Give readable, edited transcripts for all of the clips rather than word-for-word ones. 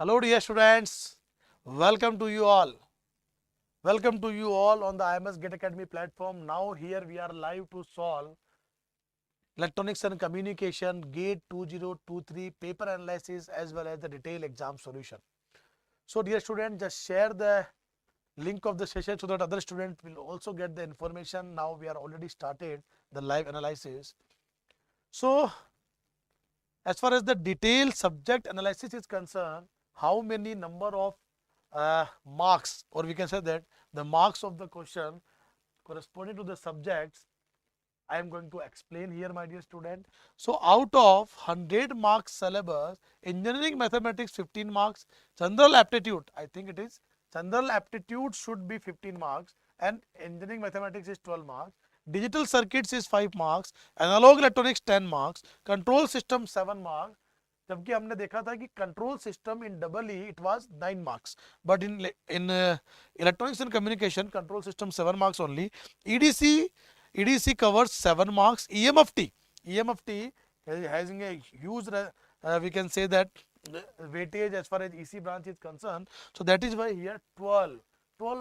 Hello dear students, welcome to you all. Welcome to you all on the IMS Gate Academy platform. Now here we are live to solve electronics and communication gate 2023 paper analysis as well as the detailed exam solution. So dear students, just share the link of the session so that other students will also get the information. Now we are already started the live analysis. So as far as the detailed subject analysis is concerned, how many number of marks, or we can say that the marks of the question corresponding to the subjects, I am going to explain here, my dear student. So out of 100 marks syllabus, engineering mathematics 15 marks, general aptitude, I think it is general aptitude should be 15 marks and engineering mathematics is 12 marks. Digital circuits is 5 marks, analog electronics 10 marks, control system 7 marks. जबकि हमने देखा था कि control system in double E it was 9 marks, but in electronics and communication control system 7 marks only. EDC covers 7 marks. EMFT having a huge we can say that weightage as far as EC branch is concerned. So that is why here 12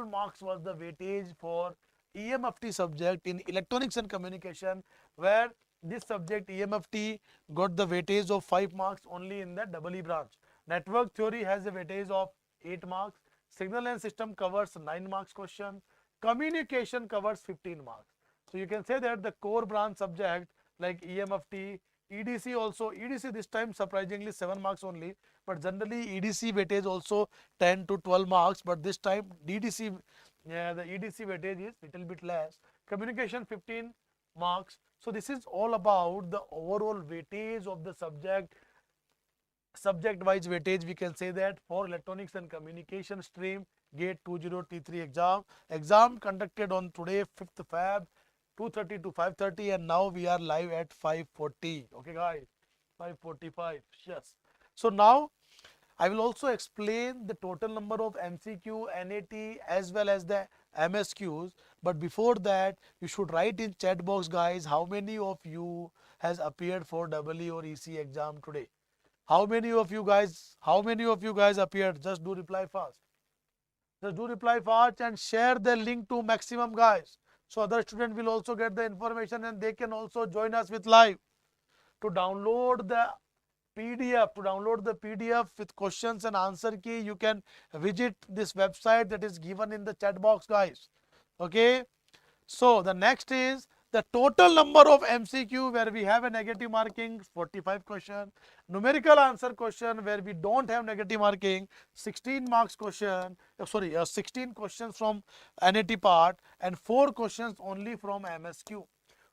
marks was the weightage for EMFT subject in electronics and communication, where this subject EMFT got the weightage of 5 marks only in the EE branch. Network theory has a weightage of 8 marks. Signal and system covers 9 marks question. Communication covers 15 marks. So you can say that the core branch subject like EMFT, EDC also, EDC this time surprisingly 7 marks only, but generally EDC weightage also 10 to 12 marks, but this time DDC, the EDC weightage is little bit less. Communication 15 marks. So this is all about the overall weightage of the subject wise weightage. We can say that for electronics and communication stream gate 2023 exam conducted on today 5th Feb 2:30 to 5:30, and now we are live at 5:40. Okay guys, 5:45. Yes. So now I will also explain the total number of MCQ, NAT as well as the MSQs. But before that, you should write in chat box, guys, how many of you has appeared for EE or EC exam today? How many of you guys appeared? Just do reply fast. Just do reply fast and share the link to maximum, guys. So other students will also get the information and they can also join us with live. To download the PDF with questions and answer key, you can visit this website that is given in the chat box, guys. Okay. So the next is the total number of MCQ, where we have a negative marking 45 question, numerical answer question where we don't have negative marking 16 marks question, 16 questions from NAT part and 4 questions only from MSQ.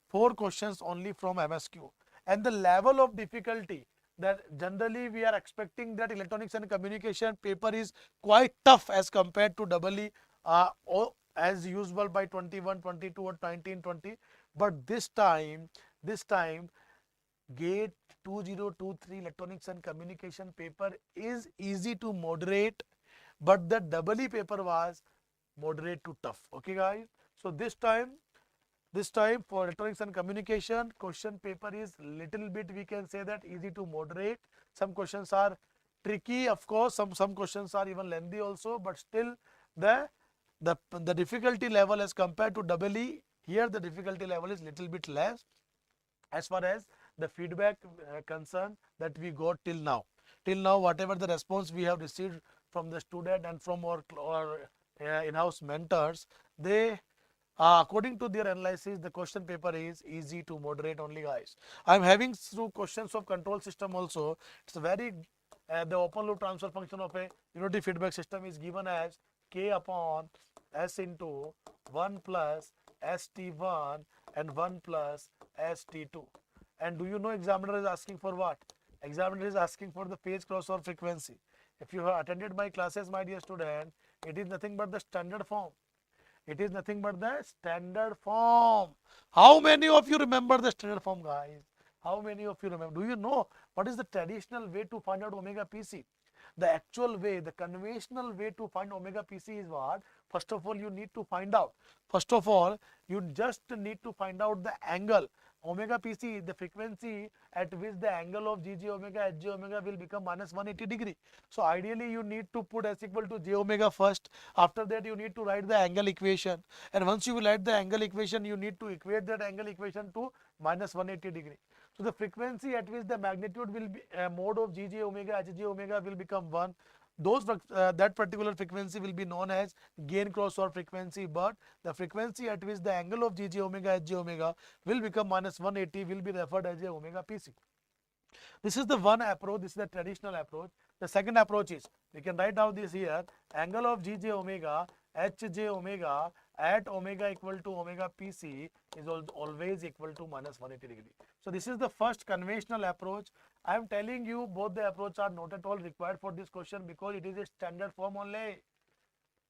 4 questions only from MSQ. And the level of difficulty, that generally we are expecting that electronics and communication paper is quite tough as compared to EE as usual by 21, 22 or 19, 20. But this time gate 2023 electronics and communication paper is easy to moderate, but the EE paper was moderate to tough. Okay guys, so this time for electronics and communication question paper is little bit, we can say that, easy to moderate. Some questions are tricky, of course, some questions are even lengthy also, but still the difficulty level as compared to EE, here the difficulty level is little bit less as far as the feedback concerned that we got till now. Whatever the response we have received from the student and from our in-house mentors, they according to their analysis, the question paper is easy to moderate only, guys. I am having through questions of control system also. It's a very the open loop transfer function of a unity feedback system is given as K upon S into 1 plus ST1 and 1 plus ST2. And do you know examiner is asking for what? Examiner is asking for the phase crossover frequency. If you have attended my classes, my dear student, it is nothing but the standard form. It is nothing but the standard form. How many of you remember the standard form, guys? How many of you remember? Do you know what is the traditional way to find out omega PC? The actual way, the conventional way to find omega PC is what? First of all, you need to find out. First of all, you just need to find out the angle. omega PC, the frequency at which the angle of Gj omega Hj omega will become minus 180 degree. So ideally you need to put S equal to j omega first. After that you need to write the angle equation, and once you will write the angle equation, you need to equate that angle equation to minus 180 degree. So the frequency at which the magnitude will be mode of Gj omega Hj omega will become 1. That particular frequency will be known as gain crossover frequency, but the frequency at which the angle of Gj omega Hj omega will become minus 180 will be referred as a omega PC. This is the one approach, this is the traditional approach. The second approach is, we can write down this here, angle of Gj omega Hj omega at omega equal to omega PC is always equal to minus 180 degree. So this is the first conventional approach. I am telling you both the approach are not at all required for this question because it is a standard form only.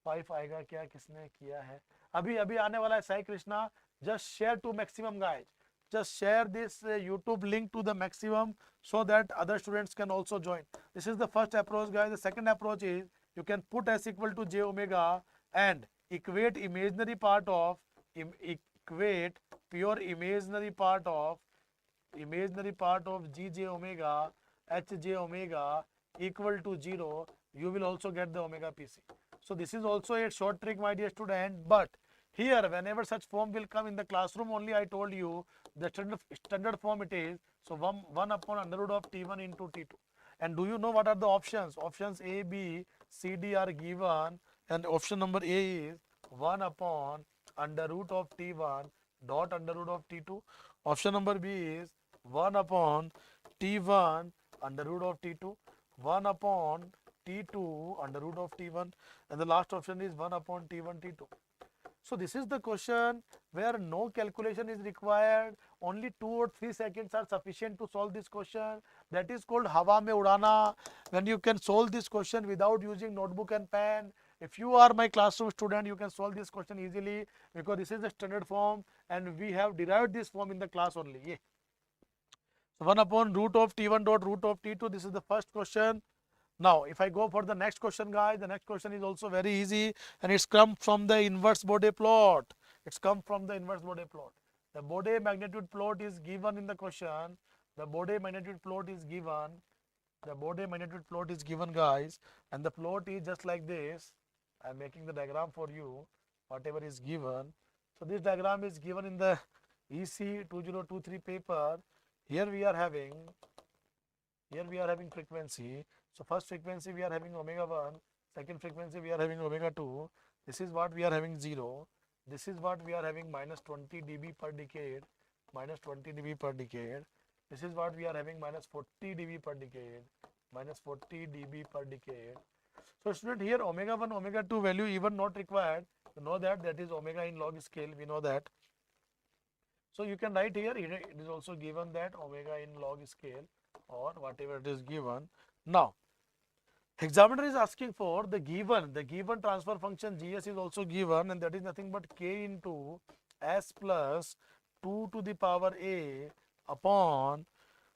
5 आएगा क्या, किसने किया है? अभी अभी आने वाला है Sai Krishna. Just share to maximum guys. Just share this YouTube link to the maximum so that other students can also join. This is the first approach, guys. The second approach is you can put S equal to j omega and equate imaginary part of equate pure imaginary part of Gj omega Hj omega equal to 0. You will also get the omega PC. So this is also a short trick, my dear student, but here whenever such form will come in the classroom only, I told you the standard form it is. So 1 upon under root of T1 into T2. And do you know what are the options? Options A, B, C, D are given, and option number A is 1 upon under root of T1 dot under root of T2. Option number B is 1 upon T1 under root of T2, 1 upon T2 under root of T1, and the last option is 1 upon T1 T2. So this is the question where no calculation is required, only 2 or 3 seconds are sufficient to solve this question. That is called hawa mein udana, when you can solve this question without using notebook and pen. If you are my classroom student, you can solve this question easily because this is the standard form and we have derived this form in the class only. Yeah. So 1 upon root of T1 dot root of T2, this is the first question. Now, if I go for the next question, guys, the next question is also very easy and it's come from the inverse Bode plot. It's come from the inverse Bode plot. The Bode magnitude plot is given in the question. The Bode magnitude plot is given. The Bode magnitude plot is given, guys, and the plot is just like this. I am making the diagram for you, whatever is given. So this diagram is given in the EC 2023 paper. Here we are having frequency. So first frequency we are having omega 1, second frequency we are having omega 2. This is what we are having 0. This is what we are having minus 20 dB per decade, minus 20 dB per decade. This is what we are having minus 40 dB per decade, minus 40 dB per decade. So student, here omega 1, omega 2 value even not required. You know that is omega in log scale, we know that. So you can write here, it is also given that omega in log scale or whatever it is given. Now, examiner is asking for the given transfer function GS is also given, and that is nothing but K into S plus 2 to the power A upon,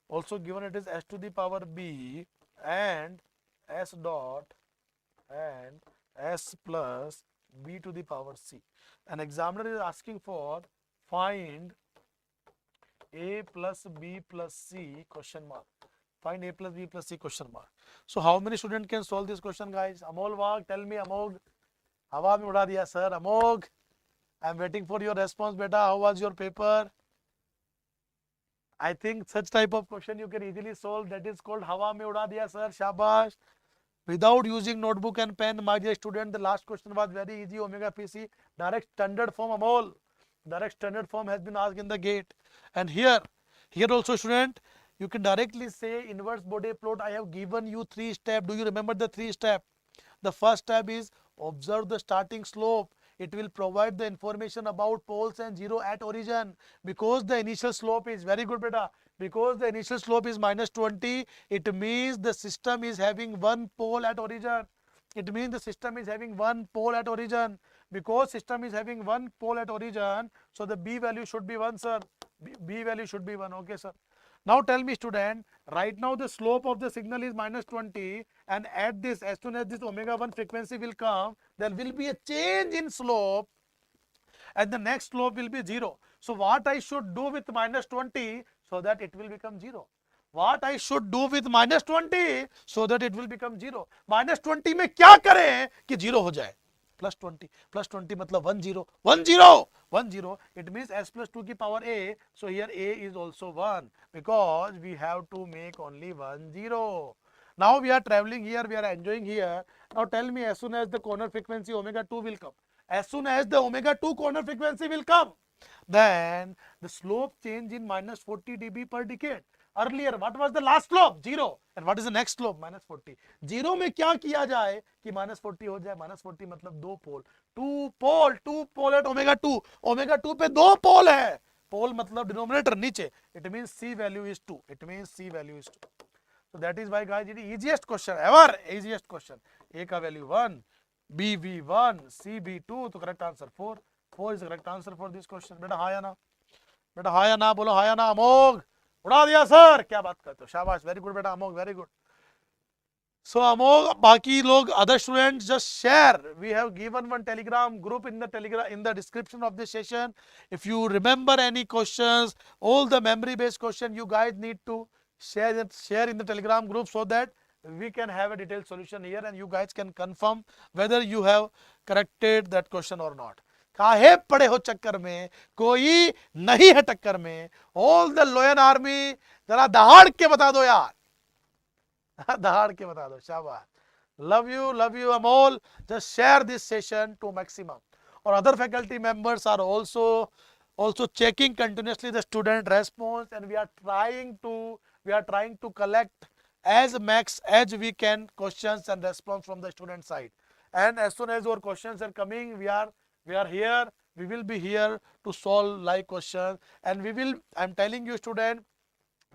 also given it is S to the power B and S dot and S plus B to the power C. And examiner is asking for find A plus B plus C question mark. Find A plus B plus C question mark. So how many students can solve this question, guys? Amol Wag, tell me. Amog, hawa mein uda diya sir. Amog, I am waiting for your response, beta. How was your paper? I think such type of question you can easily solve. That is called hawa mein uda diya sir. Shabash. Without using notebook and pen, my dear student, the last question was very easy. Omega PC, direct standard form. Amol, direct standard form has been asked in the gate. And here also, student, you can directly say inverse Bode plot. I have given you 3 steps. Do you remember the 3 steps? The first step is observe the starting slope. It will provide the information about poles and 0 at origin. Because the initial slope is very good, beta. Because the initial slope is minus 20, it means the system is having 1 pole at origin. It means the system is having 1 pole at origin. Because system is having 1 pole at origin, so the B value should be 1, sir. B value should be 1, okay, sir. Now tell me, student, right now the slope of the signal is minus 20, and at this, as soon as this omega 1 frequency will come, there will be a change in slope and the next slope will be 0. So what I should do with minus 20 so that it will become 0? What I should do with minus 20 so that it will become 0? Minus 20 में क्या करें कि 0 हो जाए? Plus 20 मतलब 10, it means s plus 2 की power a, so here a is also 1 because we have to make only 10. Now we are traveling here, we are enjoying here. Now tell me, as soon as the corner frequency omega 2 will come, as soon as the omega 2 corner frequency will come, then the slope change in minus 40 dB per decade. Earlier, what was the last slope? 0. And what is the next slope? Minus 40. 0 में क्या किया जाए कि minus 40 हो जाए? Minus 40 मतलब 2 पोल. 2 पोल at omega 2. Omega 2 पे 2 पोल है. पोल मतलब denominator नीचे. It means C value is 2. It means C value is 2. So that is why, guys, it is easiest question ever. Easiest question. A का value 1, B V1, C B2. तो correct answer 4. 4 is the correct answer for this question. बेटा हाँ या ना? बेटा हाँ या ना? बोलो हाँ या ना? अमोघ उड़ा दिया सर. क्या बात करते हो? शाबाश. वेरी गुड बेटा Amogh. Very good. So Amogh, बाकी लोग other students just share. We have given one telegram group in the description of this session. If you remember any questions, all the memory based question, you guys need to share in the telegram group so that we can have a detailed solution here and you guys can confirm whether you have corrected that question or not. काहे पड़े हो चक्कर में, कोई नहीं है टक्कर में. ऑल द लोयन आर्मी जरा दहाड़ के बता दो यार. दहाड़ के बता दो. शाबाश. Love you Amol. Just share this session to maximum. और other faculty members are also checking continuously the student response, and we are trying to collect as max as we can questions and response from the student side. And as soon as your questions are coming, we are here. We will be here to solve live questions, and I'm telling you student,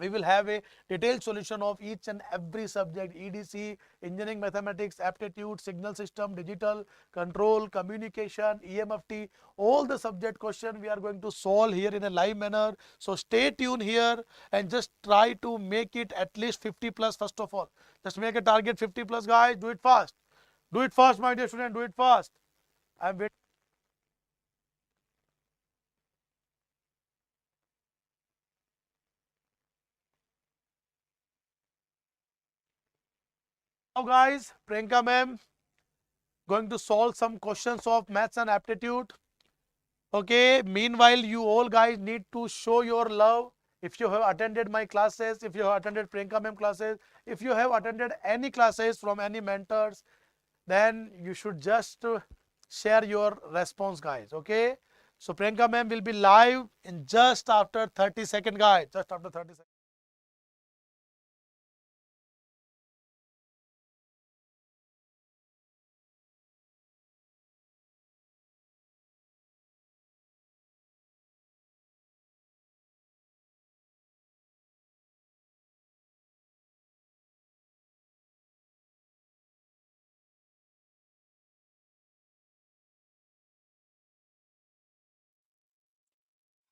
we will have a detailed solution of each and every subject: EDC, engineering mathematics, aptitude, signal system, digital, control, communication, EMFT, all the subject question we are going to solve here in a live manner. So stay tuned here and just try to make it at least 50 plus. First of all, just make a target 50 plus, guys. Do it fast. Do it fast, my dear student. Do it fast. I'm waiting. Now guys, Priyanka ma'am going to solve some questions of maths and aptitude. Okay, meanwhile you all guys need to show your love. If you have attended my classes, if you have attended Priyanka ma'am classes, if you have attended any classes from any mentors, then you should just share your response, guys. Okay, so Priyanka ma'am will be live in just after 30 seconds, guys. Just after 30 seconds.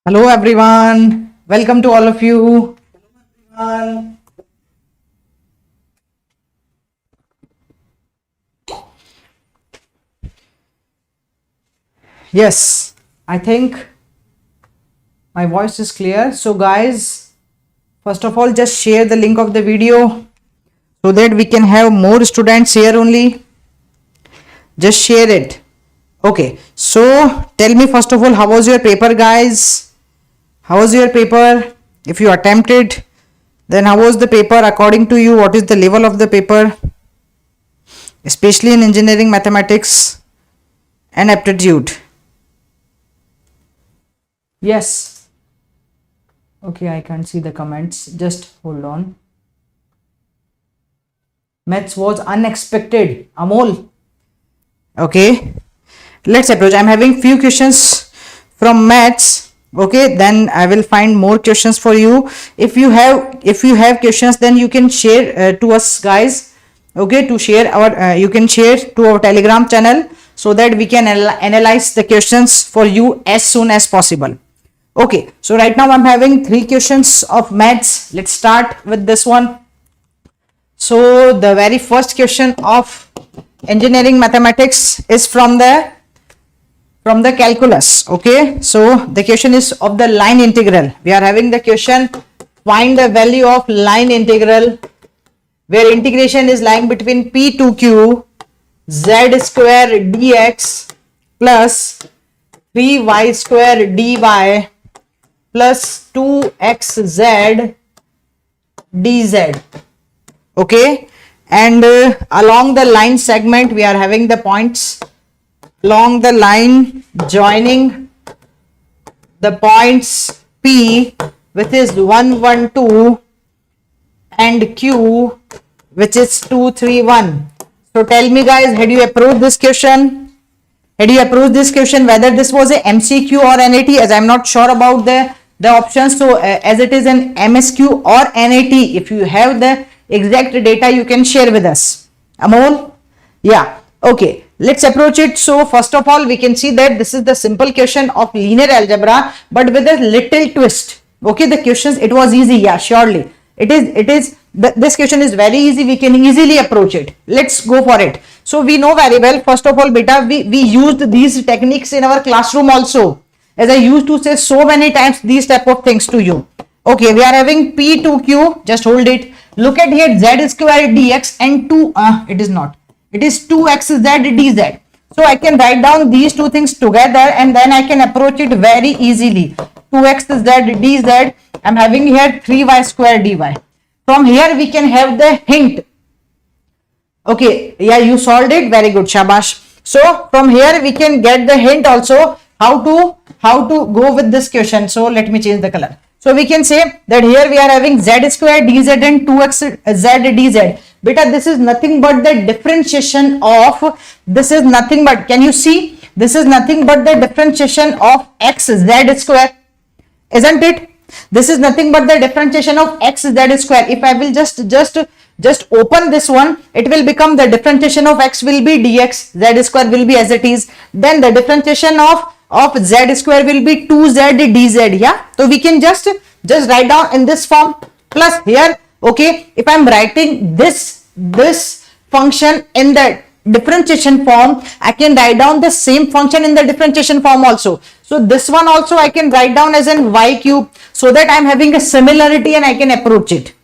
Hello everyone, welcome to all of you. Yes, I think my voice is clear. So guys, first of all, just share the link of the video so that we can have more students here only. Just share it. Okay, so tell me first of all, how was your paper, guys? How was your paper? If you attempted, then how was the paper according to you? What is the level of the paper, especially in engineering mathematics and aptitude? Yes. Okay, I can't see the comments. Just hold on. Maths was unexpected. Amol. Okay. Let's approach. I'm having few questions from maths. Okay, then I will find more questions for you. If you have questions, then you can share to us, guys. Okay, to share our you can share to our Telegram channel so that we can analyze the questions for you as soon as possible. Okay, so right now I'm having 3 questions of maths. Let's start with this one. So the very first question of engineering mathematics is from the from the calculus. Okay, so the question is of the line integral. We are having the question, find the value of line integral where integration is lying between p to q z square dx plus 3y square dy plus 2xz dz. Okay, and along the line segment we are having the points along the line joining the points P, which is 1 1 2, and Q, which is 2 3 1. So tell me guys, had you approved this question? Had you approved this question, whether this was a MCQ or NAT? As I'm not sure about the options, so as it is an MSQ or NAT, if you have the exact data you can share with us. Amol? Yeah, okay, let's approach it. So first of all, we can see that this is the simple question of linear algebra, but with a little twist. Okay, the questions, it was easy, yeah, surely this question is very easy, we can easily approach it. Let's go for it. So we know very well, first of all beta, we used these techniques in our classroom also, as I used to say so many times these type of things to you. Okay, we are having P to Q, just hold it. Look at here, z square dx and 2, it is not, it is 2xz dz. So I can write down these two things together and then I can approach it very easily. 2xz dz, I'm having here 3y square dy. From here we can have the hint. Okay, yeah, you solved it, very good, shabash. So from here we can get the hint also how to go with this question. So let me change the color. So we can say that here we are having z square dz and 2xz dz. Beta, this is nothing but the differentiation of, this is nothing but, can you see, this is nothing but the differentiation of xz square, isn't it? This is nothing but the differentiation of xz square. If I will just open this one, it will become the differentiation of x will be dx, z square will be as it is, then the differentiation of z square will be 2z dz. Yeah, so we can just write down in this form, plus here, okay, if I am writing this function in the differentiation form, I can write down the same function in the differentiation form also. So this one also I can write down as an y cube, so that I am having a similarity and I can approach it.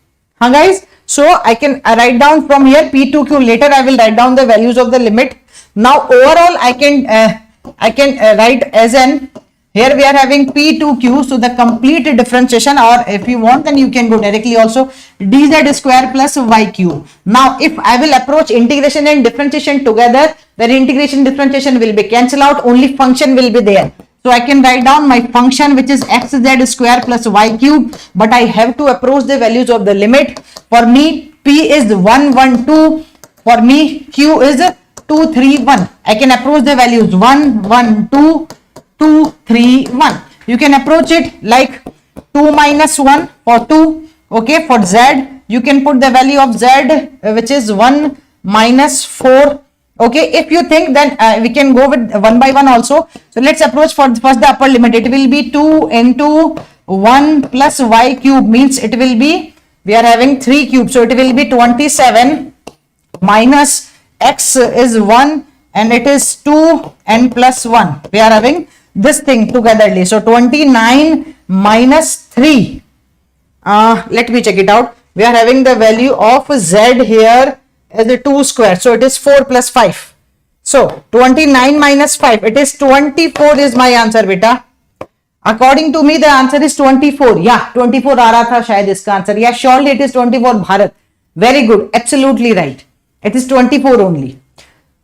Huh guys? So I can write down from here P to Q. Later I will write down the values of the limit. Now overall I can write as an, here we are having P to Q, so the complete differentiation, or if you want then you can go directly also, dz square plus y cube. Now if I will approach integration and differentiation together, where integration differentiation will be cancelled out, only function will be there. So I can write down my function, which is xz square plus y cube, but I have to approach the values of the limit. For me P is 1 1 2, for me Q is 2 3 1. I can approach the values 1 1 2 2 3 1. You can approach it like 2 minus 1 for 2. Okay, for z you can put the value of z, which is 1 minus 4. Okay, if you think, then we can go with 1 by 1 also. So let's approach for first the upper limit. It will be 2 into 1 plus y cube, means it will be, we are having 3 cube, so it will be 27 minus x is 1 and it is 2 and plus 1. We are having this thing togetherly. So 29 minus 3. Let me check it out. We are having the value of z here as a 2 square. So it is 4 plus 5. So 29 minus 5. It is 24 is my answer, beta. According to me, the answer is 24. Yeah, 24 aa raha tha shayad iska answer. Yeah, surely it is 24, Bharat. Very good. Absolutely right. It is 24 only.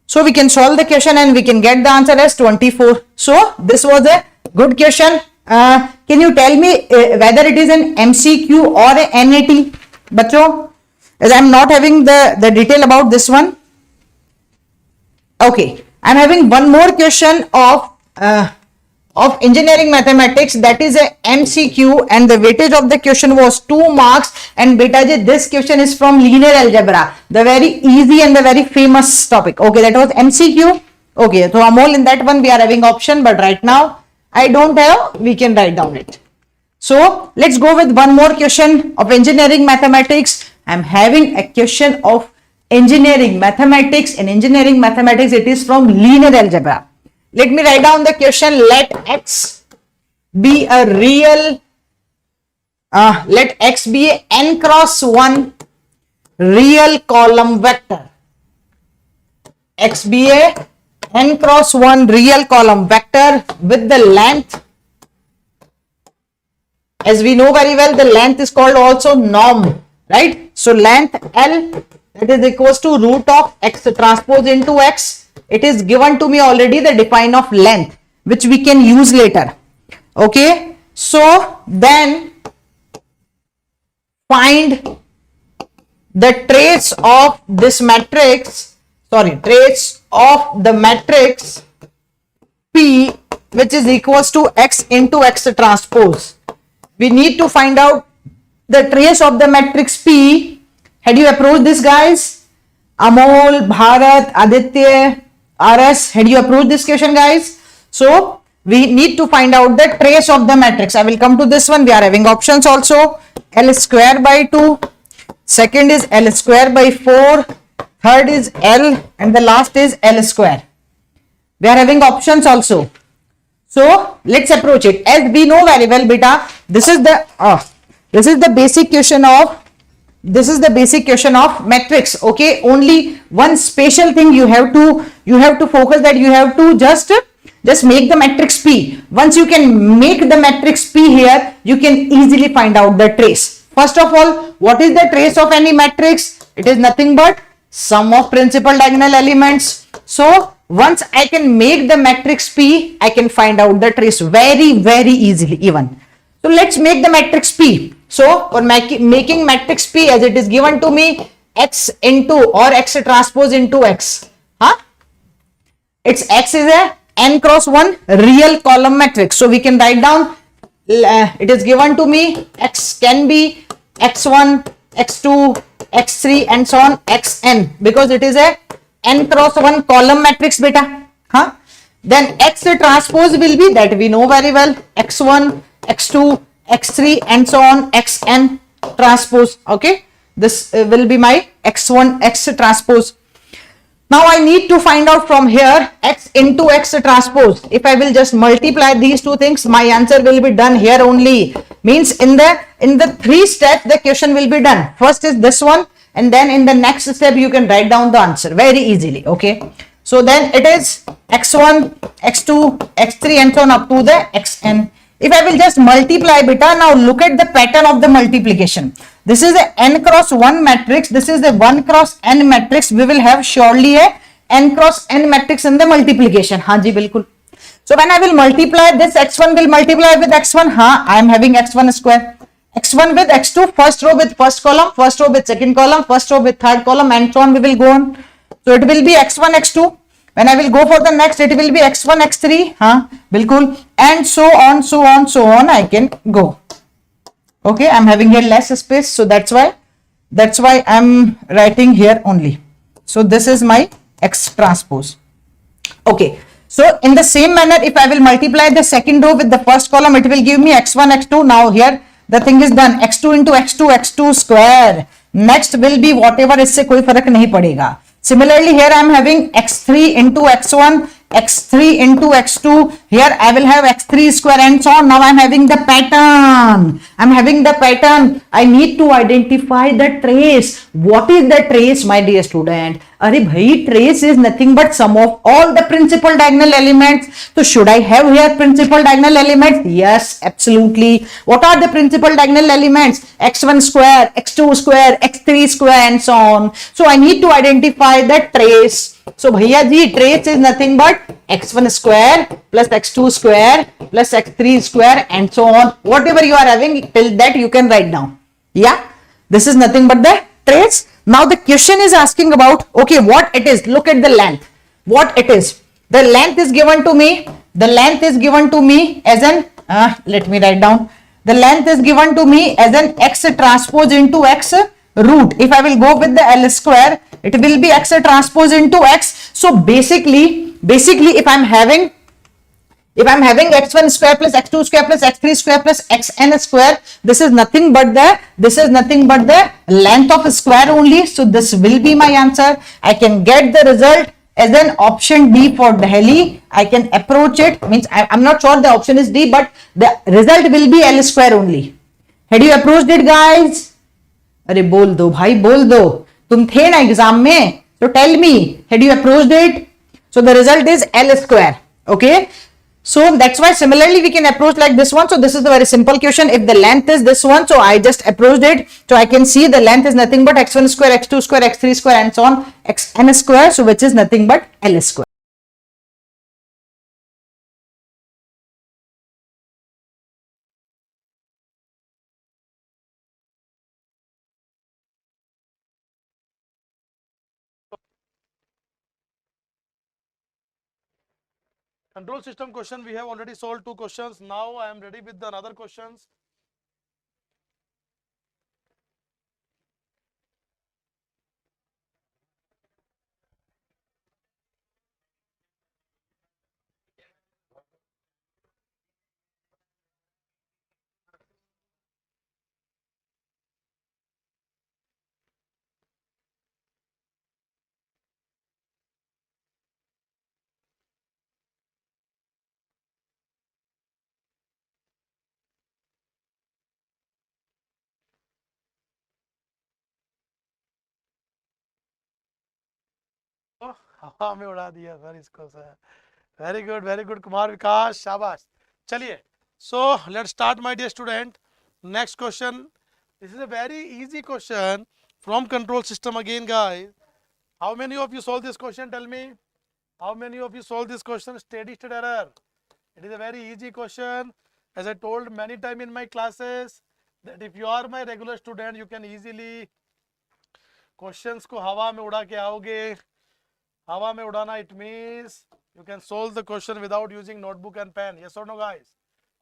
So we can solve the question and we can get the answer as 24. So this was a good question. Can you tell me whether it is an MCQ or a NAT? Bacho, as I am not having the detail about this one. Okay, I am having one more question of engineering mathematics, that is a MCQ, and the weightage of the question was 2 marks. And beta ji, this question is from linear algebra, the very easy and the very famous topic. Okay, that was MCQ. Okay, so Amol, in that one we are having option, but right now I don't have, we can write down it. So let's go with one more question of engineering mathematics. I am having a question of engineering mathematics. In engineering mathematics, it is from linear algebra. Let me write down the question. Let X be a real, let X be a n cross 1 real column vector. X be a n cross 1 real column vector with the length, as we know very well, the length is called also norm, right? So length L, that is equals to root of X transpose into X. It is given to me already, the define of length, which we can use later. Okay, so then find the trace of this matrix, trace of the matrix P, which is equals to X into X transpose. We need to find out the trace of the matrix P. Had you approached this, guys? Amol, Bharat, Aditya, RS, had you approached this question, guys? So we need to find out the trace of the matrix. I will come to this one. We are having options also. L square by 2. Second is L square by 4. Third is L, and the last is L square. We are having options also. So let's approach it. As we know very well, beta, this is the basic question of matrix. Okay, only one special thing you have to focus, that you have to just make the matrix P. Once you can make the matrix P here, you can easily find out the trace. First of all, what is the trace of any matrix? It is nothing but sum of principal diagonal elements. So once I can make the matrix P, I can find out the trace very, very easily even. So let's make the matrix P. So for making matrix P, as it is given to me, X into or X transpose into X. Its X is a n cross 1 real column matrix. So we can write down, it is given to me, X can be X1, X2, X3 and so on, Xn, because it is a n cross 1 column matrix, beta. Then X transpose will be, that we know very well, X1, X2, X3 and so on, Xn transpose. Okay, this will be my X1, X transpose. Now I need to find out from here X into X transpose. If I will just multiply these two things, my answer will be done here only. Means in the 3 steps the question will be done. First is this one, and then in the next step you can write down the answer very easily. Okay, so then it is X1, X2, X3 and so on up to the Xn. If I will just multiply, beta, now look at the pattern of the multiplication. This is a n cross 1 matrix. This is a 1 cross n matrix. We will have surely a n cross n matrix in the multiplication. हाँ जी बिल्कुल. So when I will multiply this, x1 will multiply with x1. हाँ, I am having x1 square. x1 with x2, first row with first column, first row with second column, first row with third column, and so on. We will go on. So it will be x1, x2. When I will go for the next, it will be x1, x3. हाँ, बिल्कुल. And so on, so on, so on. I can go. Okay, I'm having here less space, so that's why I'm writing here only. So this is my X transpose. Okay, so in the same manner, if I will multiply the second row with the first column, it will give me x1, x2. Now here the thing is done. x2 into x2, x2 square. Next will be whatever, इससे कोई फर्क नहीं पड़ेगा. Similarly, here I am having x3 into x1, x3 into x2. Here I will have x3 square and so on. Now I am having the pattern. I need to identify the trace. What is the trace, my dear student? अरे भाई, trace is nothing but sum of all the principal diagonal elements. So should I have here principal diagonal elements? Yes, absolutely. What are the principal diagonal elements? x1 square, x2 square, x3 square and so on. So I need to identify the trace. So bhaiya ji, trace is nothing but x1 square plus x2 square plus x3 square and so on. Whatever you are having till that you can write down. Yeah, this is nothing but the trace. Now the question is asking about, okay, what it is. Look at the length. What it is. The length is given to me. The length is given to me as an, let me write down. The length is given to me as an x transpose into x root. If I will go with the L square, it will be x transpose into x. So basically if I'm having x1 square plus x2 square plus x3 square plus xn square, this is nothing but the length of a square only. So this will be my answer. I can get the result as an option D for Delhi. I can approach it, means I'm not sure the option is D, but the result will be L square only. Had you approached it, guys? अरे बोल दो भाई, बोल दो, तुम थे ना exam में, तो tell me, had you approached it? So the result is L square. Okay, so that's why similarly we can approach like this one. So this is a very simple question. If the length is this one, so I just approached it, so I can see the length is nothing but x1 square, x2 square, x3 square, and so on, xn square, so which is nothing but L square. Control system question, we have already solved 2 questions. Now I am ready with the another questions. हवा में उड़ा दिया sir इसको sir. Very good Kumar विकास, शाबाश. चलिए, so let's start my dear student. Next question, this is a very easy question from control system again, guys. How many of you solve this question? Tell me, how many of you solve this question? Steady state error. It is a very easy question. As I told many times in my classes, that if you are my regular student, you can easily questions को हवा में उड़ा के आओगे. हवा में उड़ाना, it means you can solve the question without using notebook and pen. Yes or no, guys?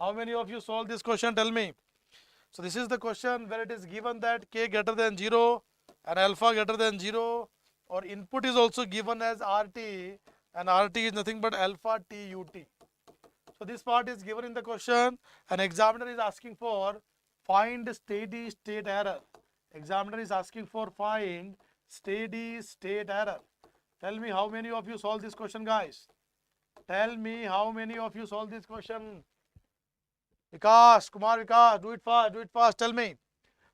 How many of you solve this question? Tell me. So this is the question where it is given that k greater than 0 and alpha greater than 0, or input is also given as RT, and RT is nothing but alpha T ut. So this part is given in the question, and examiner is asking for find steady state error. Examiner is asking for find steady state error. Tell me how many of you solve this question, guys. Tell me how many of you solve this question. Vikas, Kumar Vikas, do it fast, tell me.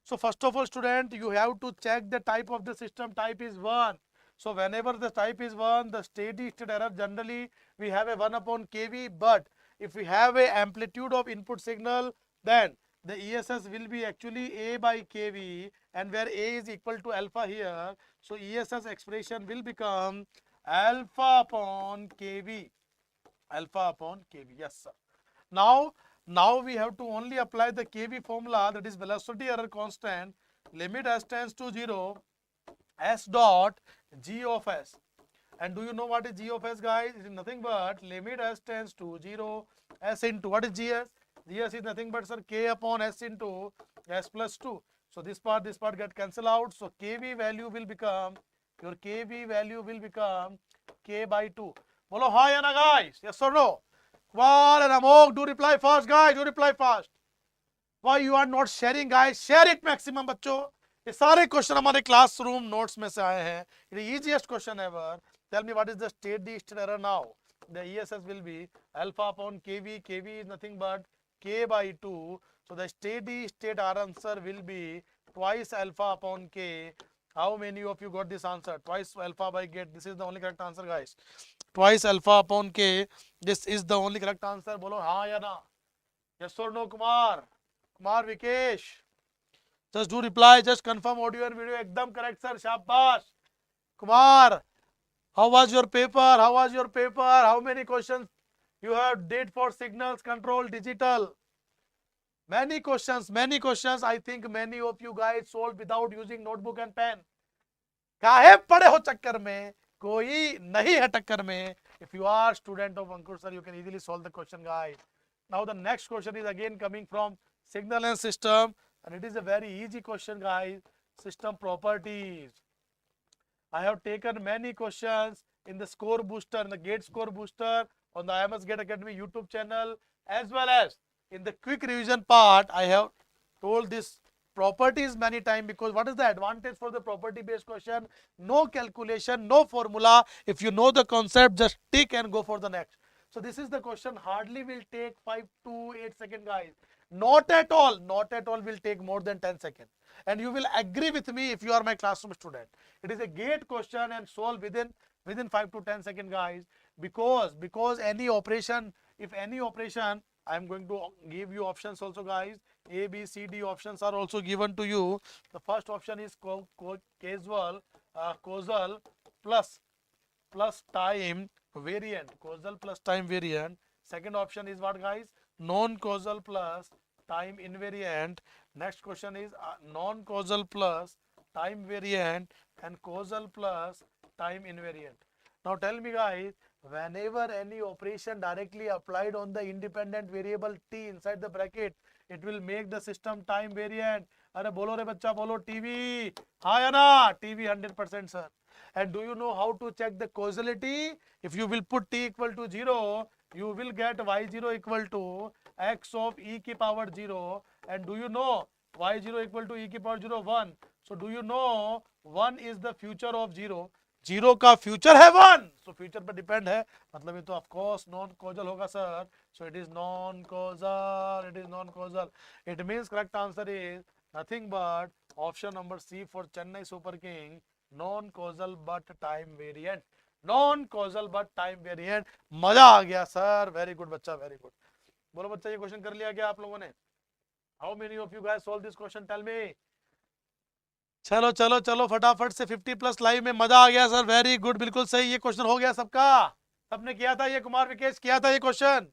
So first of all, student, you have to check the type of the system. Type is 1. So whenever the type is 1, the steady state error, generally we have a 1 upon kV, but if we have a amplitude of input signal, then the ESS will be actually A by kV, and where A is equal to alpha here, so ESS expression will become alpha upon kV. Alpha upon kV, yes sir. Now we have to only apply the kV formula, that is velocity error constant, limit s tends to 0, s dot g of s. And do you know what is g of s, guys? It is nothing but limit s tends to 0, s into, what is gs? Gs is nothing but, sir, k upon s into s plus 2. So this part get cancelled out. So kV value will become, your kV value will become k by 2. Bolo ha ya na, guys? Yes or no? Kumar and Amok, do reply fast, guys. Do reply fast. Why you are not sharing, guys? Share it maximum, बच्चों. ये सारे question हमारे classroom notes में से आए हैं. It is easiest question ever. Tell me what is the steady state error now. The ESS will be alpha upon kV. kV is nothing but k by 2. So the steady state answer will be twice alpha upon k. How many of you got this answer? Twice alpha by get. This is the only correct answer, guys. Twice alpha upon k. This is the only correct answer. Bolo हाँ या ना? Yes or no, Kumar? Kumar Vikesh. Just do reply. Just confirm audio and video. Ekdam correct, sir. Shabash. Kumar, how was your paper? How was your paper? How many questions you have did for signals control digital? Many questions. I think many of you guys solved without using notebook and pen. काहे पड़े हो चक्कर में? कोई नहीं है टक्कर में. If you are student of Ankur sir, you can easily solve the question, guys. Now the next question is again coming from signal and system, and it is a very easy question, guys. System properties. I have taken many questions in the score booster, in the gate score booster on the IMS Gate Academy YouTube channel, as well as in the quick revision part. I have told this properties many times, because what is the advantage for the property based question? No calculation, no formula. If you know the concept, just tick and go for the next. So this is the question, hardly will take 5 to 8 seconds, guys. Not at all will take more than 10 seconds. And you will agree with me if you are my classroom student. It is a gate question and solve within 5 to 10 seconds, guys. Because any operation, if any operation, I am going to give you options also, guys. A, B, C, D options are also given to you. The first option is causal plus time variant. Causal plus time variant. Second option is what, guys? Non-causal plus time invariant. Next question is non-causal plus time variant and causal plus time invariant. Now tell me, guys, whenever any operation directly applied on the independent variable t inside the bracket, it will make the system time variant. अरे बोलो रे बच्चा, बोलो TV, हाँ या ना? TV 100%, sir. And do you know how to check the causality? If you will put t equal to 0, you will get y0 equal to x of e की power 0. And do you know y0 equal to e की power 0, 1. So do you know 1 is the future of 0? 0 का future है 1, so future पर depend है, मतलब ये तो of course non causal होगा sir. So it is non causal. It is non causal. It means correct answer is nothing but option number C for Chennai Super King. Non causal but time variant. Non causal but time variant. मजा आ गया sir. Very good बच्चा, very good. बोलो बच्चा, ये question कर लिया क्या आप लोगों ने? How many of you guys solve this question? Tell me. चलो चलो चलो फटाफट से 50 प्लस लाइव में. मजा आ गया सर. वेरी गुड, बिल्कुल सही. ये क्वेश्चन हो गया सबका. सबने किया था ये, कुमार विकेश किया था ये क्वेश्चन.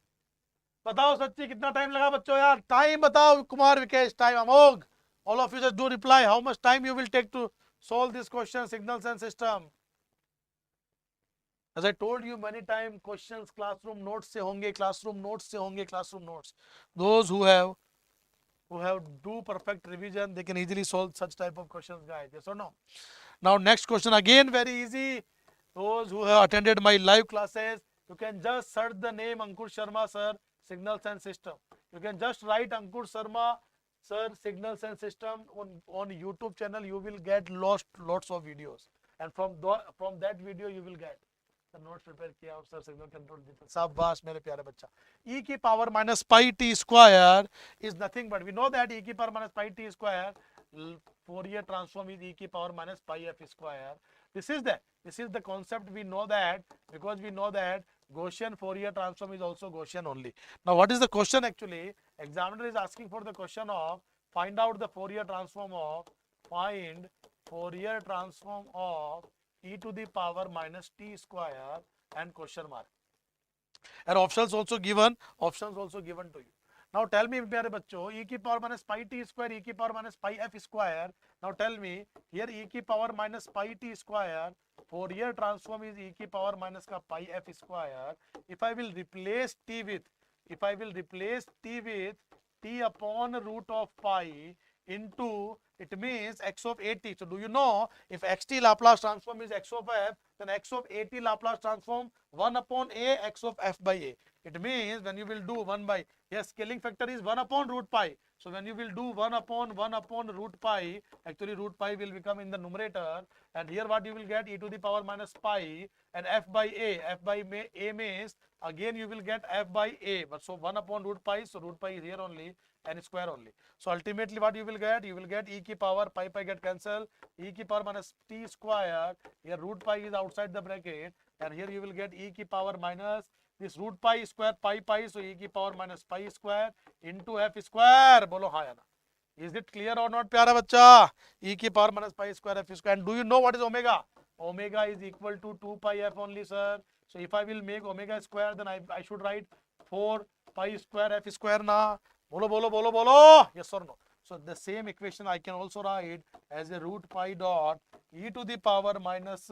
बताओ सच्ची कितना टाइम लगा बच्चों यार? टाइम बताओ Kumar Vikesh, time. Amogh, all of you just do reply. How much time you will take to solve this question, signals and system? As I told you many times, questions classroom notes से होंगे, classroom notes से होंगे, classroom notes. Those who have do perfect revision, they can easily solve such type of questions, guys. Yes or no? Now next question, again very easy. Those who have attended my live classes, you can just search the name Ankur Sharma sir, signals and system. You can just write Ankur Sharma sir, signals and system on YouTube channel. You will get lots of videos, and from that video you will get the notes prepared किया sir, signal control. शाबाश मेरे प्यारे बच्चा. E की power minus pi T square is nothing but, we know that E की power minus pi T square, Fourier transform is E की power minus pi f square. This is the concept. We know that because we know that Gaussian Fourier transform is also Gaussian only. Now what is the question actually? Examiner is asking for the question of find out the Fourier transform of e to the power minus t square and question mark. And options also given to you. Now tell me प्यारे बच्चों, e की power minus pi T square, e की power minus pi F square. Now tell me here e की power minus pi T square, Fourier transform is e की power minus का pi F square. If I will replace t with t upon root of pi into, it means x of at. So do you know if xt Laplace transform is x of f, then x of at Laplace transform 1 upon a x of f by a. It means when you will do 1 by, yes, scaling factor is 1 upon root pi. So when you will do 1 upon root pi, actually root pi will become in the numerator, and here what you will get, e to the power minus pi and f by a means again you will get f by a, but so 1 upon root pi, so root pi is here only and square only. So ultimately what you will get e की power, pi get cancel, e की power minus t square, here root pi is outside the bracket, and here you will get e की power minus this root pi square pi, so e की power minus pi square into f square. बोलो हाँ या ना? Is it clear or not प्यारा बच्चा? e की power minus pi square f square. And do you know what is omega? Omega is equal to 2 pi f only, sir. So if I will make omega square, then I should write 4 pi square f square na. बोलो. Yes or no? So the same equation I can also write as a root pi dot e to the power minus,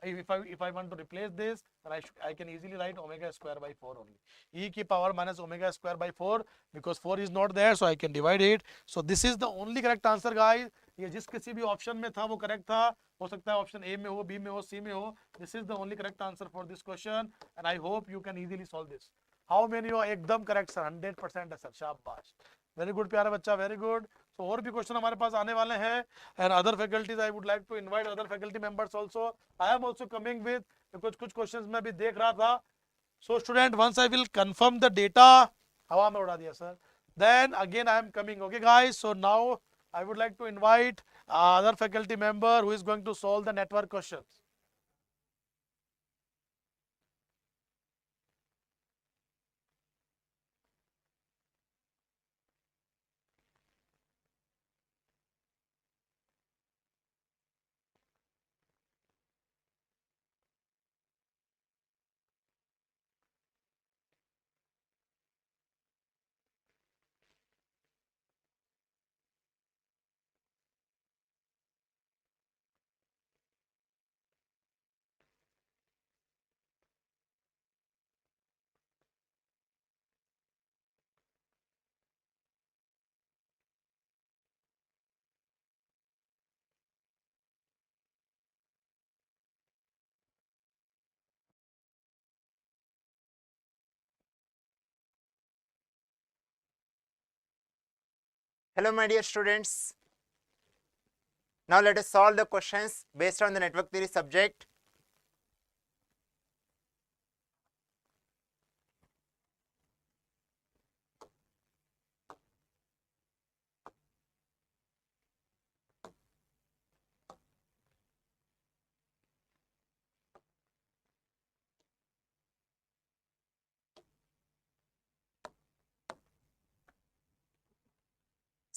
if I want to replace this, then I can easily write omega square by 4 only. E की power minus omega square by 4, because 4 is not there, so I can divide it. So this is the only correct answer, guys. ये जिस किसी भी option में था वो correct था. हो सकता है ऑप्शन ए में हो, बी में हो, सी में हो. This is the only correct answer for this question, and I hope you can easily solve this. How many हो? एकदम करेक्ट सर, 100% है सर. शाबाश. वेरी गुड प्यारा बच्चा, वेरी गुड. तो और भी क्वेश्चन हमारे पास आने वाले हैं. And other faculties, I would like to invite other faculty members also. I am also coming with कुछ क्वेश्चंस मैं भी देख रहा था. So student, once I will confirm the data, हवा में उड़ा दिया sir, then again I am coming. Okay guys, so now I would like to invite other faculty member who is going to solve the network questions. Hello my dear students. Now let us solve the questions based on the network theory subject.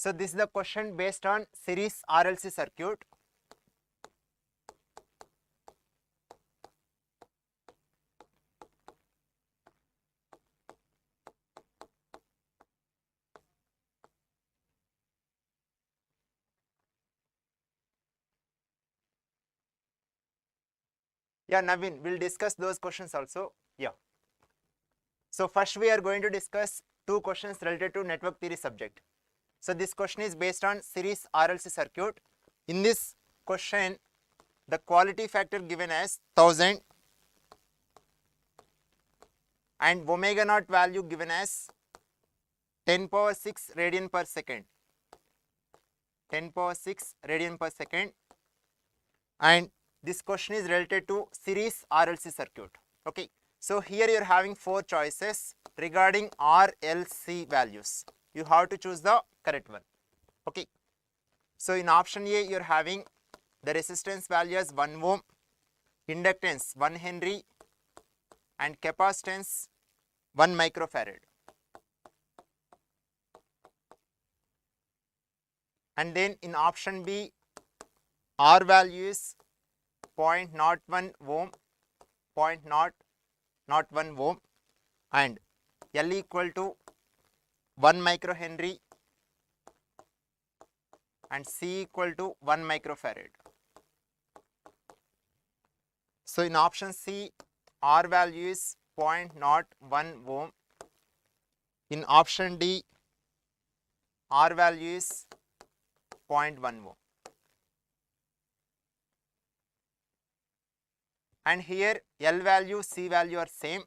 So this is the question based on series RLC circuit. Yeah, Naveen, we'll discuss those questions also. Yeah. So first we are going to discuss two questions related to network theory subject. So this question is based on series RLC circuit. In this question, the quality factor given as 1000 and omega naught value given as 10 power 6 radian per second. 10 power 6 radian per second, and this question is related to series RLC circuit. Okay, so here you are having four choices regarding RLC values. You have to choose the correct one. Okay, so in option A you are having the resistance value as 1 ohm, inductance 1 Henry, and capacitance 1 microfarad. And then in option B, R value is 0.01 ohm, 0.001 ohm, and L equal to 1 microhenry and C equal to 1 microfarad. So in option C, R value is 0.01 ohm. In option D, R value is 0.1 ohm. And here L value, C value are same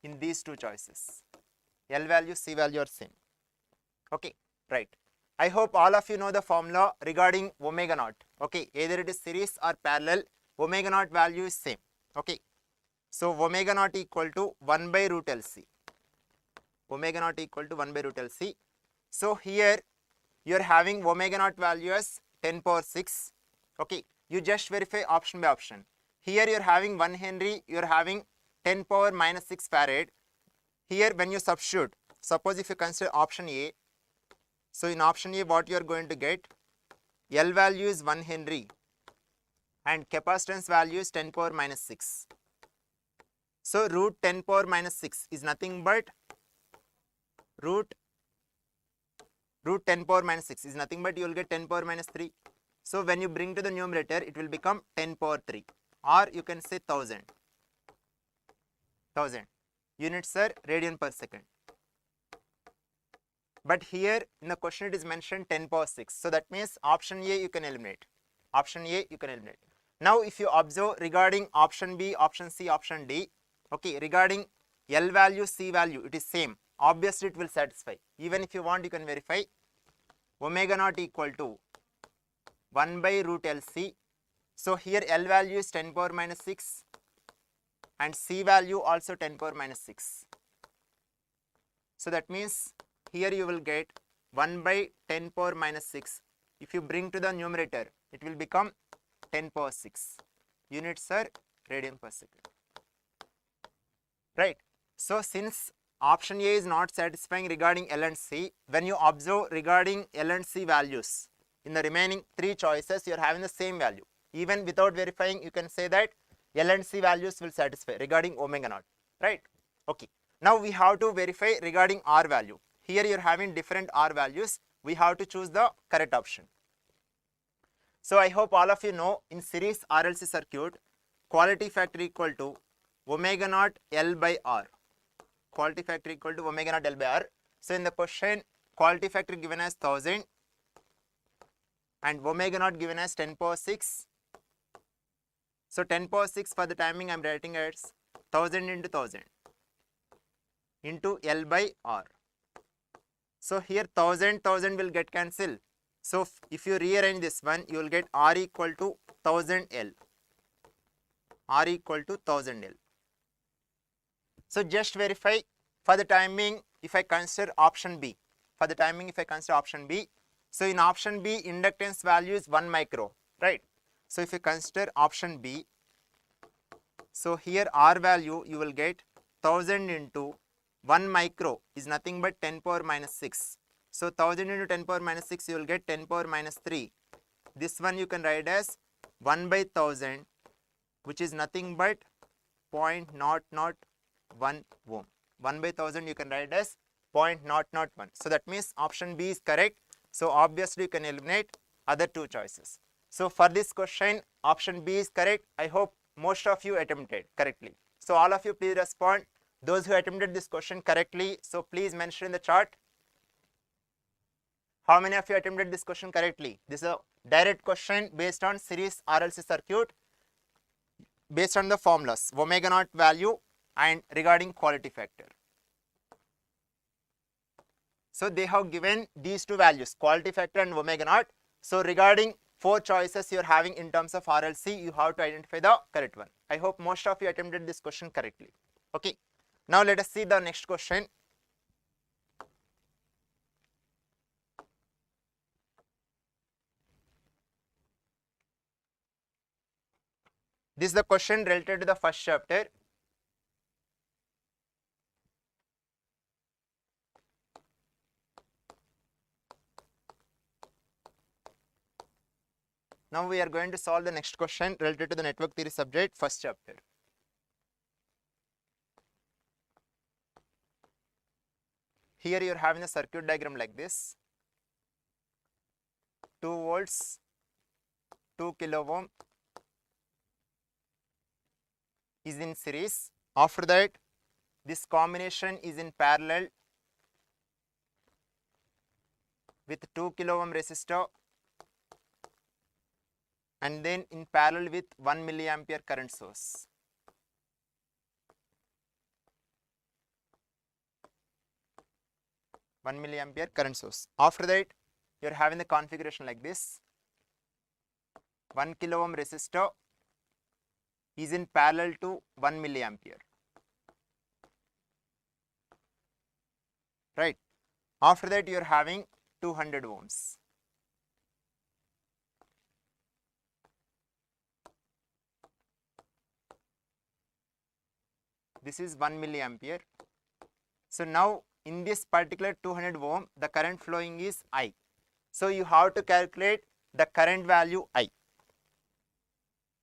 in these two choices. L value, C value are same. Okay, right. I hope all of you know the formula regarding omega naught. Okay, either it is series or parallel, omega naught value is same. Okay, so omega naught equal to 1 by root LC. Omega naught equal to 1 by root LC. So here you are having omega naught value as 10 power 6. Okay, you just verify option by option. Here you are having 1 Henry, you are having 10 power minus 6 farad. Here when you substitute, suppose if you consider option A, so in option A what you are going to get, L value is 1 Henry and capacitance value is 10 power minus 6. So root 10 power minus 6 is nothing but root 10 power minus 6 is nothing but you will get 10 power minus 3. So when you bring to the numerator, it will become 10 power 3, or you can say 1000. Units are radian per second. But here in the question it is mentioned 10 power 6. So that means option A you can eliminate. Option A you can eliminate. Now if you observe regarding option B, option C, option D, okay, regarding L value, C value, it is same. obviously it will satisfy. Even if you want, you can verify. Omega naught equal to 1 by root LC. So here L value is 10 power minus 6 and C value also 10 power minus 6. So that means here you will get 1 by 10 power minus 6. If you bring to the numerator, it will become 10 power 6. Units are radian per second. Right. So since option A is not satisfying regarding L and C, when you observe regarding L and C values, in the remaining 3 choices, you are having the same value. Even without verifying, you can say that L and C values will satisfy regarding omega naught, right? Okay. Now we have to verify regarding R value. Here you are having different R values. We have to choose the correct option. So I hope all of you know, in series RLC circuit, quality factor equal to omega naught L by R. Quality factor equal to omega naught L by R. So in the question, quality factor given as 1000 and omega naught given as 10 power 6. So 10 power 6 for the timing I am writing as 1000 into 1000 into L by R. So here 1000 will get cancelled. So if you rearrange this one, you will get R equal to 1000 L. R equal to 1000 L. So just verify for the timing if I consider option B. For the timing if I consider option B. So in option B, inductance value is 1 micro, right? So if you consider option B, so here R value you will get 1000 into 1 micro is nothing but 10 power minus 6. So 1000 into 10 power minus 6 you will get 10 power minus 3. This one you can write as 1 by 1000, which is nothing but 0.001 ohm. 1 by 1000 you can write as 0.001. So that means option B is correct. So obviously you can eliminate other 2 choices. So for this question, option B is correct. I hope most of you attempted correctly. So all of you please respond. Those who attempted this question correctly, so please mention in the chart. How many of you attempted this question correctly? This is a direct question based on series RLC circuit, based on the formulas, omega naught value and regarding quality factor. So they have given these 2 values, quality factor and omega naught. So regarding 4 choices you are having in terms of RLC, you have to identify the correct one. I hope most of you attempted this question correctly. Okay. Now let us see the next question. This is the question related to the first chapter. Now we are going to solve the next question related to the network theory subject, first chapter. Here you are having a circuit diagram like this. 2 volts, 2 kilo ohm is in series. After that, this combination is in parallel with 2 kilo ohm resistor and then in parallel with 1 milliampere current source. One milliampere current source. After that, you are having the configuration like this. 1 kilo ohm resistor is in parallel to 1 milliampere. Right. After that, you are having 200 ohms. This is 1 milliampere. So now in this particular 200 ohm, the current flowing is I. So you have to calculate the current value I.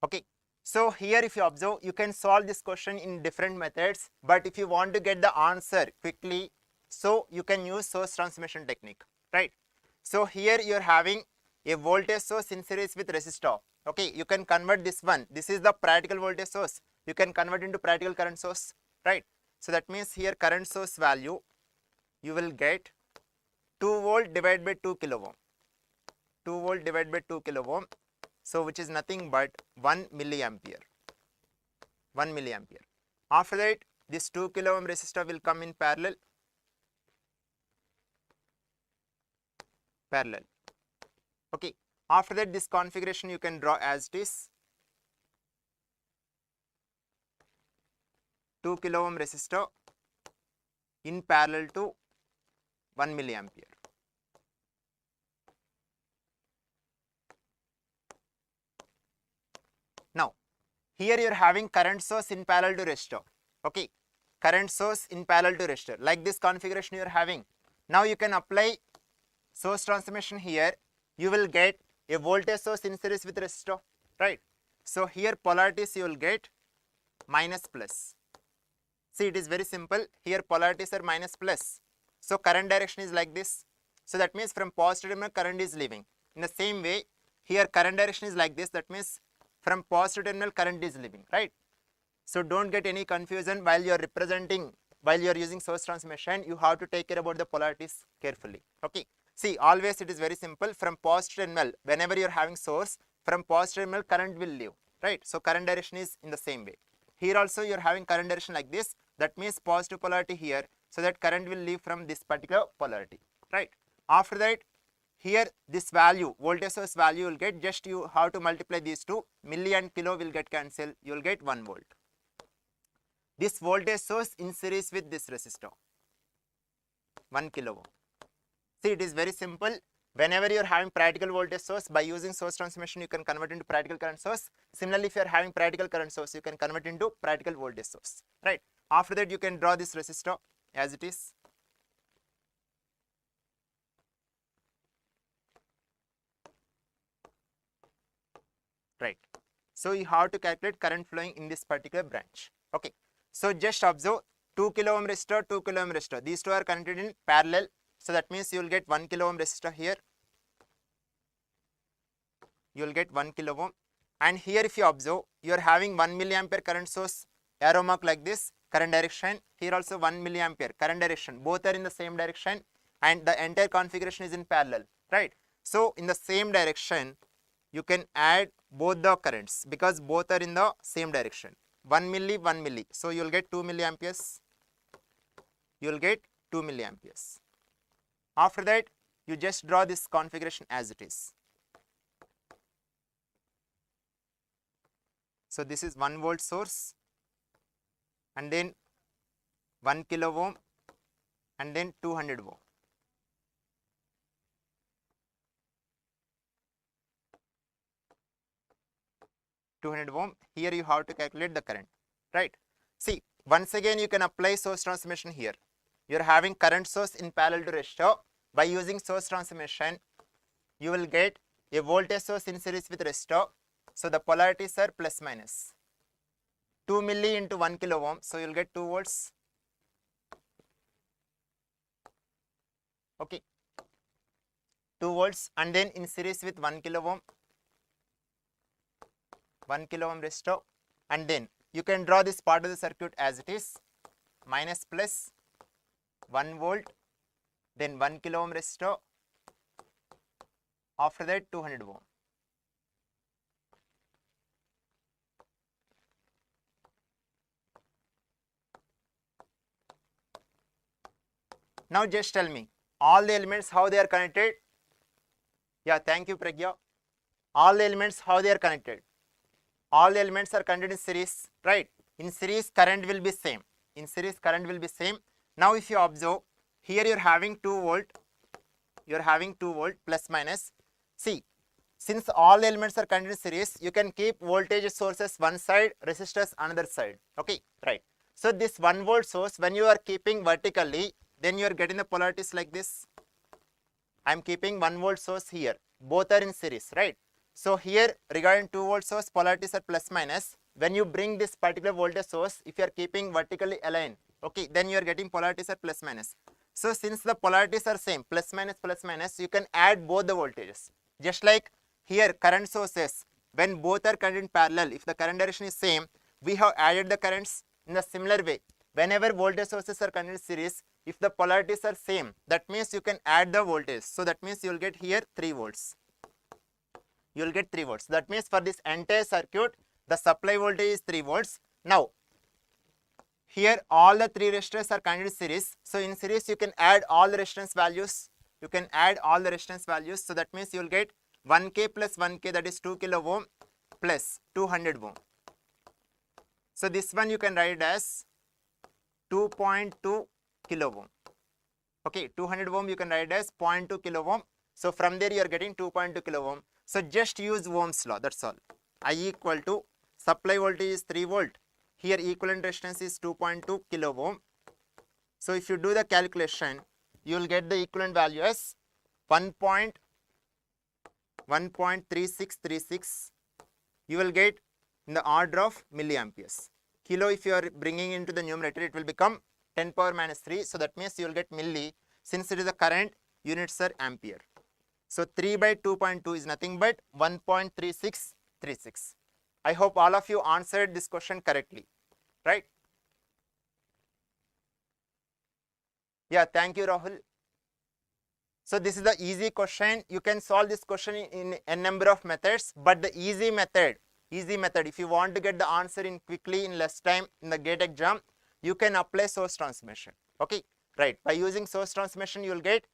Okay. So here if you observe, you can solve this question in different methods, but if you want to get the answer quickly, so you can use source transformation technique, right? So here you are having a voltage source in series with resistor. Okay, you can convert this one. This is the practical voltage source. You can convert into practical current source, right? So that means here current source value you will get 2 volt divided by 2 kilo ohm. 2 volt divided by 2 kilo ohm. So which is nothing but 1 milliampere. 1 milliampere. After that, this 2 kilo ohm resistor will come in parallel. parallel. Okay, after that this configuration you can draw as it is. 2 kilo ohm resistor in parallel to 1 milliampere. Now here you are having current source in parallel to resistor. Okay, current source in parallel to resistor, like this configuration you are having. Now you can apply source transformation here. You will get a voltage source in series with resistor, right? So here polarities you will get minus plus. See, it is very simple. Here polarities are minus plus. So current direction is like this. So that means from positive terminal current is leaving. In the same way, here current direction is like this. That means from positive terminal current is leaving, right? So don't get any confusion while you are representing, while you are using source transformation. You have to take care about the polarities carefully. Okay. See, always it is very simple. From positive terminal, whenever you are having source, from positive terminal current will leave, right? So current direction is in the same way. Here also you are having current direction like this. That means positive polarity here. So that current will leave from this particular polarity, right? After that, here this value, voltage source value will get, just you have to multiply these two. Milli and kilo will get cancelled. You will get 1 volt. This voltage source in series with this resistor, 1 kilo ohm. See, it is very simple. Whenever you are having practical voltage source, by using source transformation, you can convert into practical current source. Similarly, if you are having practical current source, you can convert into practical voltage source, right? After that, you can draw this resistor as it is. Right. So you have to calculate current flowing in this particular branch. Okay. So just observe 2 kilo ohm resistor, 2 kilo ohm resistor. These two are connected in parallel. So that means you will get 1 kilo ohm resistor here. You will get 1 kilo ohm. And here if you observe, you are having 1 milliampere current source, arrow mark like this, current direction. Here also 1 milliampere current direction. Both are in the same direction and the entire configuration is in parallel, right? So in the same direction, you can add both the currents because both are in the same direction. 1 milli, 1 milli. So you will get 2 milliamperes. You will get 2 milliamperes. After that, you just draw this configuration as it is. So this is 1 volt source and then 1 kilo ohm and then 200 ohm. Here you have to calculate the current, right? See, once again you can apply source transformation here. You are having current source in parallel to resistor. By using source transformation, you will get a voltage source in series with resistor. So the polarities are plus minus. 2 milli into 1 kilo ohm. So you will get 2 volts. Okay. 2 volts and then in series with 1 kilo ohm. 1 kilo ohm resistor, and then you can draw this part of the circuit as it is, minus plus 1 volt, then 1 kilo ohm resistor, after that 200 ohm. Now just tell me, all the elements how they are connected? Yeah, thank you Pragya. All the elements how they are connected? All the elements are connected in series, right? In series current will be same. In series current will be same. Now if you observe, here you are having 2 volt. You are having 2 volt plus minus. See, since all the elements are connected in series, you can keep voltage sources one side, resistors another side. Okay, right. So this 1 volt source, when you are keeping vertically, then you are getting the polarities like this. I am keeping 1 volt source here. Both are in series, right? So here regarding 2 volt source, polarities are plus minus. When you bring this particular voltage source, if you are keeping vertically aligned, okay, then you are getting polarities are plus minus. So since the polarities are same, plus minus, you can add both the voltages. Just like here current sources, when both are connected in parallel, if the current direction is same, we have added the currents. In a similar way, whenever voltage sources are connected in series, if the polarities are same, that means you can add the voltage. So that means you will get here 3 volts. You will get 3 volts. That means for this entire circuit, the supply voltage is 3 volts. Now, here all the 3 resistors are connected in series. So in series, you can add all the resistance values. you can add all the resistance values. So that means you will get 1K plus 1K, that is 2 kilo ohm plus 200 ohm. So this one you can write as 2.2 kilo ohm. Okay, 200 ohm you can write as 0.2 kilo ohm. So from there you are getting 2.2 kilo ohm. So just use Ohm's law, that's all. I equal to supply voltage is 3 volt. Here equivalent resistance is 2.2 kilo ohm. So if you do the calculation, you will get the equivalent value as 1.3636. You will get in the order of milliamperes. Kilo, if you are bringing into the numerator, it will become 10 power minus 3. So that means you will get milli. Since it is a current, units are ampere. So 3 by 2.2 is nothing but 1.3636. I hope all of you answered this question correctly, right? Yeah, thank you, Rahul. So this is the easy question. You can solve this question in a number of methods, but the easy method, if you want to get the answer in quickly in less time in the GATE exam, you can apply source transformation. Okay, right. By using source transformation, you will get,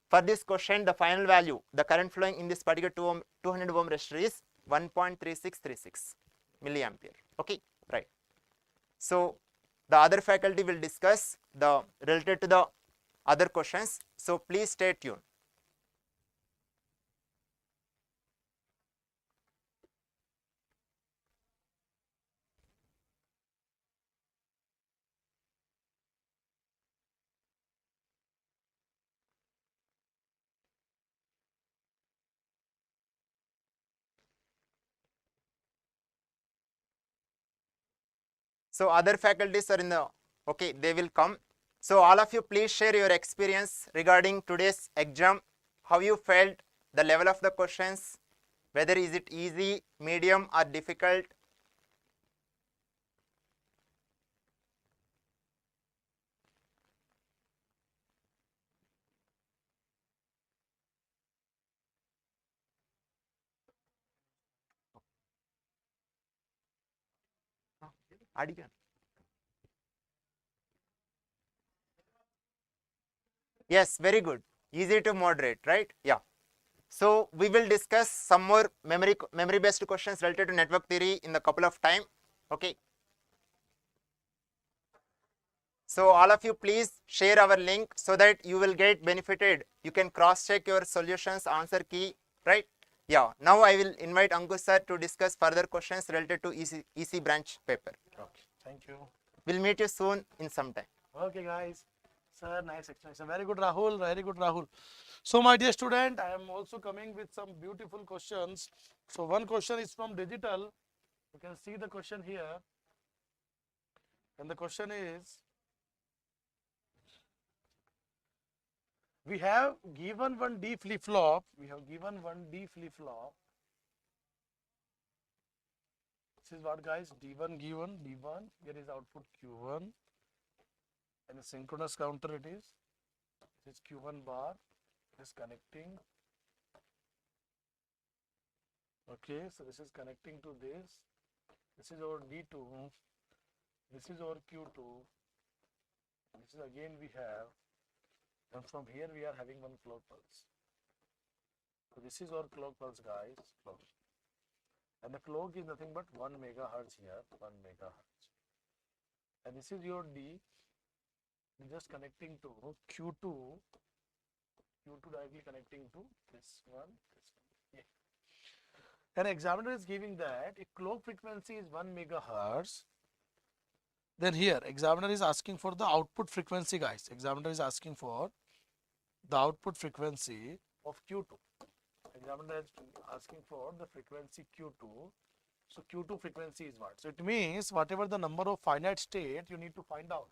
for this question, the final value, the current flowing in this particular 200 ohm resistor is 1.3636 milliampere. Okay, right. So the other faculty will discuss the related to the other questions. So please stay tuned. So other faculties are in the, okay, they will come. So all of you, please share your experience regarding today's exam, how you felt, the level of the questions, whether is it easy, medium or difficult. Adigan. Yes, very good. Easy to moderate, right? Yeah. So we will discuss some more memory based questions related to network theory in a couple of time. Okay. So all of you, please share our link so that you will get benefited. You can cross check your solutions, answer key, right? Yeah. Now I will invite Ankush sir to discuss further questions related to EC branch paper. Okay, thank you. We'll meet you soon in some time. Okay, guys. Sir, nice explanation. Very good, Rahul. Very good, Rahul. So, my dear student, I am also coming with some beautiful questions. So, one question is from digital. You can see the question here. And the question is, we have given one D flip-flop. We have given one D flip-flop. This is what, guys? D1 given, D1. Here is output Q1. And a synchronous counter it is. This is Q1 bar. It is connecting. Okay, so this is connecting to this. This is our D2. This is our Q2. This is again we have. And from here we are having one clock pulse. So this is our clock pulse, guys. Clock. And the clock is nothing but 1 megahertz here. 1 megahertz. And this is your D. Just connecting to Q2. Q2 directly connecting to this one. Yeah. An examiner is giving that if clock frequency is 1 megahertz, then here examiner is asking for the output frequency, guys. Examiner is asking for the output frequency of Q2. Examiner is asking for the frequency Q2. So Q2 frequency is what? So it means whatever the number of finite state you need to find out.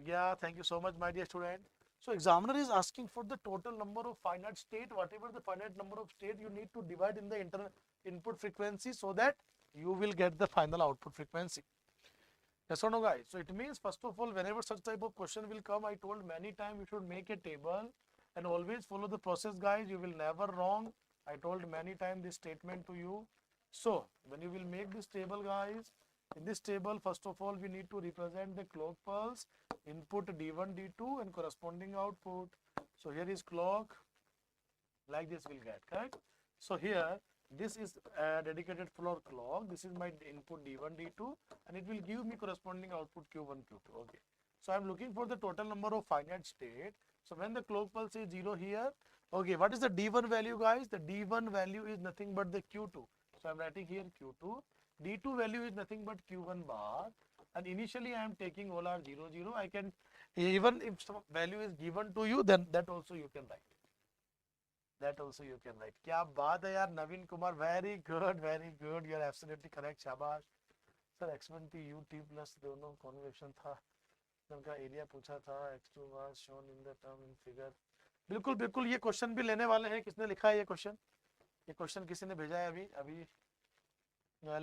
Yeah, thank you so much, my dear student. So examiner is asking for the total number of finite state, whatever the finite number of state you need to divide in the internal input frequency so that you will get the final output frequency. Yes or no, guys? So it means first of all, whenever such type of question will come, I told many times you should make a table and always follow the process, guys. You will never wrong. I told many times this statement to you. So when you will make this table, guys, in this table, first of all, we need to represent the clock pulse, input D1, D2 and corresponding output. So here is clock, like this will get, correct? So here this is a dedicated floor clock, this is my input D1, D2, and it will give me corresponding output Q1, Q2. Okay, so I am looking for the total number of finite state. So when the clock pulse is 0 here, okay, what is the D1 value, guys? The D1 value is nothing but the Q2. So I am writing here Q2. D2 value is nothing but Q1 bar, and initially I am taking all are 0, 0. I can, even if some value is given to you, then that also you can write. That also you can write. क्या बात है यार Naveen Kumar, very good, you are absolutely correct, शाबाश sir. x1 p u t plus दोनों convolution था, उनका area पूछा था, x2 was shown in the term in figure। बिल्कुल बिल्कुल, ये क्वेश्चन भी लेने वाले हैं। किसने लिखा है ये क्वेश्चन? ये क्वेश्चन किसी ने भेजा है अभी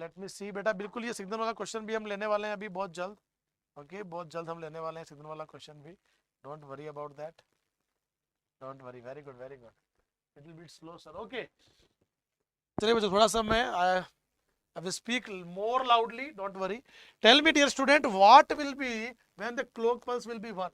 लेट मी सी बेटा। बिल्कुल ये सिग्नल वाला क्वेश्चन भी हम लेने वाले हैं अभी बहुत जल्द। ओके, बहुत जल्द हम लेने वाले हैं सिग्नल वाला क्वेश्चन भी, don't worry about that, don't worry. Very good, very good. Little bit slow sir, okay. चलिए बच्चों, थोड़ा सा मैं I will speak more loudly, don't worry. Tell me, dear student, what will be when the clock pulse will be 1?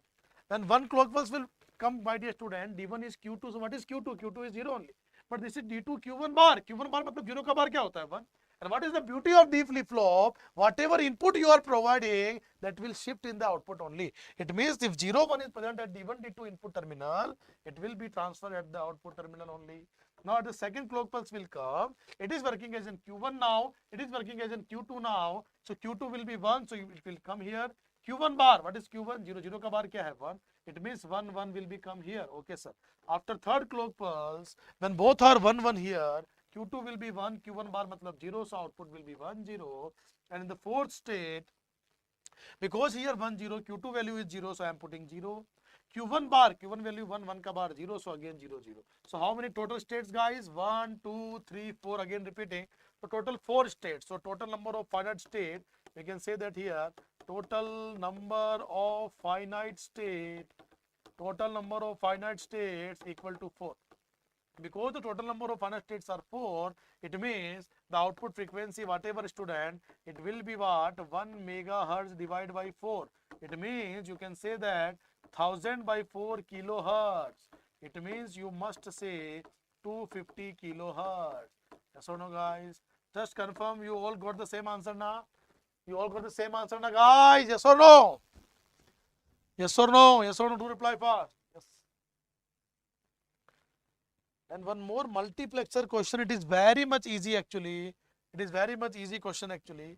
When one clock pulse will come, my dear student, D1 is Q2, so what is Q2? Q2 is 0 only. But this is D2 Q1 bar. Q1 bar मतलब 0 का bar क्या होता है? 1. And what is the beauty of D flip-flop? Whatever input you are providing, that will shift in the output only. It means if 0, 1 is present at D1, D2 input terminal, it will be transferred at the output terminal only. Now the second clock pulse will come. It is working as in Q1 now. It is working as in Q2 now. So Q2 will be 1. So it will come here. Q1 bar. What is Q1? 0. 0 का bar क्या है? 1. It means 1, 1 will be come here. Okay, sir. After third clock pulse, when both are 1, 1 here, Q2 will be 1. Q1 bar matlab 0. So output will be 1, 0. And in the fourth state, because here 1, 0, Q2 value is 0. So I am putting 0. Q1 bar, Q1 value 1, 1 ka bar 0, so again 0, 0. So how many total states, guys? 1, 2, 3, 4, again repeating. So total 4 states. So total number of finite state, we can say that here, total number of finite state, total number of finite states equal to 4. Because the total number of finite states are 4, it means the output frequency, whatever student, it will be what? 1 megahertz divided by 4. It means you can say that 1000 by 4 kilohertz. It means you must say 250 kilohertz. Yes or no, guys? Just confirm you all got the same answer now. You all got the same answer now, guys. Yes or no? Yes or no? Yes or no? Do reply fast. Yes. And one more multiplexer question. It is very much easy actually. It is very much easy question actually.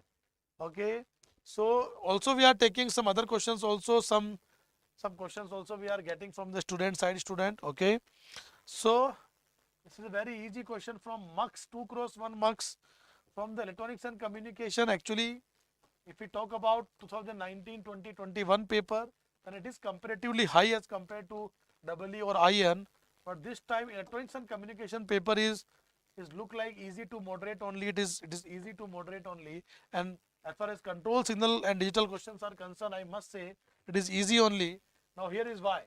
Okay. So also we are taking some other questions also, some questions also we are getting from the student side student. Okay, so this is a very easy question from MUX, 2 cross 1 MUX from the electronics and communication. Actually, if we talk about 2019-2021 paper, then it is comparatively high as compared to WE or IN, but this time electronics and communication paper is look like easy to moderate only. It is easy to moderate only, and as far as control signal and digital questions are concerned, I must say it is easy only. Now here is why.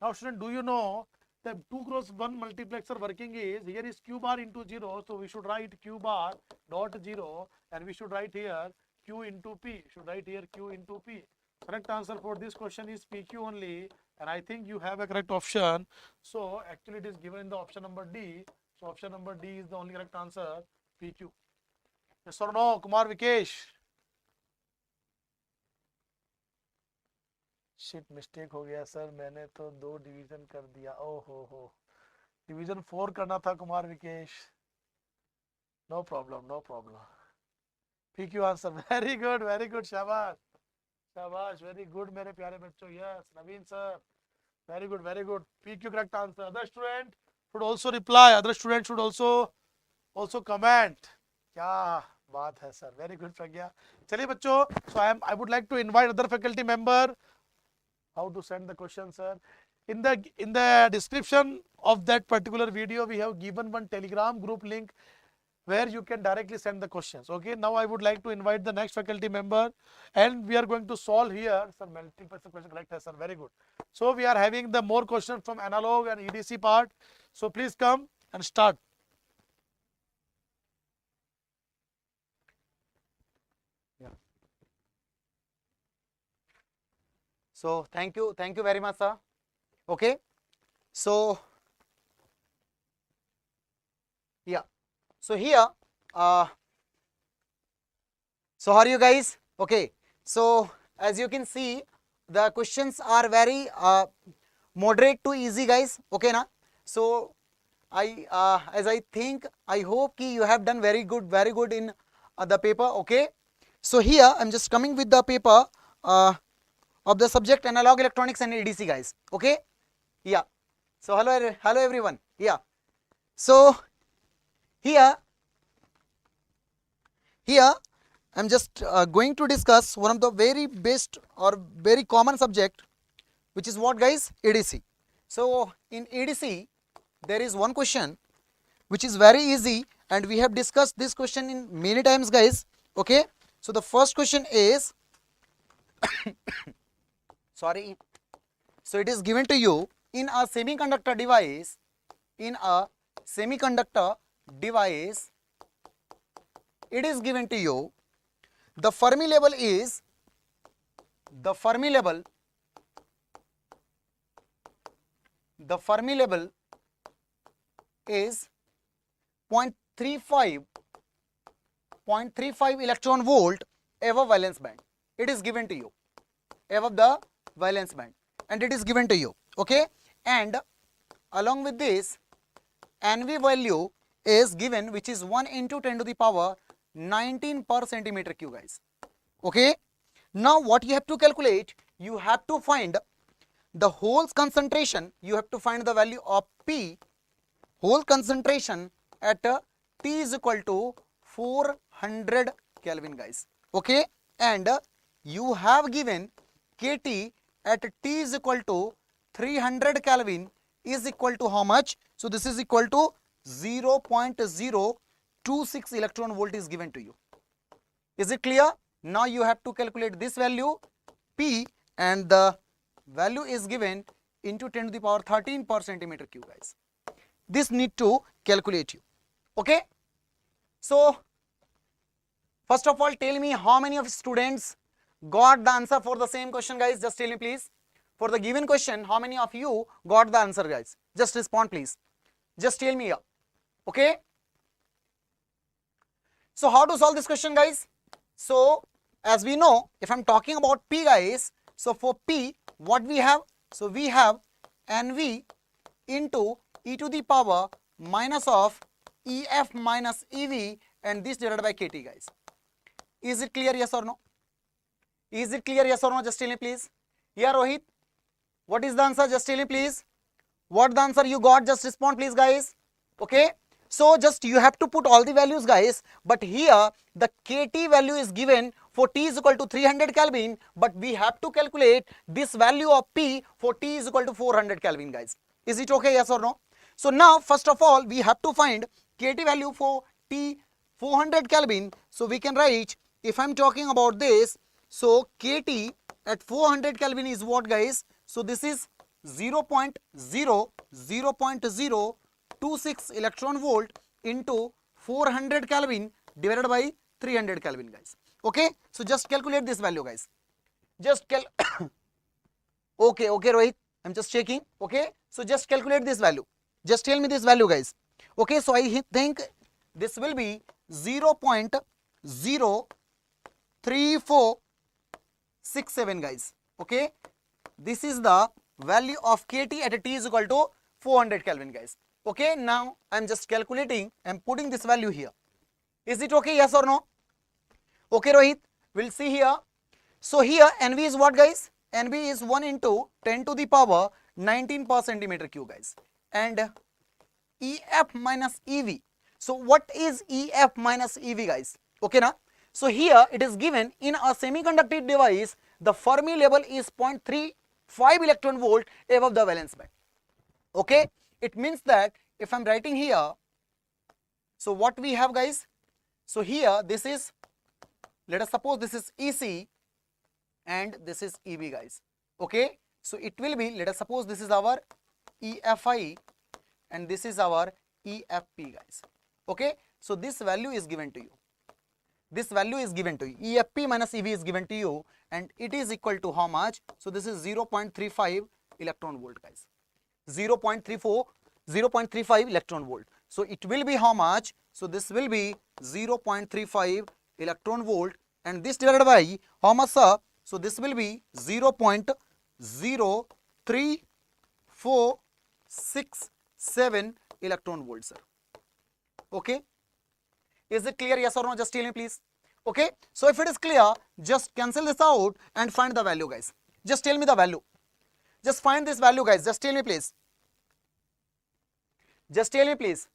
Now student, do you know that 2 cross 1 multiplexer working is, here is Q bar into 0, so we should write Q bar dot 0, and we should write here Q into P, should write here Q into P. Correct answer for this question is PQ only, and I think you have a correct option. So actually it is given in the option number D, so option number D is the only correct answer, PQ. Yes or no, Kumar Vikesh? Shit, mistake हो गया sir, मैंने तो 2 division कर दिया। ओ हो, division 4 करना था Kumar Vikesh. No problem, no problem. PQ answer, very good, शाबाश शाबाश, वेरी गुड मेरे प्यारे बच्चों। Yes Naveen sir, very good, PQ correct answer. Other student should also reply, other student should also comment. क्या बात है सर, वेरी गुड प्रज्ञा। चलिए बच्चों, so I would like to invite other faculty member. How to send the question, sir? In the description of that particular video, we have given one Telegram group link where you can directly send the questions. Okay, now I would like to invite the next faculty member, and we are going to solve here. Sir, multiple question correct hai, sir. Very good. So we are having the more questions from analog and EDC part. So please come and start. So thank you very much, sir. Okay, So yeah, so here so how are you guys? Okay, so as you can see, the questions are very moderate to easy, guys. Okay na? So as I think, I hope ki you have done very good in the paper. Okay, so here I'm just coming with the paper of the subject analog electronics and ADC, guys. Okay, yeah. So hello everyone. Yeah. So here I'm just going to discuss one of the very best or very common subject, which is what, guys? ADC. So in ADC there is one question which is very easy, and we have discussed this question in many times, guys. Okay, so the first question is sorry, so it is given to you in a semiconductor device. It is given to you, the Fermi level is is 0.35 electron volt above valence band. It is given to you above the valence band, and it is given to you. Okay, and along with this, NV value is given, which is 1 into 10 to the power 19 per centimeter cube, guys. Okay, now what you have to calculate, you have to find the holes concentration. You have to find the value of P, hole concentration at T is equal to 400 Kelvin, guys. Okay, and you have given KT at T is equal to 300 Kelvin is equal to how much? So this is equal to 0.026 electron volt is given to you. Is it clear? Now you have to calculate this value P, and the value is given into 10 to the power 13 per centimeter cube, guys. This need to calculate you. Okay, so first of all, tell me how many of students got the answer for the same question, guys. Just tell me, please. For the given question, how many of you got the answer, guys? Just respond, please. Just tell me here. Okay, so how to solve this question, guys? So as we know, if I'm talking about P, guys, so for P, what we have? So we have NV into e to the power minus of EF minus EV, and this divided by KT, guys. Is it clear, yes or no? Is it clear, yes or no? Just tell me, please. Yeah, Rohit, what is the answer? Just tell me, please. What the answer you got? Just respond, please, guys. Okay, so just you have to put all the values, guys, but here the KT value is given for T is equal to 300 Kelvin, but we have to calculate this value of P for T is equal to 400 Kelvin, guys. Is it okay, yes or no? So now first of all, we have to find KT value for T 400 Kelvin. So we can write, if I'm talking about this, so KT at 400 Kelvin is what, guys? So this is 0.026 electron volt into 400 Kelvin divided by 300 Kelvin, guys. Okay, so just calculate this value, guys. Just okay, Rohit, I'm just checking. Okay, so just calculate this value. Just tell me this value, guys. Okay, so I think this will be 0.03467, guys. Okay, this is the value of KT at T is equal to 400 Kelvin, guys. Okay, now I'm just calculating and putting this value here. Is it okay, yes or no? Okay, Rohit, we'll see here. So here NV is what, guys? NV is 1 into 10 to the power 19 per centimeter cube, guys. And EF minus EV. So what is EF minus EV, guys? Okay, now. So here it is given in a semiconductor device, the Fermi level is 0.35 electron volt above the valence band. Okay, it means that if I'm writing here, so what we have, guys? So here this is, let us suppose this is EC and this is EB, guys. Okay, so it will be, let us suppose this is our EFI and this is our EFP, guys. Okay, so this value is given to you. This value is given to you. EFP minus EV is given to you, and it is equal to how much? So this is 0.35 electron volt, guys. 0.35 electron volt. So it will be how much? So this will be 0.35 electron volt, and this divided by how much, sir? So this will be 0.03467 electron volt, sir. Okay, is it clear? Yes or no? Just tell me, please. Okay, so if it is clear, just cancel this out and find the value, guys. Just tell me the value. Just find this value, guys. Just tell me, please. Just tell me, please.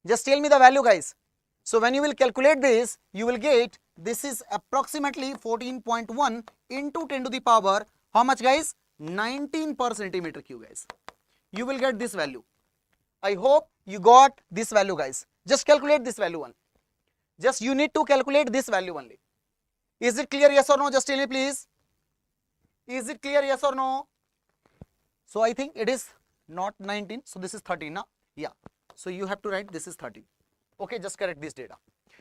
Just tell me the value, guys. So when you will calculate this, you will get, this is approximately 14.1 into 10 to the power, how much, guys? 19 per centimeter cube, guys. You will get this value. I hope you got this value, guys. Just calculate this value one. Just you need to calculate this value only. Is it clear? Yes or no? Just tell me, please. Is it clear? Yes or no? So I think it is not 19. So this is 13 now. Yeah. So you have to write this is 13. Okay, just correct this data.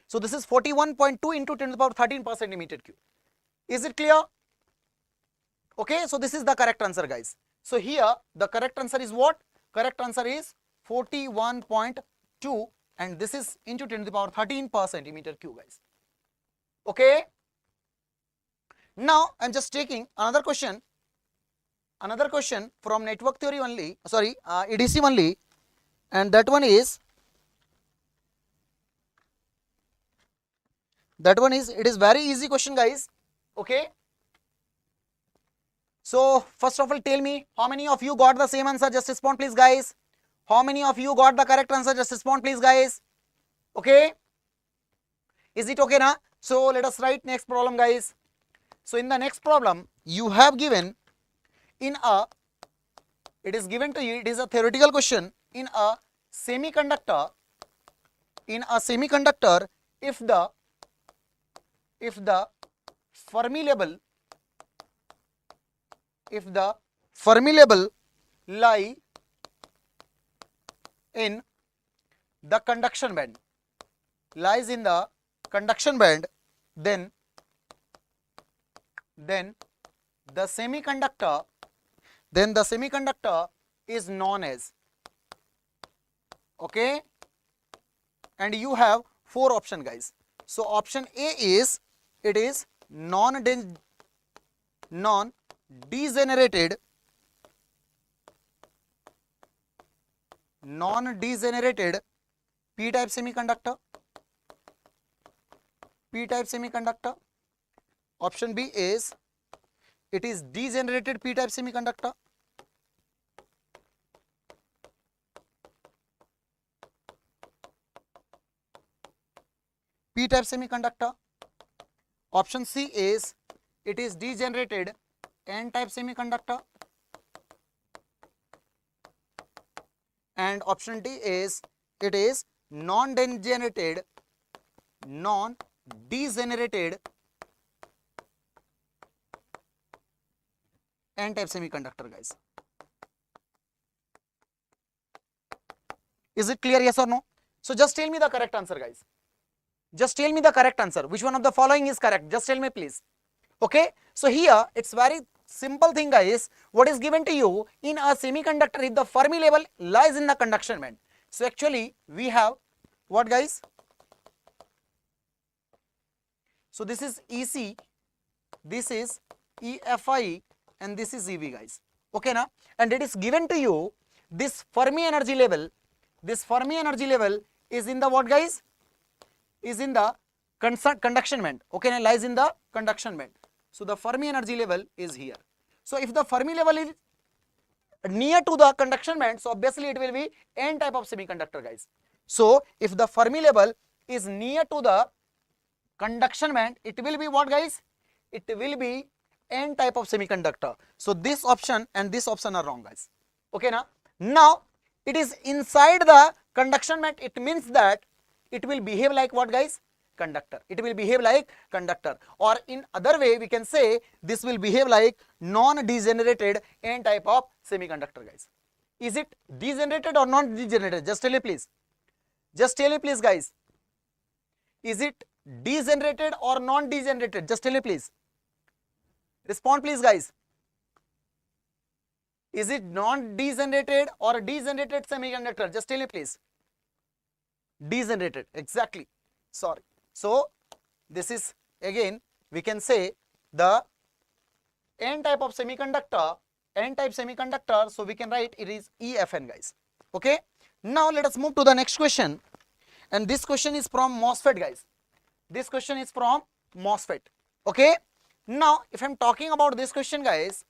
So this is 41.2 into 10 to the power 13 per centimeter cube. Is it clear? Okay, so this is the correct answer, guys. So here the correct answer is what? Correct answer is 41.2, and this is into 10 to the power 13 per centimeter cube, guys. Okay. Now I am just taking another question from network theory only, sorry, EDC only, and that one is it is very easy question, guys. Okay. So first of all, tell me how many of you got the same answer. Just respond, please, guys. How many of you got the correct answer? Just respond, please, guys. Okay. Is it okay now? So let us write next problem, guys. So in the next problem, you have given it is given to you, it is a theoretical question. In a semiconductor, if the Fermi level lie in the conduction band, then the semiconductor is known as, okay, and you have 4 options, guys. So option A is, it is non-degenerated p-type semiconductor. Option B is, it is degenerated p-type semiconductor. P-type semiconductor. Option C is, it is degenerated n-type semiconductor. And option D is, it is non-degenerated n-type semiconductor, guys. Is it clear? Yes or no? So just tell me the correct answer, guys. Just tell me the correct answer. Which one of the following is correct? Just tell me, please. Okay. So here it's very simple thing, guys. What is given to you in a semiconductor, if the Fermi level lies in the conduction band. So actually we have what, guys? So this is EC, this is EFI, and this is EV, guys. Okay na? And it is given to you, this Fermi energy level is in the what, guys? Is in the conduction band. Okay, and lies in the conduction band. So the Fermi energy level is here. So if the Fermi level is near to the conduction band, so obviously it will be N type of semiconductor, guys. So if the Fermi level is near to the conduction band, it will be what, guys? It will be N type of semiconductor. So this option and this option are wrong, guys. Okay na? Now it is inside the conduction band, it means that it will behave like what, guys? Conductor. It will behave like conductor, or in other way we can say this will behave like non-degenerated N type of semiconductor, guys. Is it degenerated or not degenerated? Just tell me, please. Just tell me, please, guys. Is it degenerated or non-degenerated? Just tell me, please. Respond, please, guys. Is it non-degenerated or degenerated semiconductor? Just tell me please. Degenerated, exactly. Sorry. So this is again we can say the N type of semiconductor, N type semiconductor. So we can write it is EFN, guys. Okay. Now let us move to the next question, and this question is from MOSFET, guys. This question is from MOSFET. Okay. Now if I'm talking about this question, guys,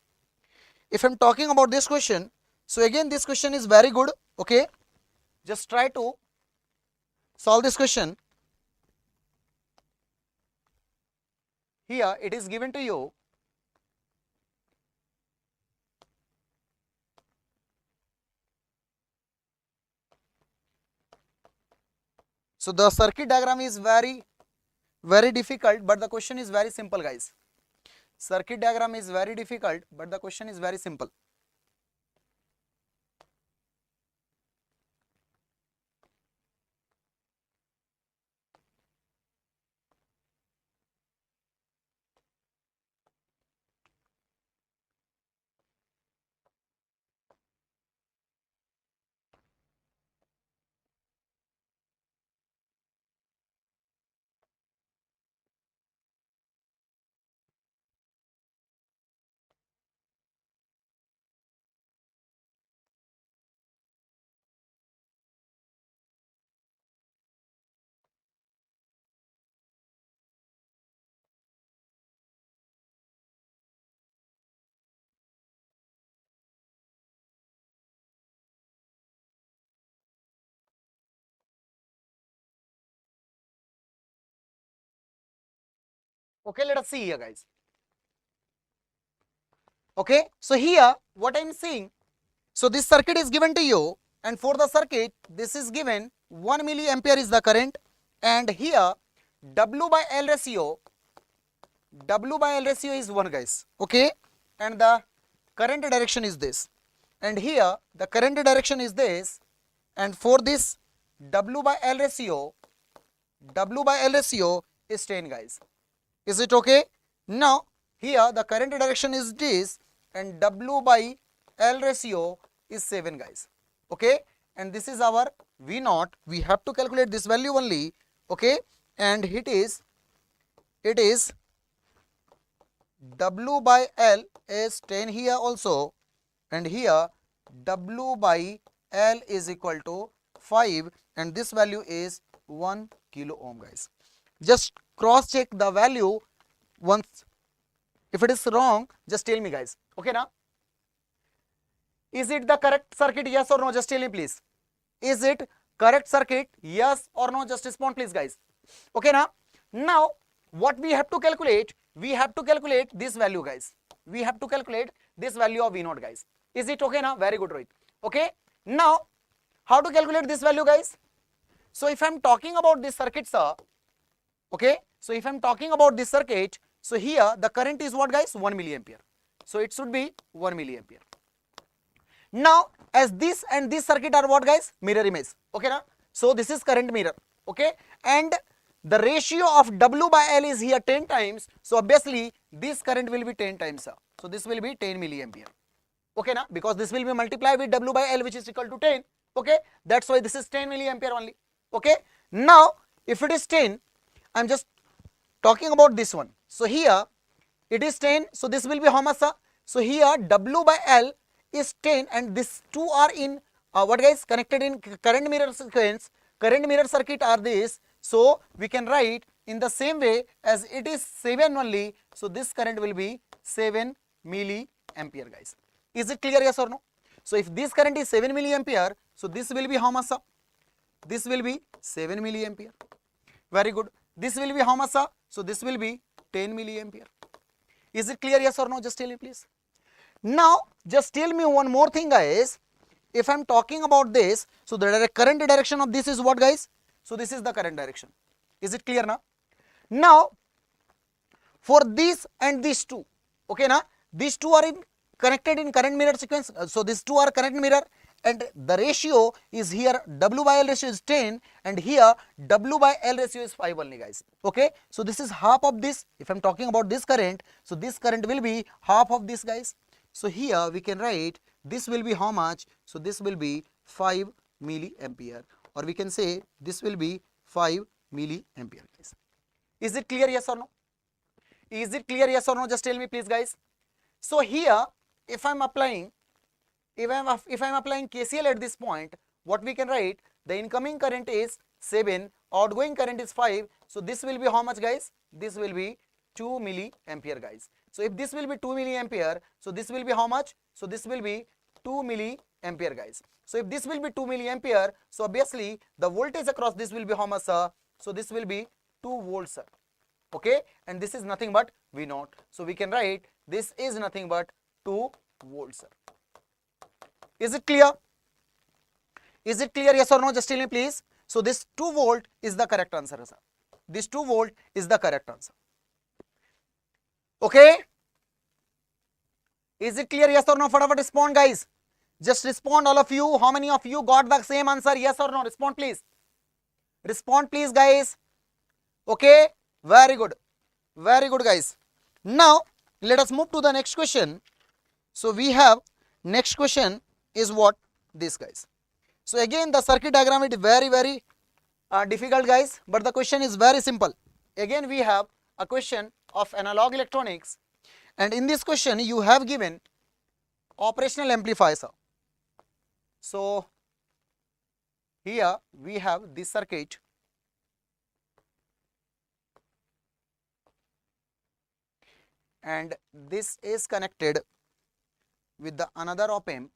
if I'm talking about this question, so again this question is very good. Okay. Just try to solve this question. Here it is given to you. So the circuit diagram is very difficult, but the question is very simple, guys. Circuit diagram is very difficult, but the question is very simple. Okay, let us see here, guys. Okay, so here what I'm seeing, so this circuit is given to you, and for the circuit this is given 1 milliampere is the current, and here W by L ratio is 1, guys. Okay, and the current direction is this, and here the current direction is this, and for this W by L ratio is 10, guys. Is it okay? Now here the current direction is this, and W by L ratio is 7, guys. Okay, and this is our V0. We have to calculate this value only. Okay, and it is W by L is 10 here also, and here W by L is equal to 5, and this value is 1 kilo ohm, guys. Just cross check the value once. If it is wrong, just tell me, guys. Okay now? Is it the correct circuit? Yes or no? Just tell me, please. Is it correct circuit? Yes or no? Just respond, please, guys. Okay now? Now what we have to calculate? We have to calculate this value, guys. We have to calculate this value of V0, guys. Is it okay now? Very good, Rohit. Okay. Now how to calculate this value, guys? So if I'm talking about this circuit, sir. Okay. So if I'm talking about this circuit, so here the current is what, guys? 1 milliampere. So it should be 1 milliampere. Now as this and this circuit are what, guys? Mirror image. Okay now? So this is current mirror. Okay, and the ratio of W by L is here 10 times. So obviously this current will be 10 times, sir. So this will be 10 milliampere. Okay now? Because this will be multiplied with W by L, which is equal to 10. Okay, that's why this is 10 milliampere only. Okay, now if it is 10, I'm just talking about this one. So here it is 10. So this will be how much, sir? So here W by L is 10, and these two are in what, guys? Connected in current mirror sequence. Current mirror circuit are this. So we can write in the same way as it is 7 only. So this current will be 7 milliampere, guys. Is it clear? Yes or no? So if this current is 7 milliampere, so this will be how much, sir? This will be 7 milliampere. Very good. This will be how much, sir? So this will be 10 milliampere. Is it clear? Yes or no? Just tell me, please. Now just tell me one more thing, guys. If I'm talking about this, so the current direction of this is what, guys? So this is the current direction. Is it clear now? Now for this and these two, okay now, these two are connected in current mirror sequence. So these two are current mirror, and the ratio is here W by L ratio is 10, and here W by L ratio is 5 only, guys. Okay, so this is half of this. If I'm talking about this current, so this current will be half of this, guys. So here we can write this will be how much? So this will be 5 milliampere, or we can say this will be 5 milliampere. Is it clear, yes or no? Is it clear, yes or no? Just tell me please guys. So here if I'm applying KCL at this point, what we can write? The incoming current is 7, outgoing current is 5. So this will be how much guys? This will be 2 milliampere guys. So if this will be 2 milliampere, so this will be how much? So this will be 2 milliampere guys. So if this will be 2 milliampere, so obviously the voltage across this will be how much sir? So this will be 2 volts sir. Okay, and this is nothing but V0. So we can write this is nothing but 2 volts sir. Is it clear? Is it clear, yes or no? Just tell me please. So this 2 volt is the correct answer sir. This 2 volt is the correct answer. Okay, is it clear, yes or no? Fatapat respond guys. Just respond all of you. How many of you got the same answer, yes or no? Respond please. Respond please guys. Okay, very good guys. Now let us move to the next question. So we have next question is what? This guys. So again the circuit diagram is very difficult guys, but the question is very simple. Again we have a question of analog electronics, and in this question you have given operational amplifiers. So here we have this circuit, and this is connected with the another op amp,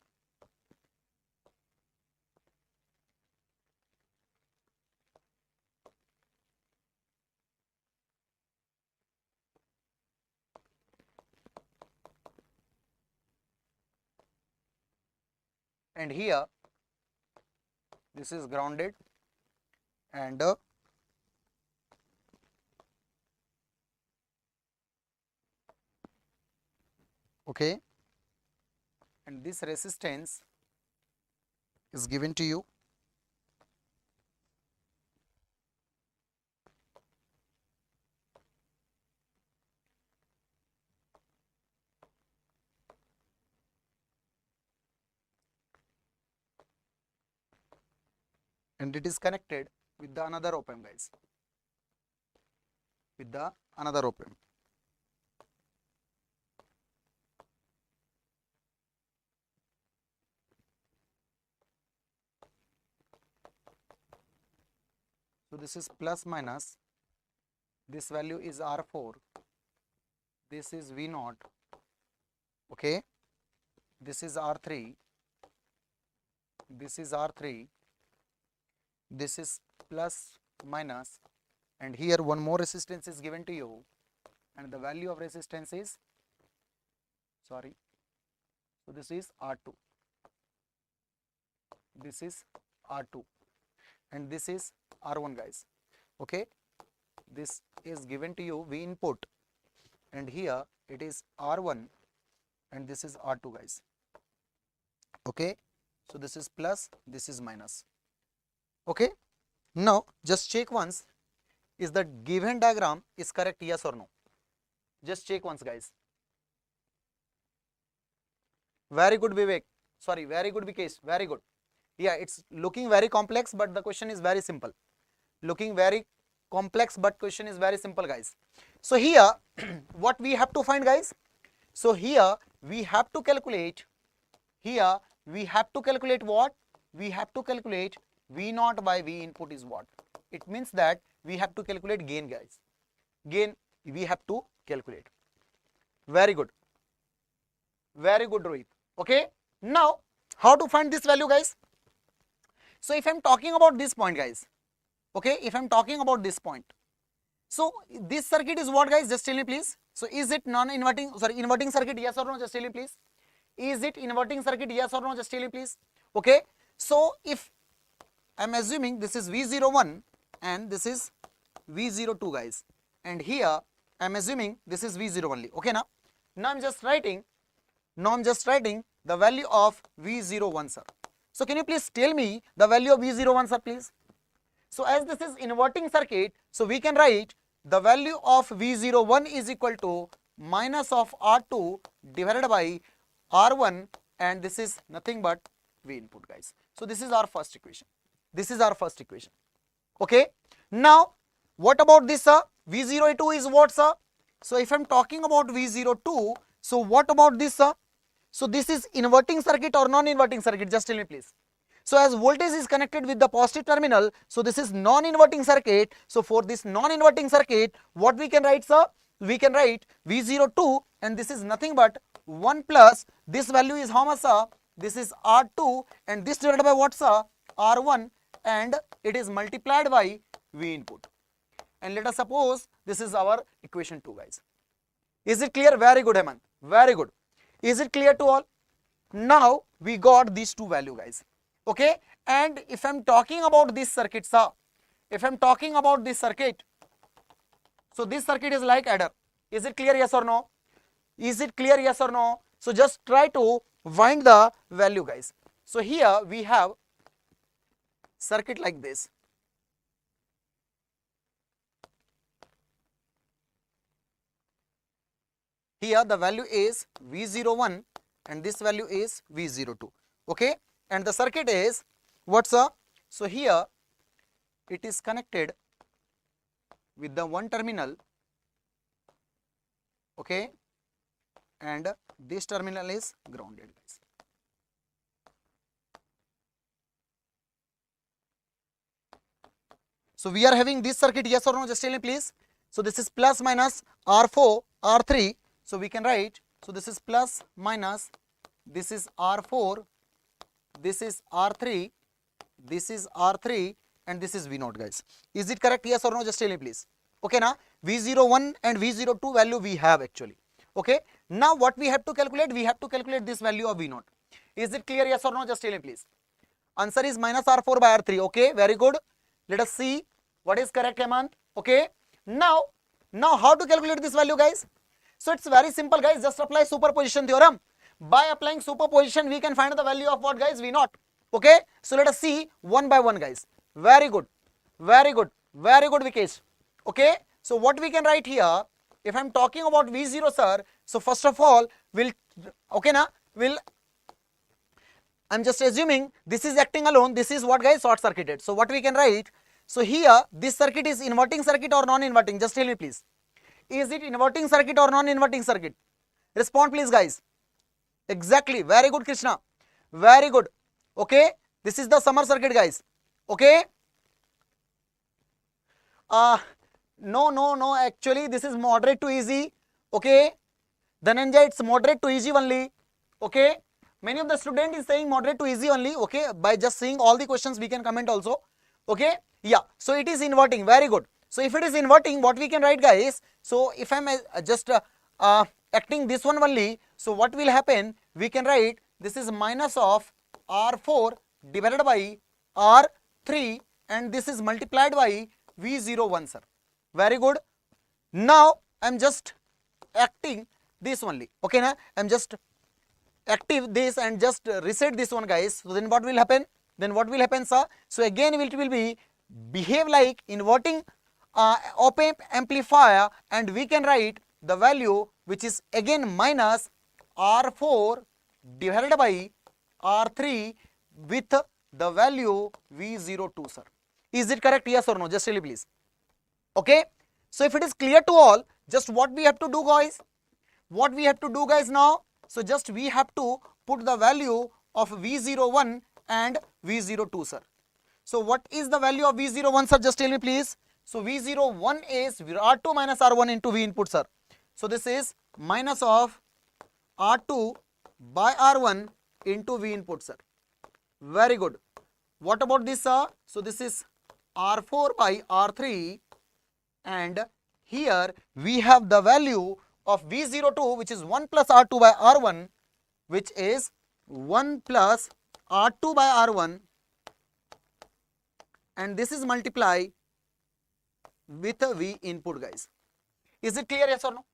and here this is grounded, and okay, and this resistance is given to you, and it is connected with the another op amp guys, with the another op amp. So this is plus minus, this value is R4, this is V0, okay, this is R3, this is R3, this is plus minus, and here one more resistance is given to you, and the value of resistance is, sorry, so this is R2, this is R2, and this is R1 guys. Okay, this is given to you V input, and here it is R1 and this is R2 guys. Okay, so this is plus, this is minus. Okay, now just check once, is the given diagram is correct, yes or no? Just check once guys. Very good Vivek, sorry, very good Vikesh, very good. Yeah, it's looking very complex, but the question is very simple. Looking very complex, but question is very simple guys. So here what we have to find guys? So here we have to calculate, here we have to calculate what? We have to calculate V0 by V input is what? It means that we have to calculate gain guys. Gain we have to calculate. Very good Rohit. Okay, now how to find this value guys? So if I am talking about this point guys, okay, if I am talking about this point, so this circuit is what guys? Just tell me please. So is it non-inverting, sorry, inverting circuit, yes or no? Just tell me please. Is it inverting circuit, yes or no? Just tell me please. Okay, so if I am assuming this is V01 and this is V02 guys, and here I am assuming this is V0 only. Okay, now I am just writing the value of V01 sir. So can you please tell me the value of V01 sir please? So as this is inverting circuit, so we can write the value of V01 is equal to minus of R2 divided by R1 and this is nothing but V input, guys. So this is our first equation. This is our first equation. Okay. Now what about this V02 is what, sir? So if I'm talking about V02, so what about this, sir? So this is inverting circuit or non-inverting circuit? Just tell me please. So as voltage is connected with the positive terminal, so this is non-inverting circuit. So for this non-inverting circuit, what we can write, sir? We can write V02 and this is nothing but 1 plus this value is how much, sir? This is R2 and this divided by what, sir? R1 and it is multiplied by V input. And let us suppose this is our equation 2, guys. Is it clear? Very good, Hemant. Very good. Is it clear to all? Now we got these two value, guys. Okay. And if I'm talking about this circuit, sir, if I'm talking about this circuit, so this circuit is like adder. Is it clear? Yes or no? Is it clear? Yes or no? So just try to find the value, guys. So here we have circuit like this. Here the value is V01 and this value is V02. Okay. And the circuit is what's up? So here it is connected with the one terminal. Okay. And this terminal is grounded, guys. So we are having this circuit, yes or no? Just tell me please. So this is plus minus R4, R3. So we can write, so this is plus minus, this is R4, this is R3, this is R3 and this is V0, guys. Is it correct? Yes or no? Just tell me please. Okay, now V01 and V02 value we have actually. Okay. Now what we have to calculate? We have to calculate this value of V0. Is it clear? Yes or no? Just tell me please. Answer is minus R4 by R3. Okay, very good. Let us see what is correct, Hemant. Okay. Now how to calculate this value, guys? So it's very simple, guys. Just apply superposition theorem. By applying superposition, we can find the value of what, guys? V0. Okay. So let us see one by one, guys. Very good. Very good. Very good, Vikesh. Okay. So what we can write here, if I'm talking about V0, sir. So first of all, I'm just assuming this is acting alone. This is what, guys? Short circuited. So what we can write? So here, this circuit is inverting circuit or non-inverting? Just tell me, please. Is it inverting circuit or non-inverting circuit? Respond please, guys. Exactly. Very good, Krishna. Very good. Okay. This is the summer circuit, guys. Okay. No. Actually, this is moderate to easy. Okay. Dhananjay, it's moderate to easy only. Okay. Many of the student is saying moderate to easy only. Okay. By just seeing all the questions, we can comment also. Okay. Yeah. So it is inverting. Very good. So if it is inverting, what we can write, guys? So if I'm just acting this one only, so what will happen? We can write this is minus of R4 divided by R3 and this is multiplied by V01, sir. Very good. Now I'm just acting this only. Okay, now I'm just active this and just reset this one, guys. So then what will happen? Then what will happen, sir? So again it will be behave like inverting op-amp amplifier and we can write the value which is again minus R4 divided by R3 with the value V02, sir. Is it correct? Yes or no? Just tell me please. Okay. So if it is clear to all, just what we have to do, guys? What we have to do, guys, now? So just we have to put the value of V01 and V02, sir. So what is the value of V01, sir? Just tell me please. So V01 is R2 minus R1 into V input, sir. So this is minus of R2 by R1 into V input, sir. Very good. What about this, sir? So this is R4 by R3 and here we have the value of V02 which is 1 plus R2 by R1 which is 1 plus R2 by R1 and this is multiply with a V input, guys. Is it clear, yes or no?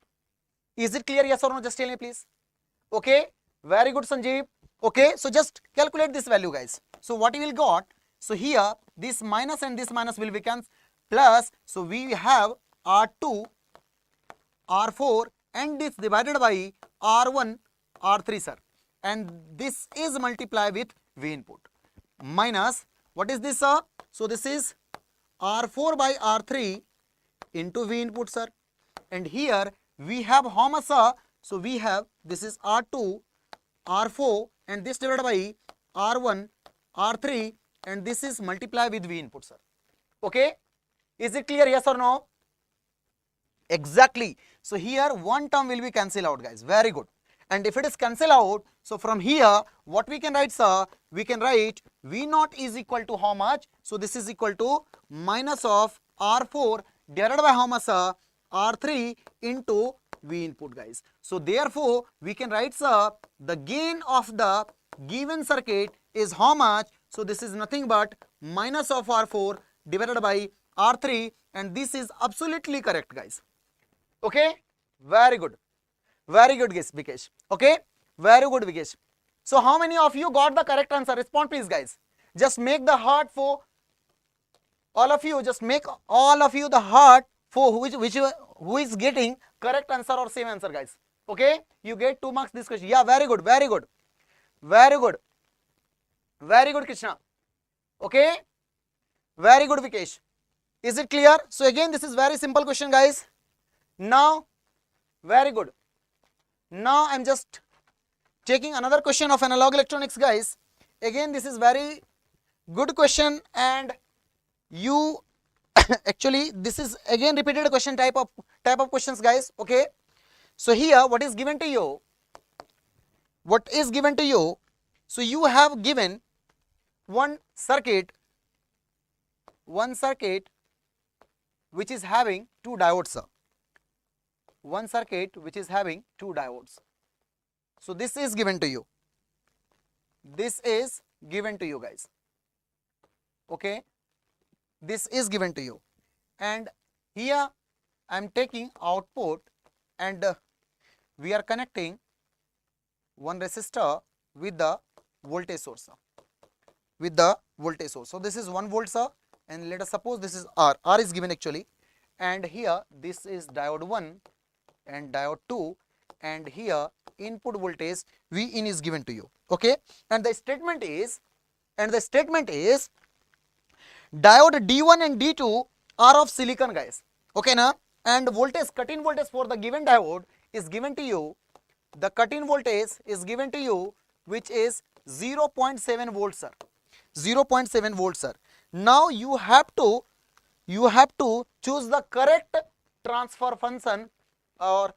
Is it clear, yes or no? Just tell me please. Okay. Very good, Sanjeev. Okay. So just calculate this value, guys. So what you will got? So here this minus and this minus will become plus. So we have R2, R4 and this divided by R1, R3, sir. and this is multiplied with V input minus what is this, sir? So this is R4 by R3 into V input, sir. And here we have how much, sir? So we have this is R2, R4 and this divided by R1, R3 and this is multiplied with V input, sir. Okay, is it clear, yes or no? Exactly. So here one term will be cancelled out, guys. Very good. And if it is cancelled out, so from here what we can write, sir? We can write V naught is equal to how much? So this is equal to minus of R4 divided by how much, sir? R3 into V input, guys. So therefore we can write, sir, the gain of the given circuit is how much? So this is nothing but minus of R4 divided by R3 and this is absolutely correct, guys. Okay, very good. Very good, guys, Vikesh. Okay, very good, Vikesh. So how many of you got the correct answer? Respond please, guys. Just make the heart for all of you. Just make all of you the heart for who is getting correct answer or same answer, guys. Okay, you get 2 marks this question. Yeah, very good, very good, very good, very good, Krishna. Okay, very good, Vikesh. Is it clear? So again, this is very simple question, guys. Now, very good. Now I am just taking another question of analog electronics, guys. Again, this is very good question and you actually this is again repeated question type of questions, guys. Okay, so here what is given to you? What is given to you? So you have given one circuit which is having 2 diodes, sir. One circuit which is having 2 diodes. So this is given to you. This is given to you, guys. Okay, this is given to you and here I am taking output and we are connecting one resistor with the voltage source, sir. With the voltage source. So this is 1 volt, sir, and let us suppose this is R. R is given actually, and here this is diode 1 and diode 2 and here input voltage V in is given to you. Okay, and the statement is diode D1 and D2 are of silicon, guys. Okay, na? And voltage, cut-in voltage for the given diode is given to you. The cut-in voltage is given to you which is 0.7 volts, sir. 0.7 volts, sir. Now you have to choose the correct transfer function or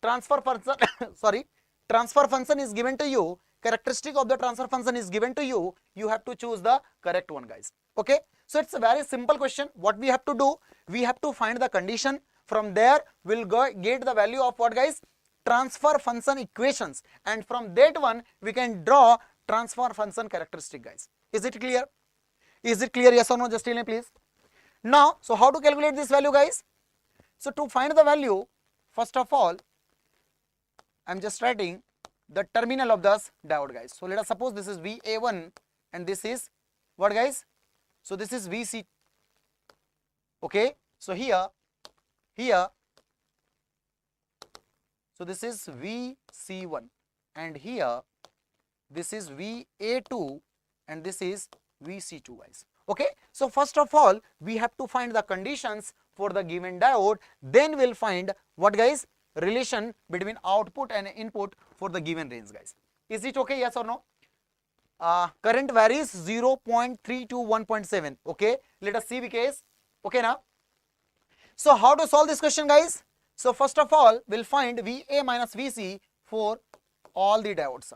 transfer function sorry, transfer function is given to you. Characteristic of the transfer function is given to you. You have to choose the correct one, guys. Okay, so it's a very simple question. What we have to do? We have to find the condition. From there we'll get the value of what, guys? Transfer function equations, and from that one we can draw transfer function characteristic, guys. Is it clear? Is it clear, yes or no? Just tell me please. Now, so how to calculate this value, guys? So to find the value, first of all I am just writing the terminal of this diode, guys. So let us suppose this is VA1 and this is what, guys? So this is VC. Okay, so here so this is VC1 and here this is VA2 and this is VC2, guys. Okay, so first of all we have to find the conditions for the given diode, then we'll find what, guys? Relation between output and input for the given range, guys. Is it okay, yes or no? Current varies 0.3 to 1.7. okay, let us see the case. Okay, now so how to solve this question, guys? So first of all we'll find VA minus VC for all the diodes.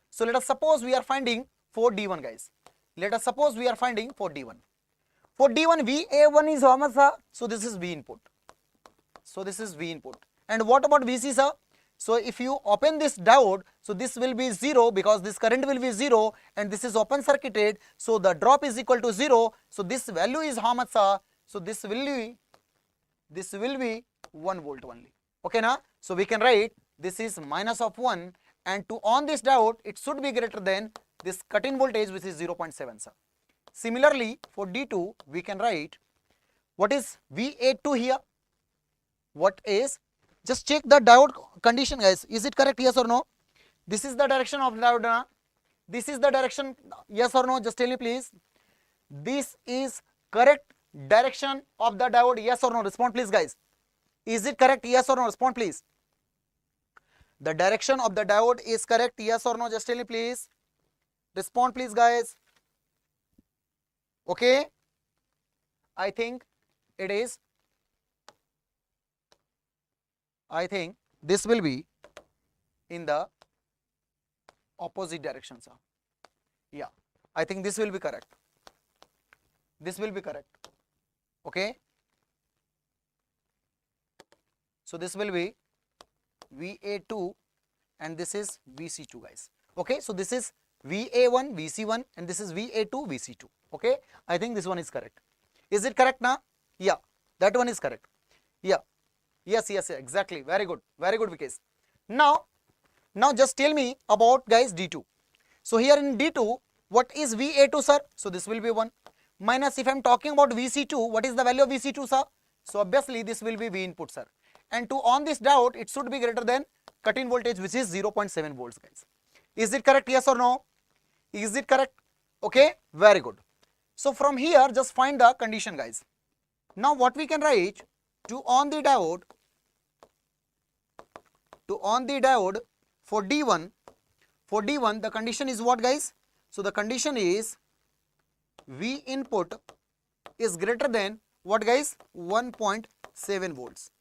So let us suppose we are finding for D1, guys. Let us suppose we are finding for D1. For D1 VA1 is how much, sir? So this is V input. So this is V input. And what about VC, sir? So if you open this diode, so this will be 0 because this current will be 0 and this is open circuited. So the drop is equal to 0. So this value is how much, sir? So this will be 1 volt only. Okay, now so we can write this is minus of 1 and to on this diode it should be greater than this cut-in voltage which is 0.7, sir. Similarly for D2 we can write what is VA2 here. What is, just check the diode condition, guys. Is it correct, yes or no? This is the direction of diode. Na? This is the direction, yes or no? Just tell me please. This is correct direction of the diode, yes or no? Respond please guys. Is it correct, yes or no? Respond please. The direction of the diode is correct, yes or no? Just tell me please. Respond please guys. Okay, I think it is. I think this will be in the opposite direction, sir. Yeah, I think this will be correct. This will be correct. Okay. So this will be VA2 and this is VC2 guys. Okay. So this is VA1, VC1 and this is VA2, VC2. Okay. I think this one is correct. Is it correct now? Yeah, that one is correct. Yeah. Yes, exactly. Very good, Vikesh. Now just tell me about guys D2. So here in D2, what is VA2, sir? So this will be 1 minus, if I am talking about VC2, what is the value of VC2, sir? So obviously this will be V input, sir. And to on this diode, it should be greater than cut-in voltage, which is 0.7 volts, guys. Is it correct, yes or no? Is it correct? Okay, very good. So from here, just find the condition, guys. Now what we can write, to on the diode for D1, the condition is what, guys? So the condition is V input is greater than what, guys? 1.7 volts.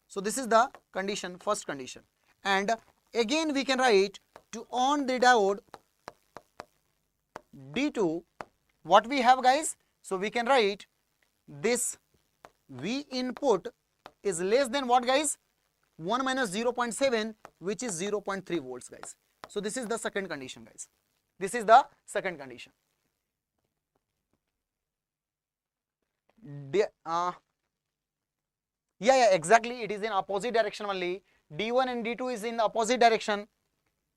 So this is the condition, first condition. And again we can write to on the diode D2, what we have, guys? So we can write this V input is less than what, guys? 1 minus 0.7, which is 0.3 volts, guys. So this is the second condition, guys. This is the second condition. Yeah, exactly. It is in opposite direction only. D1 and D2 is in the opposite direction.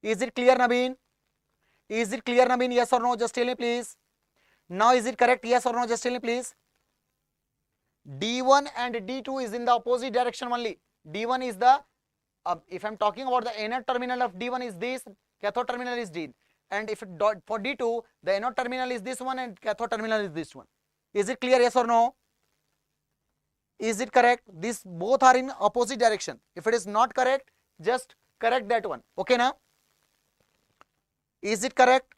Is it clear, Nabeen? Is it clear, Nabeen? Yes or no? Just tell me, please. Now, is it correct? Yes or no? Just tell me, please. D1 and D2 is in the opposite direction only. D1 is the, if I am talking about the anode terminal of D1 is this, cathode terminal is D. And if for D2, the anode terminal is this one and cathode terminal is this one. Is it clear? Yes or no? Is it correct? These both are in opposite direction. If it is not correct, just correct that one. Okay, now? Is it correct?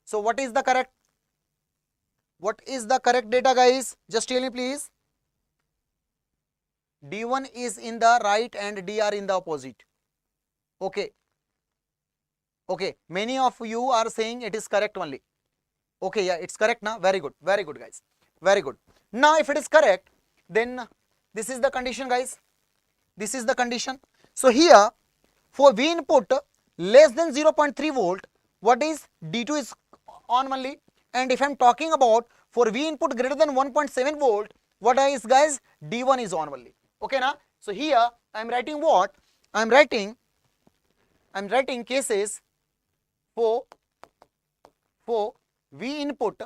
So what is the correct? What is the correct data, guys? Just tell me, please. D1 is in the right and D are in the opposite. Okay. Okay. Many of you are saying it is correct only. Okay, yeah, it's correct now. Very good, guys. Very good. Now, if it is correct, then this is the condition, guys. This is the condition. So here, for V input less than 0.3 volt, what is D2 is on only. And if I am talking about for V input greater than 1.7 volt, what is, guys? D1 is on only. Okay, now? So here I am writing what? I am writing cases for V input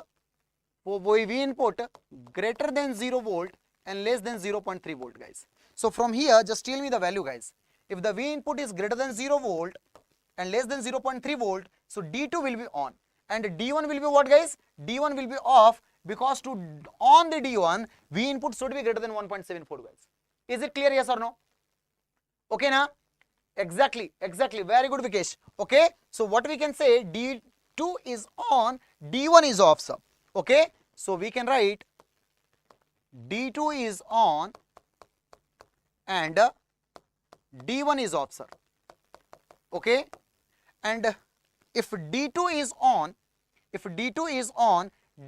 greater than 0 volt and less than 0.3 volt, guys. So from here, just tell me the value, guys. If the V input is greater than 0 volt and less than 0.3 volt, so D2 will be on and D1 will be what, guys? D1 will be off, because to on the D1, V input should be greater than 1.74, guys. Is it clear, yes or no? Okay, now? Exactly. Very good, Vikesh. Okay, so what we can say, D2 is on, D1 is off, sir. Okay, so we can write D2 is on and D1 is off, sir. Okay, and if D2 is on,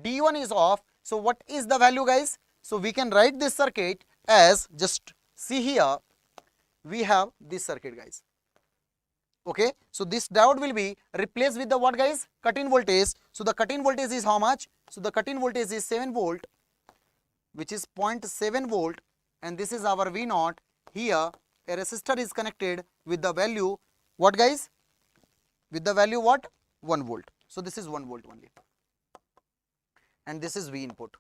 D1 is off, so what is the value, guys? So we can write this circuit as, just see here, we have this circuit, guys. Okay, so this diode will be replaced with the what, guys? Cut-in voltage. So the cut-in voltage is how much? So the cut-in voltage is 7 volt, which is 0.7 volt, and this is our V0. Here a resistor is connected with the value what, guys? With the value what? 1 volt. So this is 1 volt only, and this is V input.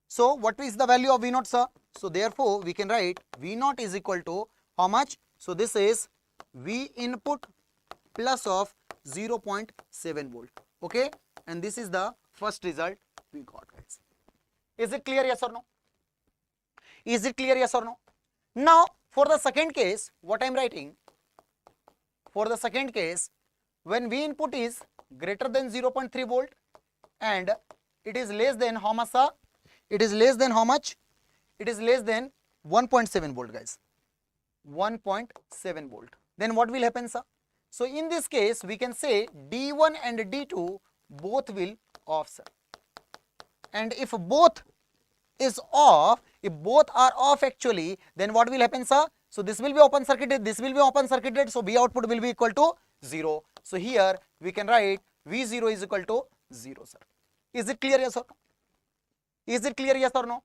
So what is the value of V0, sir? So therefore we can write V0 is equal to how much? So this is V input plus of 0.7 volt. Okay, and this is the first result we got, guys. Is it clear, yes or no? Is it clear, yes or no? Now for the second case, what I am writing, for the second case, when V input is greater than 0.3 volt and it is less than how much, sir? It is less than how much? It is less than 1.7 volt, guys. 1.7 volt. Then what will happen, sir? So in this case, we can say D1 and D2 both will off, sir. And if both is off, if both are off actually, then what will happen, sir? So this will be open circuited, this will be open circuited, so V output will be equal to 0. So here we can write V0 is equal to 0, sir. Is it clear, yes or no? Is it clear, yes or no?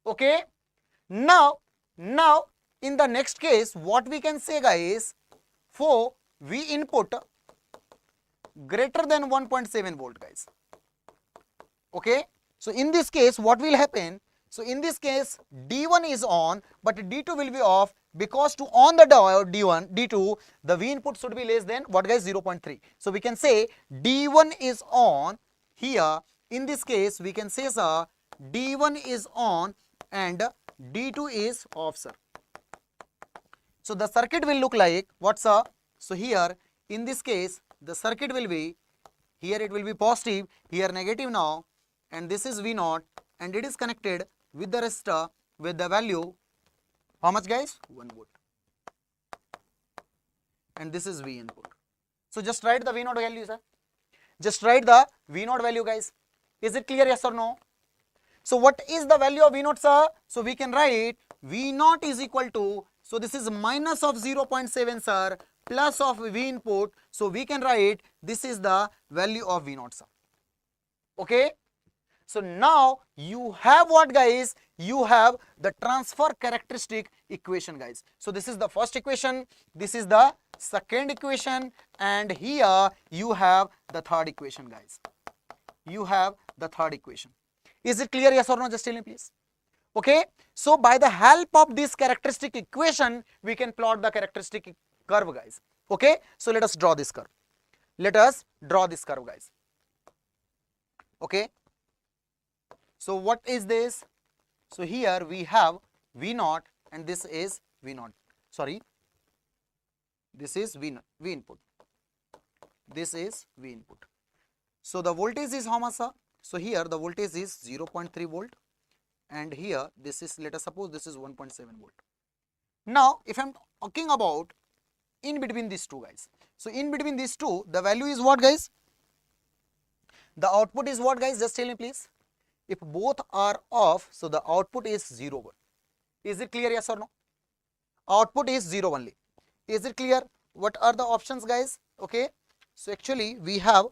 Okay. Now in the next case, what we can say, guys, for V input greater than 1.7 volt, guys. Okay. So in this case, what will happen? So in this case, D1 is on, but D2 will be off, because to on the D1, D2, the V input should be less than what, guys? 0.3. So we can say D1 is on here. In this case, we can say, sir, D1 is on and D2 is off, sir. So the circuit will look like what, sir? So here in this case, the circuit will be, here it will be positive, here negative now, and this is V0, and it is connected with the resistor with the value, how much, guys? 1 volt. And this is V input. So just write the V0 value, sir. Just write the V0 value, guys. Is it clear, yes or no? So what is the value of V0, sir? So we can write V0 is equal to, so this is minus of 0.7, sir, plus of V input. So we can write this is the value of V0, sir. Okay. So now you have what, guys? You have the transfer characteristic equation, guys. So this is the first equation, this is the second equation, and here you have the third equation, guys. You have the third equation. Is it clear, yes or no? Just tell me, please. Okay. So by the help of this characteristic equation, we can plot the characteristic curve, guys. Okay. So let us draw this curve. Let us draw this curve, guys. Okay. So what is this? So here we have V0 and this is V0. Sorry, this is V input. This is V input. So the voltage is how much, sir? So here the voltage is 0.3 volt and here this is, let us suppose this is 1.7 volt. Now if I am talking about in between these two, guys. So in between these two, the value is what, guys? The output is what, guys? Just tell me, please. If both are off, so the output is 0. Is it clear, yes or no? Output is 0 only. Is it clear? What are the options, guys? Okay. So actually we have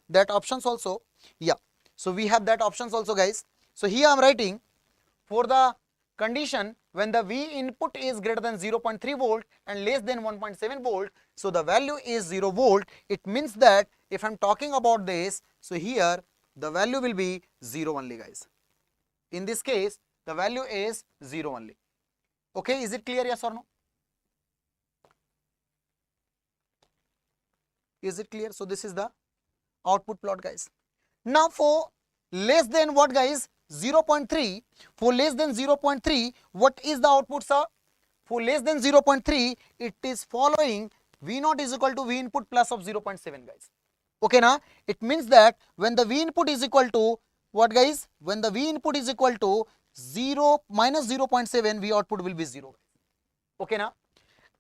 that options also. Yeah. So we have that options also, guys. So here I am writing for the condition when the V input is greater than 0.3 volt and less than 1.7 volt. So the value is 0 volt. It means that if I am talking about this, so here the value will be 0 only, guys. In this case, the value is 0 only. Okay, is it clear, yes or no? Is it clear? So this is the output plot, guys. Now for less than what, guys? 0.3. For less than 0.3, what is the output, sir? For less than 0.3, it is following V0 is equal to V input plus of 0.7, guys. Okay, now it means that when the V input is equal to what, guys? When the V input is equal to 0 minus 0.7, V output will be 0. Okay, now,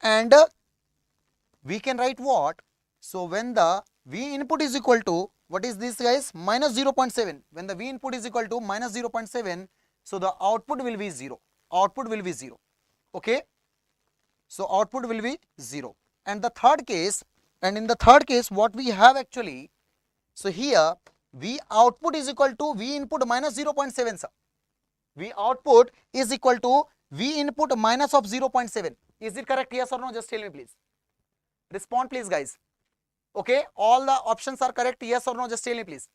and we can write what? So when the V input is equal to, what is this, guys? Minus 0.7. When the V input is equal to minus 0.7, so the output will be 0. Output will be 0. Okay. So output will be 0. And the third case, and in the third case, what we have actually, so here V output is equal to V input minus 0.7, sir. V output is equal to V input minus of 0.7. Is it correct? Yes or no? Just tell me, please. Respond, please, guys. Okay, all the options are correct. Yes or no? Just tell me, please.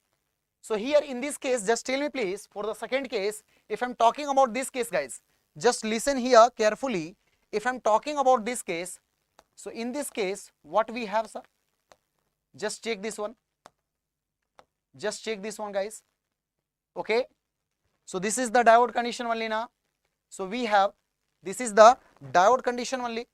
So here in this case, just tell me, please, for the second case, if I am talking about this case, guys, just listen here carefully. If I am talking about this case, So in this case, what we have, sir? Just check this one. Just check this one, guys. Okay. So this is the diode condition only now. So we have, this is the diode condition only.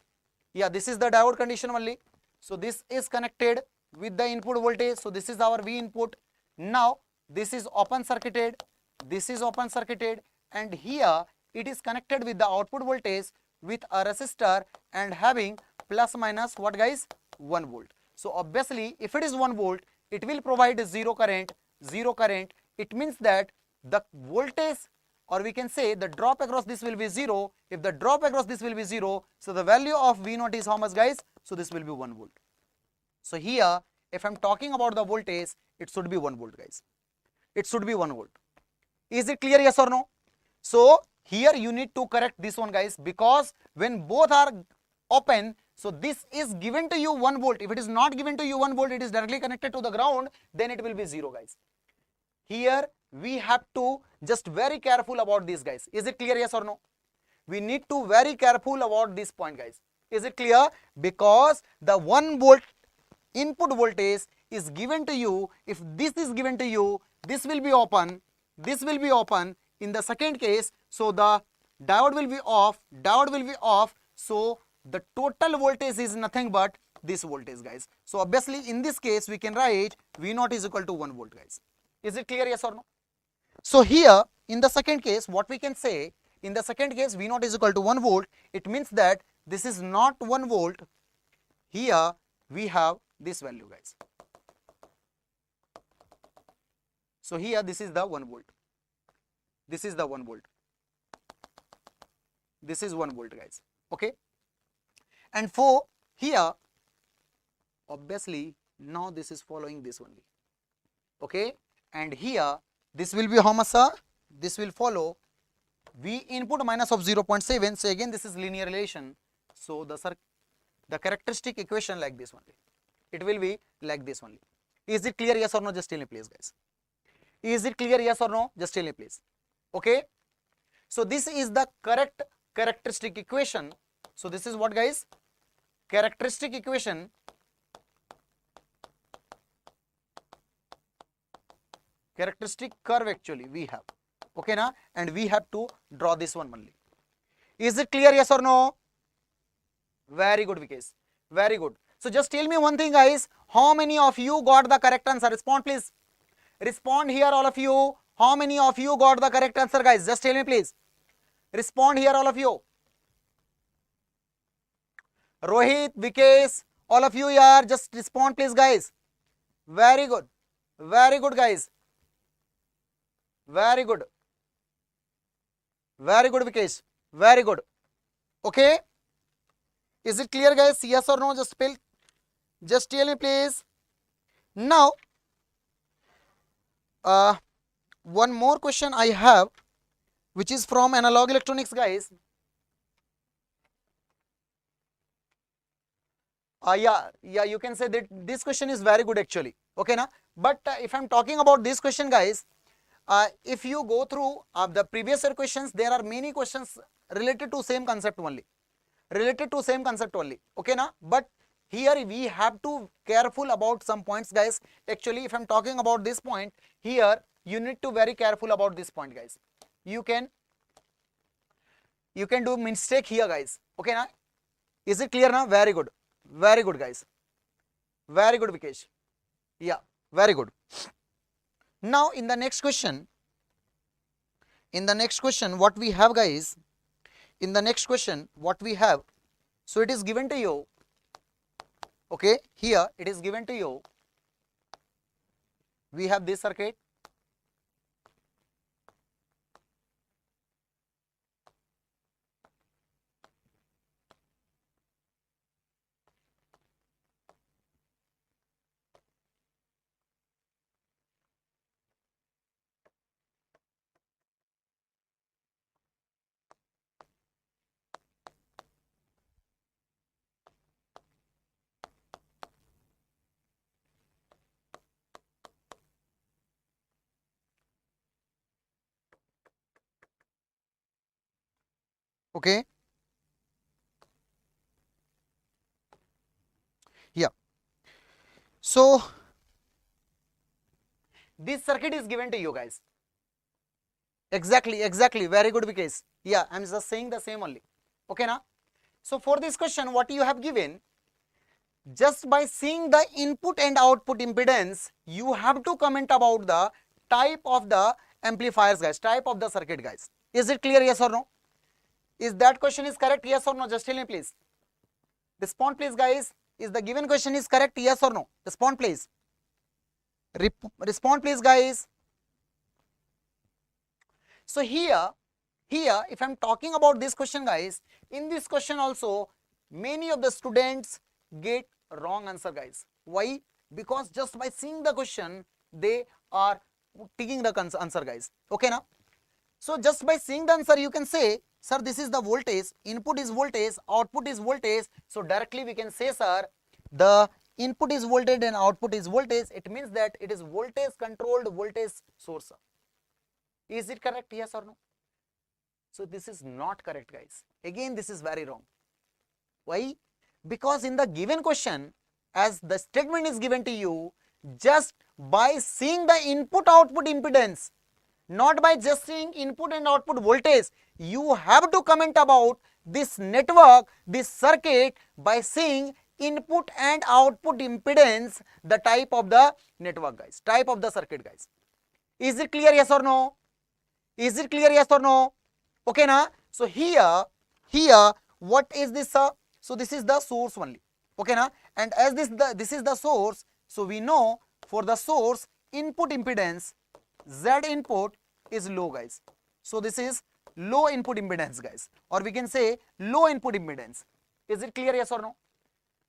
Yeah, this is the diode condition only. So this is connected with the input voltage. So this is our V input. Now this is open circuited. This is open circuited, and here it is connected with the output voltage with a resistor and having plus minus what, guys? 1 volt. So obviously if it is 1 volt, it will provide zero current. Zero current, it means that the voltage, or we can say the drop across this will be 0. If the drop across this will be 0, so the value of V0 is how much, guys? So this will be 1 volt. So here if I am talking about the voltage, it should be 1 volt, guys. It should be 1 volt. Is it clear, yes or no? So here you need to correct this one, guys, because when both are open, so this is given to you 1 volt. If it is not given to you 1 volt, it is directly connected to the ground, then it will be 0, guys. Here we have to just very careful about this, guys. Is it clear, yes or no? We need to very careful about this point, guys. Is it clear? Because the 1 volt input voltage is given to you. If this is given to you, this will be open, this will be open. In the second case, so the diode will be off, diode will be off. So the total voltage is nothing but this voltage, guys. So obviously in this case we can write V0 is equal to 1 volt, guys. Is it clear, yes or no? So here in the second case, what we can say, in the second case V0 is equal to 1 volt, it means that this is not 1 volt. Here we have this value, guys. So here this is the 1 volt. This is the 1 volt. This is 1 volt, guys. Okay. And for here, obviously now this is following this only. Okay. And here this will be how much, sir? This will follow V input minus of 0.7. So again this is linear relation. So the characteristic equation like this only. It will be like this only. Is it clear, yes or no? Just tell me please, guys. Is it clear, yes or no? Just tell me please. Okay. So this is the correct characteristic equation. So this is what, guys? Characteristic equation. Characteristic curve actually we have. Okay na? And we have to draw this one only. Is it clear, yes or no? Very good, Vikesh. Very good. So just tell me one thing, guys. How many of you got the correct answer? Respond please. Respond here, all of you. How many of you got the correct answer, guys? Just tell me please. Respond here, all of you. Rohit, Vikesh, all of you here, just respond please, guys. Very good. Very good, guys. Very good. Very good, Vikesh. Very good. Okay. Is it clear, guys? Yes or no? Just tell me please. Now, one more question I have, which is from analog electronics, guys. Yeah, you can say that this question is very good actually. Okay, na? But if I'm talking about this question, guys, if you go through the previous year questions, there are many questions related to same concept only. Related to same concept only. Okay, na? But here we have to careful about some points, guys. Actually, if I'm talking about this point, here you need to very careful about this point, guys. You can do mistake here, guys. Okay, na? Is it clear now? Very good. Very good, guys. Very good, Vikesh. Yeah, very good. Now in the next question, what we have, guys, in the next question what we have, so it is given to you. Okay, here it is given to you. We have this circuit. Okay. Yeah. So this circuit is given to you guys. Exactly, very good Vikesh. Yeah, I'm just saying the same only. Okay now. So for this question, what you have given, just by seeing the input and output impedance, you have to comment about the type of the amplifiers guys, type of the circuit guys. Is it clear, yes or no? Is that question is correct, yes or no? Just tell me please. Respond please guys. Is the given question is correct, yes or no? Respond please. Respond please guys. So here if I'm talking about this question guys, in this question also many of the students get wrong answer guys. Why? Because just by seeing the question they are taking the answer guys. Okay now. So just by seeing the answer you can say, sir, this is the voltage, input is voltage, output is voltage. So directly we can say, sir, the input is voltage and output is voltage. It means that it is voltage controlled voltage source. Is it correct, yes or no? So this is not correct guys. Again this is very wrong. Why? Because in the given question, as the statement is given to you, just by seeing the input output impedance, not by just seeing input and output voltage, you have to comment about this network, this circuit, by seeing input and output impedance, the type of the network guys, type of the circuit guys. Is it clear, yes or no? Is it clear, yes or no? Okay na. So here what is this? So this is the source only. Okay na. And as this is the source, so we know for the source input impedance Z input is low guys. So this is low input impedance guys, or we can say low input impedance. Is it clear, yes or no?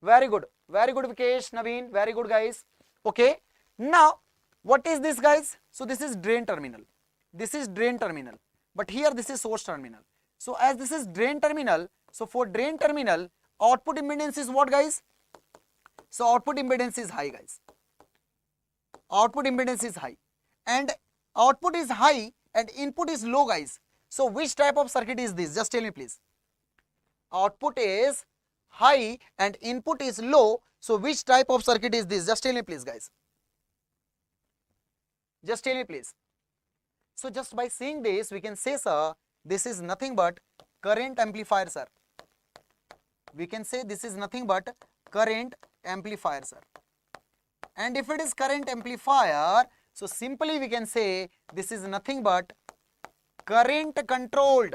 Very good Vikesh, Naveen, very good guys. Okay, now what is this guys? So this is drain terminal, this is drain terminal, but here this is source terminal. So as this is drain terminal, so for drain terminal output impedance is what guys? So output impedance is high guys, output impedance is high, and output is high and input is low guys. So which type of circuit is this? Just tell me please. Output is high and input is low, so which type of circuit is this? Just tell me please guys. Just tell me please. So just by seeing this we can say, sir, this is nothing but current amplifier, sir. We can say this is nothing but current amplifier, sir. And if it is current amplifier, so simply we can say this is nothing but current controlled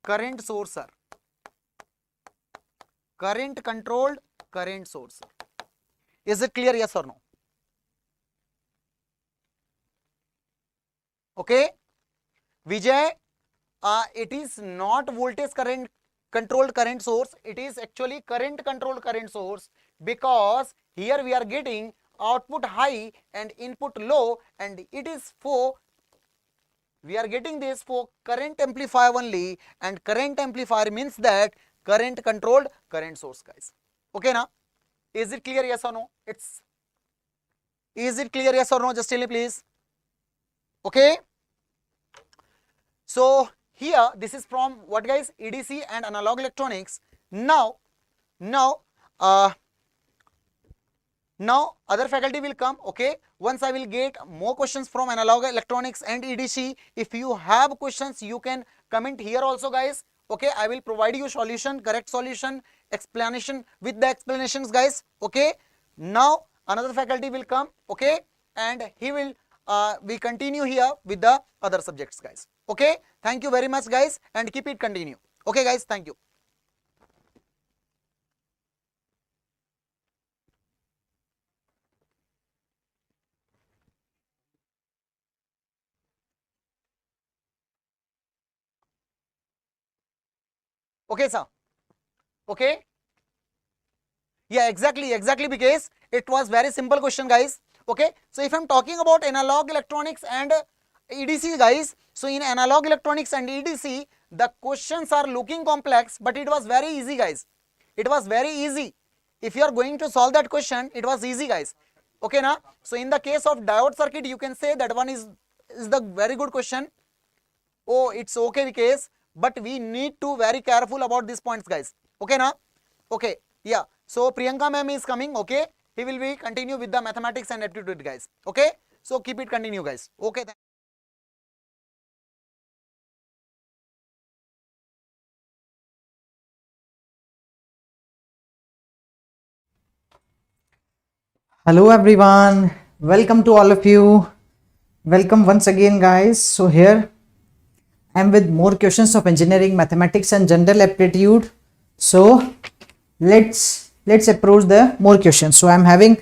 current source, sir. Current controlled current source, sir. Is it clear, yes or no? Okay, Vijay, it is not voltage current controlled current source, it is actually current controlled current source, because here we are getting output high and input low, and it is for, we are getting this for current amplifier only, and current amplifier means that current controlled current source guys. Okay now, is it clear, yes or no? Is it clear, yes or no? Just tell me please. Okay, so here this is from what guys? EDC and analog electronics. Now other faculty will come. Okay, once I will get more questions from analog electronics and EDC. If you have questions you can comment here also guys. Okay, I will provide you solution, correct solution, explanation with the explanations guys. Okay, now another faculty will come. Okay, and he will we continue here with the other subjects guys. Okay, thank you very much guys, and keep it continue. Okay guys, thank you. Okay sir. Okay, yeah, exactly because it was very simple question guys. Okay, so if I'm talking about analog electronics and EDC guys, so in analog electronics and EDC the questions are looking complex, but it was very easy guys. It was very easy. If you are going to solve that question, it was easy guys. Okay na. So in the case of diode circuit you can say that one is the very good question. Oh, it's okay because, but we need to very careful about these points guys. Okay na? Okay, yeah. So Priyanka ma'am is coming. Okay, he will be continue with the mathematics and aptitude, guys. Okay, so keep it continue, guys. Okay. Hello everyone, welcome to all of you. Welcome once again, guys. So here I am with more questions of engineering, mathematics and general aptitude. So let's approach the more questions. So I am having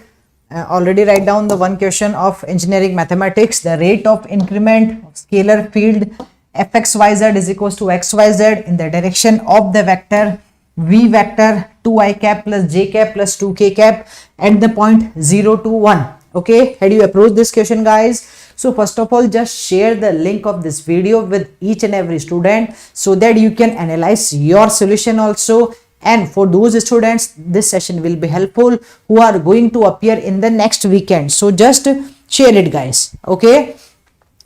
already write down the one question of engineering mathematics. The rate of increment of scalar field fxyz is equals to xyz in the direction of the vector v vector 2i cap plus j cap plus 2k cap at the point 0 to 1. Okay, how do you approach this question, guys? So first of all, just share the link of this video with each and every student so that you can analyze your solution also. And for those students, this session will be helpful who are going to appear in the next weekend. So just share it, guys. Okay.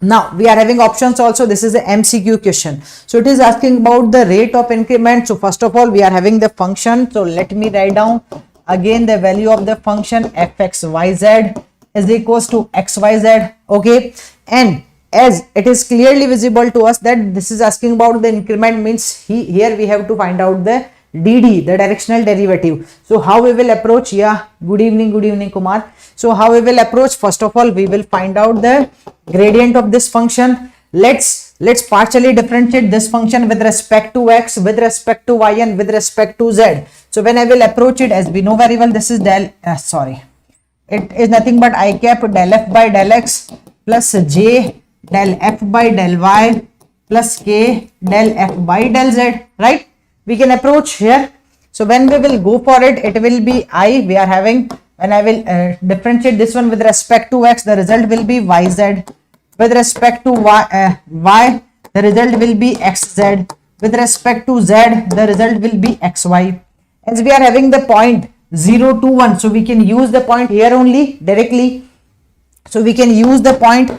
Now we are having options also. This is the MCQ question. So it is asking about the rate of increment. So first of all, we are having the function. So let me write down again the value of the function fxyz is equals to xyz. Okay, and as it is clearly visible to us that this is asking about the increment, means here we have to find out the dd, the directional derivative. So how we will approach? Yeah, good evening Kumar. So how we will approach? First of all, we will find out the gradient of this function. Let's partially differentiate this function with respect to x, with respect to y and with respect to z. So when I will approach it, as we know very well, this is it is nothing but I cap del f by del x plus j del f by del y plus k del f by del z, right? We can approach here. So when we will go for it, it will be I, we are having, when I will differentiate this one with respect to x, the result will be yz. With respect to y, the result will be xz. With respect to z, the result will be xy. As we are having the point 0 to 1, so we can use the point here only directly. So we can use the point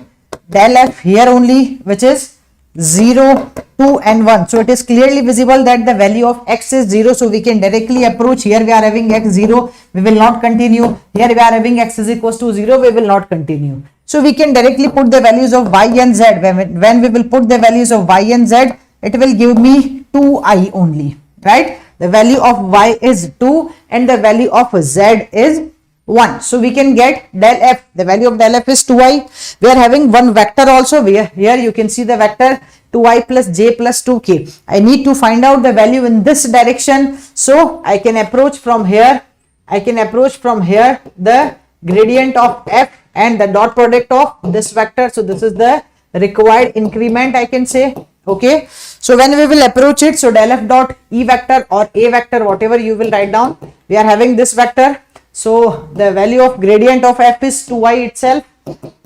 del f here only, which is 0, 2 and 1. So it is clearly visible that the value of x is 0. So we can directly approach. Here we are having x 0, we will not continue. Here we are having x is equals to 0, we will not continue. So we can directly put the values of y and z. When we will put the values of y and z, it will give me 2i only, right? The value of y is 2 and the value of z is 1. So we can get del f, the value of del f is 2i. We are having one vector also. Here you can see the vector 2i plus j plus 2k. I need to find out the value in this direction. So I can approach from here. The gradient of f and the dot product of this vector. So this is the required increment, I can say. Okay, so when we will approach it, so del f dot e vector or a vector, whatever you will write down, we are having this vector. So the value of gradient of f is 2i itself,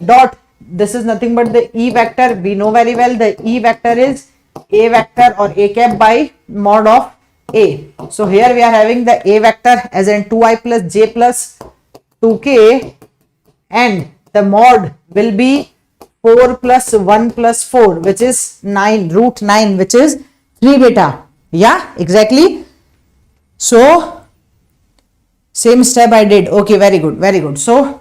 dot, this is nothing but the e vector. We know very well the e vector is a vector or a cap by mod of a. So here we are having the a vector as in 2i plus j plus 2k, and the mod will be 4 plus 1 plus 4, which is 9, root 9, which is 3 beta. Yeah, exactly. So same step I did. Okay, very good. So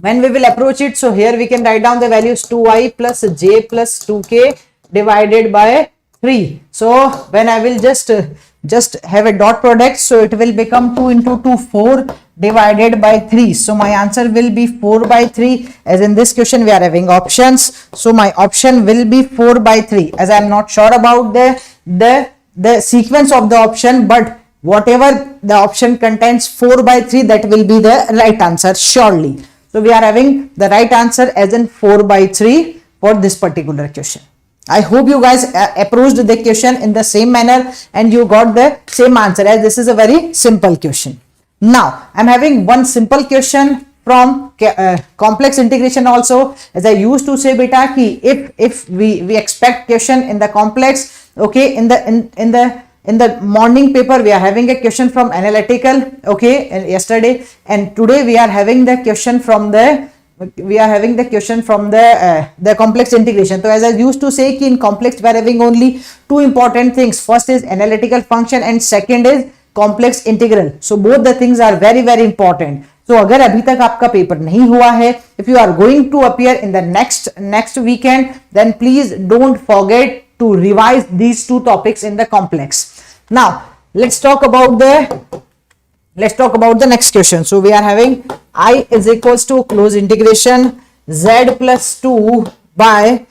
when we will approach it, so here we can write down the values 2i plus j plus 2k divided by 3. So when I will just have a dot product, so it will become 2 into 2, 4 divided by 3. So my answer will be 4 by 3. As in this question we are having options, so my option will be 4 by 3. As I am not sure about the sequence of the option, but whatever the option contains 4 by 3, that will be the right answer surely. So we are having the right answer as in 4 by 3 for this particular question. I hope you guys approached the question in the same manner and you got the same answer, as this is a very simple question. Now I am having one simple question from complex integration also. As I used to say beta ki if we expect question in the complex, okay, in the morning paper we are having a question from analytical, okay, and yesterday, and today we are having the question from the the question from the complex integration. So as I used to say कि in complex we are having only two important things. First is analytical function and second is complex integral. So both the things are very very important. So अगर अभी तक आपका paper नहीं हुआ है, if you are going to appear in the next weekend, then please don't forget to revise these two topics in the complex. Now let's talk about the next question. So we are having I is equals to close integration z plus 2 by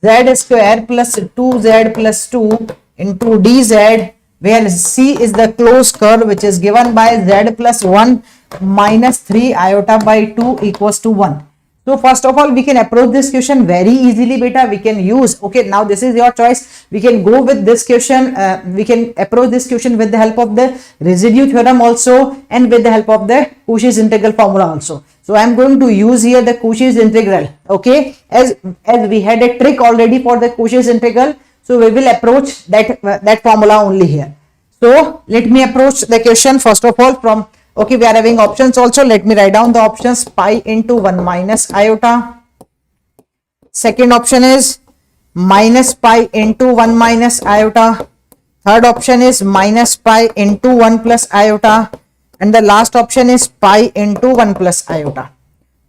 z square plus 2z plus 2 into dz, where C is the closed curve which is given by z plus 1 minus 3 iota by 2 equals to 1. So first of all, we can approach this question very easily, beta. We can use, okay, now this is your choice. We can go with this question. We can approach this question with the help of the residue theorem also and with the help of the Cauchy's integral formula also. So I am going to use here the Cauchy's integral, okay, as we had a trick already for the Cauchy's integral. So we will approach that formula only here. So let me approach the question first of all from, okay, we are having options also. Let me write down the options. Pi into 1 minus iota. Second option is minus pi into 1 minus iota. Third option is minus pi into 1 plus iota. And the last option is pi into 1 plus iota.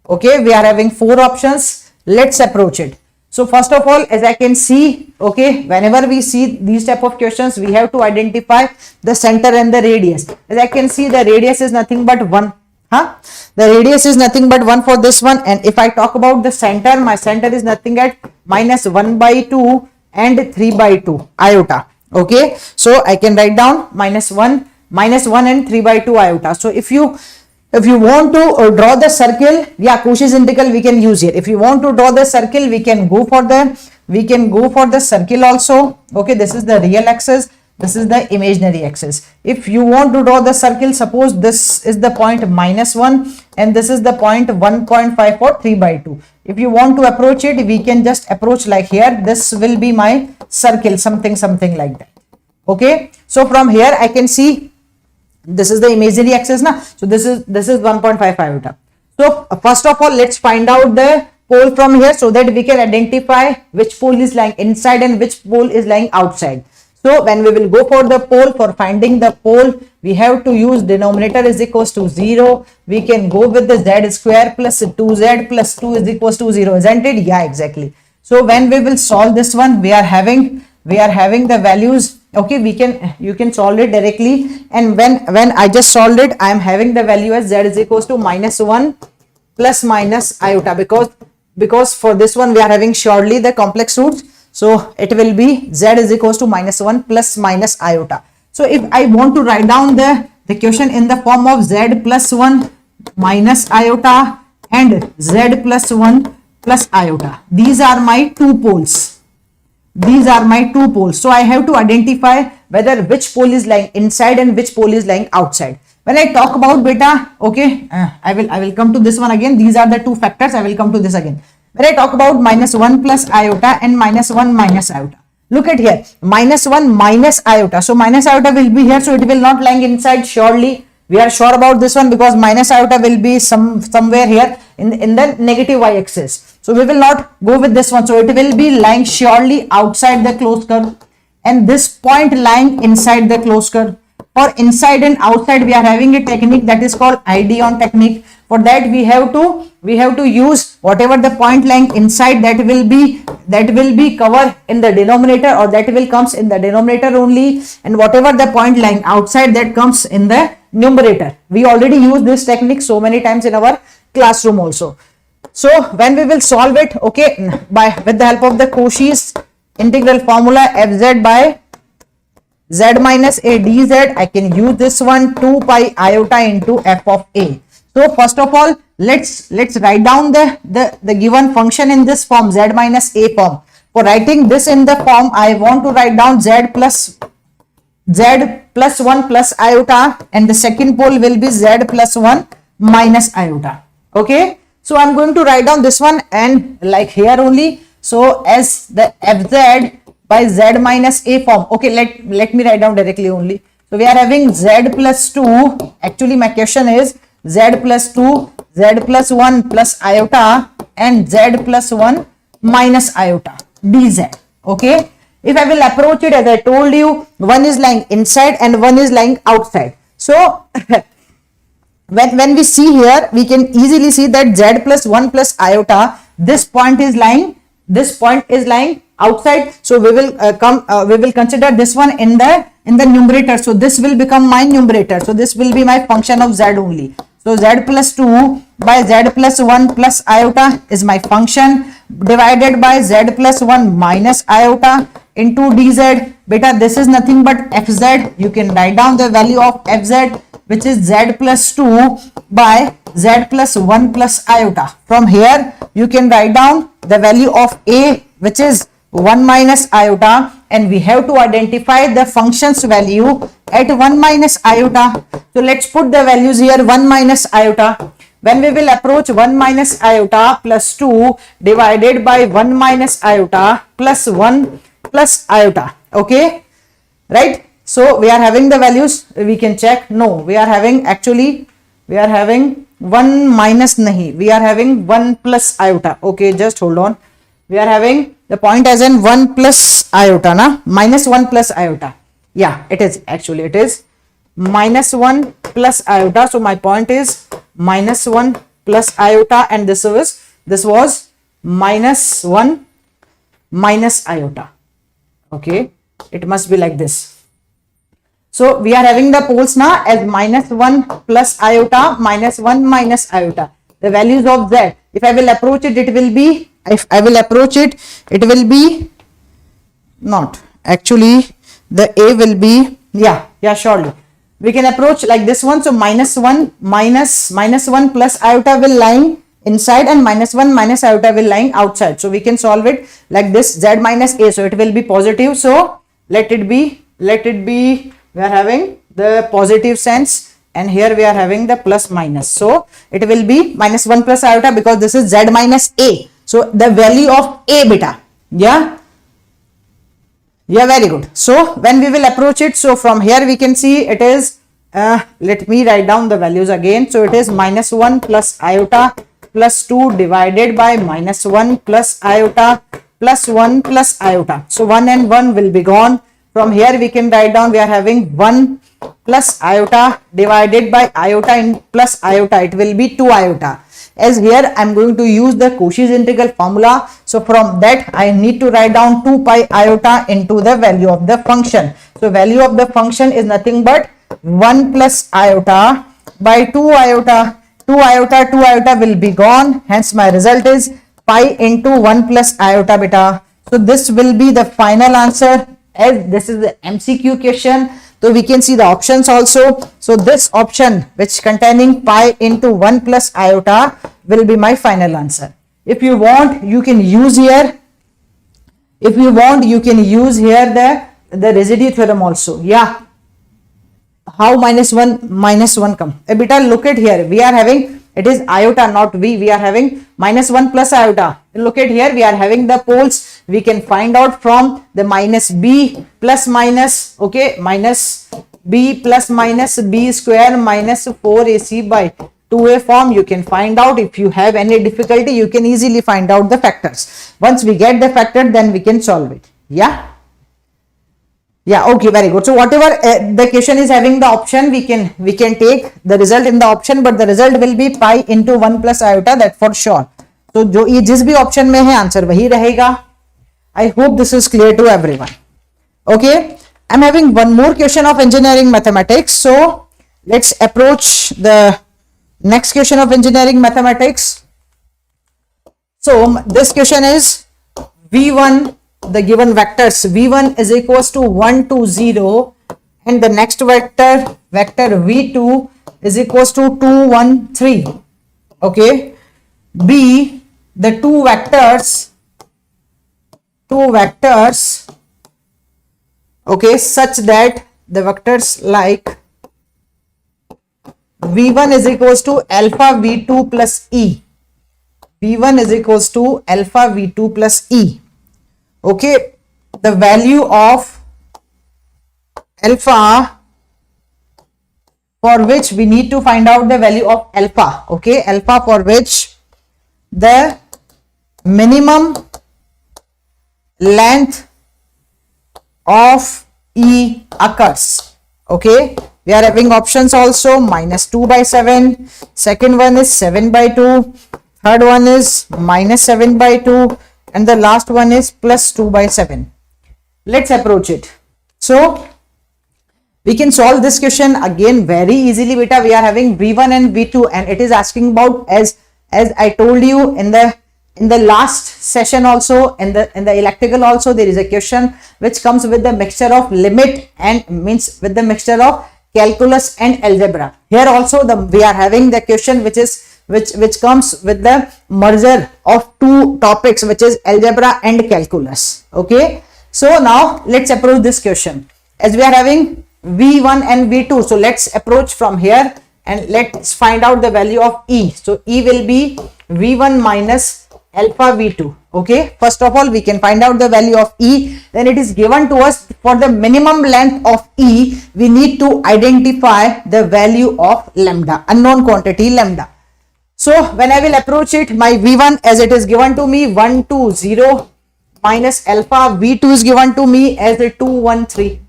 Okay, we are having four options. Let's approach it. So first of all, as I can see, okay, whenever we see these type of questions, we have to identify the center and the radius. As I can see, the radius is nothing but 1. The radius is nothing but 1 for this one. And if I talk about the center, my center is nothing at minus 1 by 2 and 3 by 2 iota. Okay, so I can write down minus 1 and 3 by 2 iota. So if you want to draw the circle, yeah, Cauchy's integral we can use here. If you want to draw the circle, we can go for the circle also. Okay, this is the real axis, this is the imaginary axis. If you want to draw the circle, suppose this is the point minus 1 and this is the point 1.5 for 3 by 2. If you want to approach it, we can just approach like here. This will be my circle, something like that. Okay, so from here I can see this is the imaginary axis now. So this is 1.5 iota. So first of all, let's find out the pole from here so that we can identify which pole is lying inside and which pole is lying outside. So when we will go for the pole, for finding the pole, we have to use denominator is equals to 0. We can go with the z square plus 2z plus 2 is equals to 0, isn't it? Yeah, exactly. So when we will solve this one, we are having the values. Okay, you can solve it directly, and when I just solved it, I am having the value as z is equals to minus 1 plus minus iota, because for this one we are having surely the complex roots, so it will be z is equals to minus 1 plus minus iota. So if I want to write down the question in the form of z plus 1 minus iota and z plus 1 plus iota, these are my two poles. So I have to identify whether which pole is lying inside and which pole is lying outside. When I talk about beta, okay, I will come to this one again. These are the two factors. I will come to this again. When I talk about minus 1 plus iota and minus 1 minus iota, look at here, minus 1 minus iota. So minus iota will be here, so it will not lying inside. Surely we are sure about this one, because minus iota will be somewhere here in the negative y-axis. So we will not go with this one. So it will be lying surely outside the closed curve, and this point lying inside the closed curve. For inside and outside, we are having a technique that is called Ideon technique. For that we have to use whatever the point lying inside, that will be covered in the denominator, or that will comes in the denominator only, and whatever the point lying outside, that comes in the numerator. We already use this technique so many times in our classroom also. So when we will solve it, okay, with the help of the Cauchy's integral formula, fz by z minus a dz, I can use this one 2 pi iota into f of a. So first of all, let's write down the given function in this form, z minus a form. For writing this in the form, I want to write down z plus 1 plus iota, and the second pole will be z plus 1 minus iota. Okay, so I'm going to write down this one, and like here only, so as the fz by z minus a form. Okay, let me write down directly only. So we are having z plus 2, actually my question is z plus 2, z plus 1 plus iota and z plus 1 minus iota dz. Okay, if I will approach it, as I told you, one is lying inside and one is lying outside. So when we see here, we can easily see that z plus 1 plus iota, this point is lying outside. So we will consider this one in the numerator. So this will become my numerator. So this will be my function of z only. So z plus 2 by z plus 1 plus iota is my function, divided by z plus 1 minus iota into dz. Beta, this is nothing but fz. You can write down the value of fz, which is z plus 2 by z plus 1 plus iota. From here you can write down the value of a, which is 1 minus iota, and we have to identify the function's value at 1 minus iota. So let's put the values here. 1 minus iota, when we will approach 1 minus iota plus 2 divided by 1 minus iota plus 1 plus iota. Okay, right? So we are having the values, we can check. No, we are having 1 minus nahi, we are having 1 plus iota. Okay, just hold on. We are having the point as in 1 plus iota, na? Minus 1 plus iota. Yeah, it is actually, it is minus 1 plus iota. So my point is minus 1 plus iota, and this was minus 1 minus iota. Okay, it must be like this. So we are having the poles now as minus 1 plus iota, minus 1 minus iota. The values of z, if I will approach it, it will be, if I will approach it, it will be not actually, the a will be, yeah, surely we can approach like this one. So minus 1 minus 1 plus iota will lying inside and minus 1 minus iota will lying outside. So we can solve it like this, z minus a. So it will be positive. So let it be, we are having the positive sense, and here we are having the plus minus. So it will be minus 1 plus iota, because this is z minus a. So the value of a, beta. Yeah, very good. So when we will approach it, so from here we can see it is, let me write down the values again. So it is minus 1 plus iota plus 2 divided by minus 1 plus iota plus 1 plus iota. So 1 and 1 will be gone. From here we can write down, we are having 1 plus iota divided by iota in plus iota, it will be 2 iota. As here I am going to use the Cauchy's integral formula. So from that I need to write down 2 pi iota into the value of the function. So value of the function is nothing but 1 plus iota by 2 iota. 2 iota will be gone. Hence my result is pi into 1 plus iota, beta. So this will be the final answer, as this is the MCQ question. So we can see the options also. So this option, which containing pi into 1 plus iota, will be my final answer. If you want, you can use here. If you want, you can use here the residue theorem also. Yeah. How minus 1 come? Beta, look at here. We are having, it is iota, not v. We are having minus 1 plus iota. Look at here. We are having the poles. We can find out from the minus b plus minus, okay, minus b plus minus b square minus 4ac by 2a form. You can find out. If you have any difficulty, you can easily find out the factors. Once we get the factor, then we can solve it. Yeah. Yeah, okay, very good. So whatever the question is having the option, we can take the result in the option, but the result will be pi into 1 plus iota, that for sure. So जो ये जिस भी option में है, answer वही रहेगा. I hope this is clear to everyone. Okay, I'm having one more question of engineering mathematics. So let's approach the next question of engineering mathematics. So this question is V1, the given vectors V1 is equals to 1 to 0, and the next vector V2 is equals to 2 1 3. Okay, B, the two vectors, okay, such that the vectors like V1 is equals to alpha V2 plus E. V1 is equals to alpha V2 plus E. Okay, the value of alpha for which we need to find out the value of alpha. Okay, alpha for which the minimum length of E occurs. Okay, we are having options also, minus 2 by 7, second one is 7 by 2, third one is minus 7 by 2, and the last one is plus 2 by 7. Let's approach it. So we can solve this question again very easily, beta. We are having V1 and V2, and it is asking about, as I told you in the last session also, in the electrical also, there is a question which comes with the mixture of limit and means with the mixture of calculus and algebra. Here also we are having the question which comes with the merger of two topics, which is algebra and calculus. Okay, so now let's approach this question. As we are having V1 and V2, so let's approach from here and let's find out the value of E. So E will be V1 minus alpha V2. Okay, first of all we can find out the value of E. Then it is given to us, for the minimum length of E we need to identify the value of lambda, unknown quantity lambda. So when I will approach it, my V1, as it is given to me 1 2 0 minus alpha, V2 is given to me as a 2 1 3.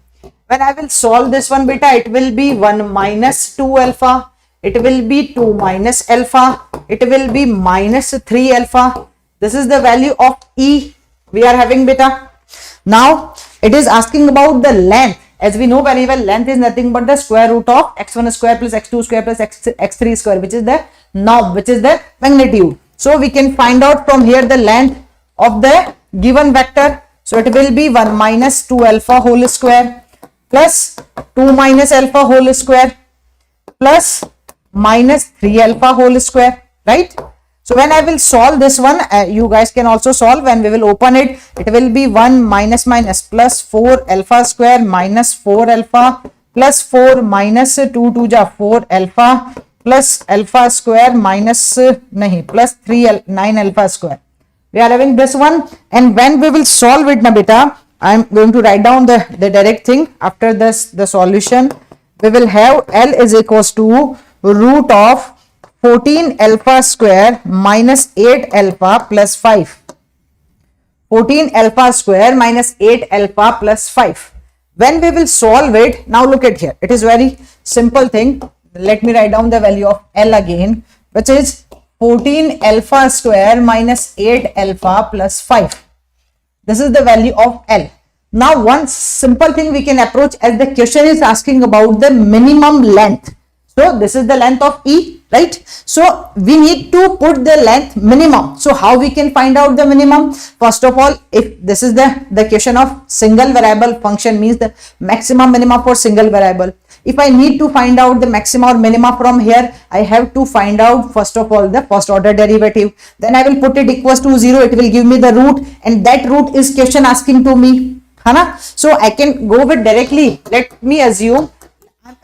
When I will solve this one, beta, it will be 1 minus 2 alpha, it will be 2 minus alpha, it will be minus 3 alpha. This is the value of E we are having, beta. Now it is asking about the length. As we know very well, length is nothing but the square root of x1 square plus x2 square plus x3 square, which is the knob, which is the magnitude. So we can find out from here the length of the given vector. So it will be 1 minus 2 alpha whole square plus 2 minus alpha whole square plus minus 3 alpha whole square, right? So when I will solve this one, you guys can also solve. When we will open it, it will be 1 minus minus plus 4 alpha square minus 4 alpha plus 4 minus 2 2 ja 4 alpha plus alpha square minus plus 3 9 alpha square. We are having this one, and when we will solve it, na beta, I am going to write down the direct thing. After this, the solution, we will have L is equals to root of 14 alpha square minus 8 alpha plus 5. 14 alpha square minus 8 alpha plus 5. When we will solve it, now look at here. It is very simple thing. Let me write down the value of L again, which is 14 alpha square minus 8 alpha plus 5. This is the value of L. Now one simple thing we can approach, as the question is asking about the minimum length. So this is the length of E, right? So we need to put the length minimum. So how we can find out the minimum? First of all, if this is the question of single variable function, means the maximum minima for single variable. If I need to find out the maxima or minima from here, I have to find out first of all the first order derivative. Then I will put it equals to 0. It will give me the root, and that root is question asking to me. Hana? So I can go with directly. Let me assume,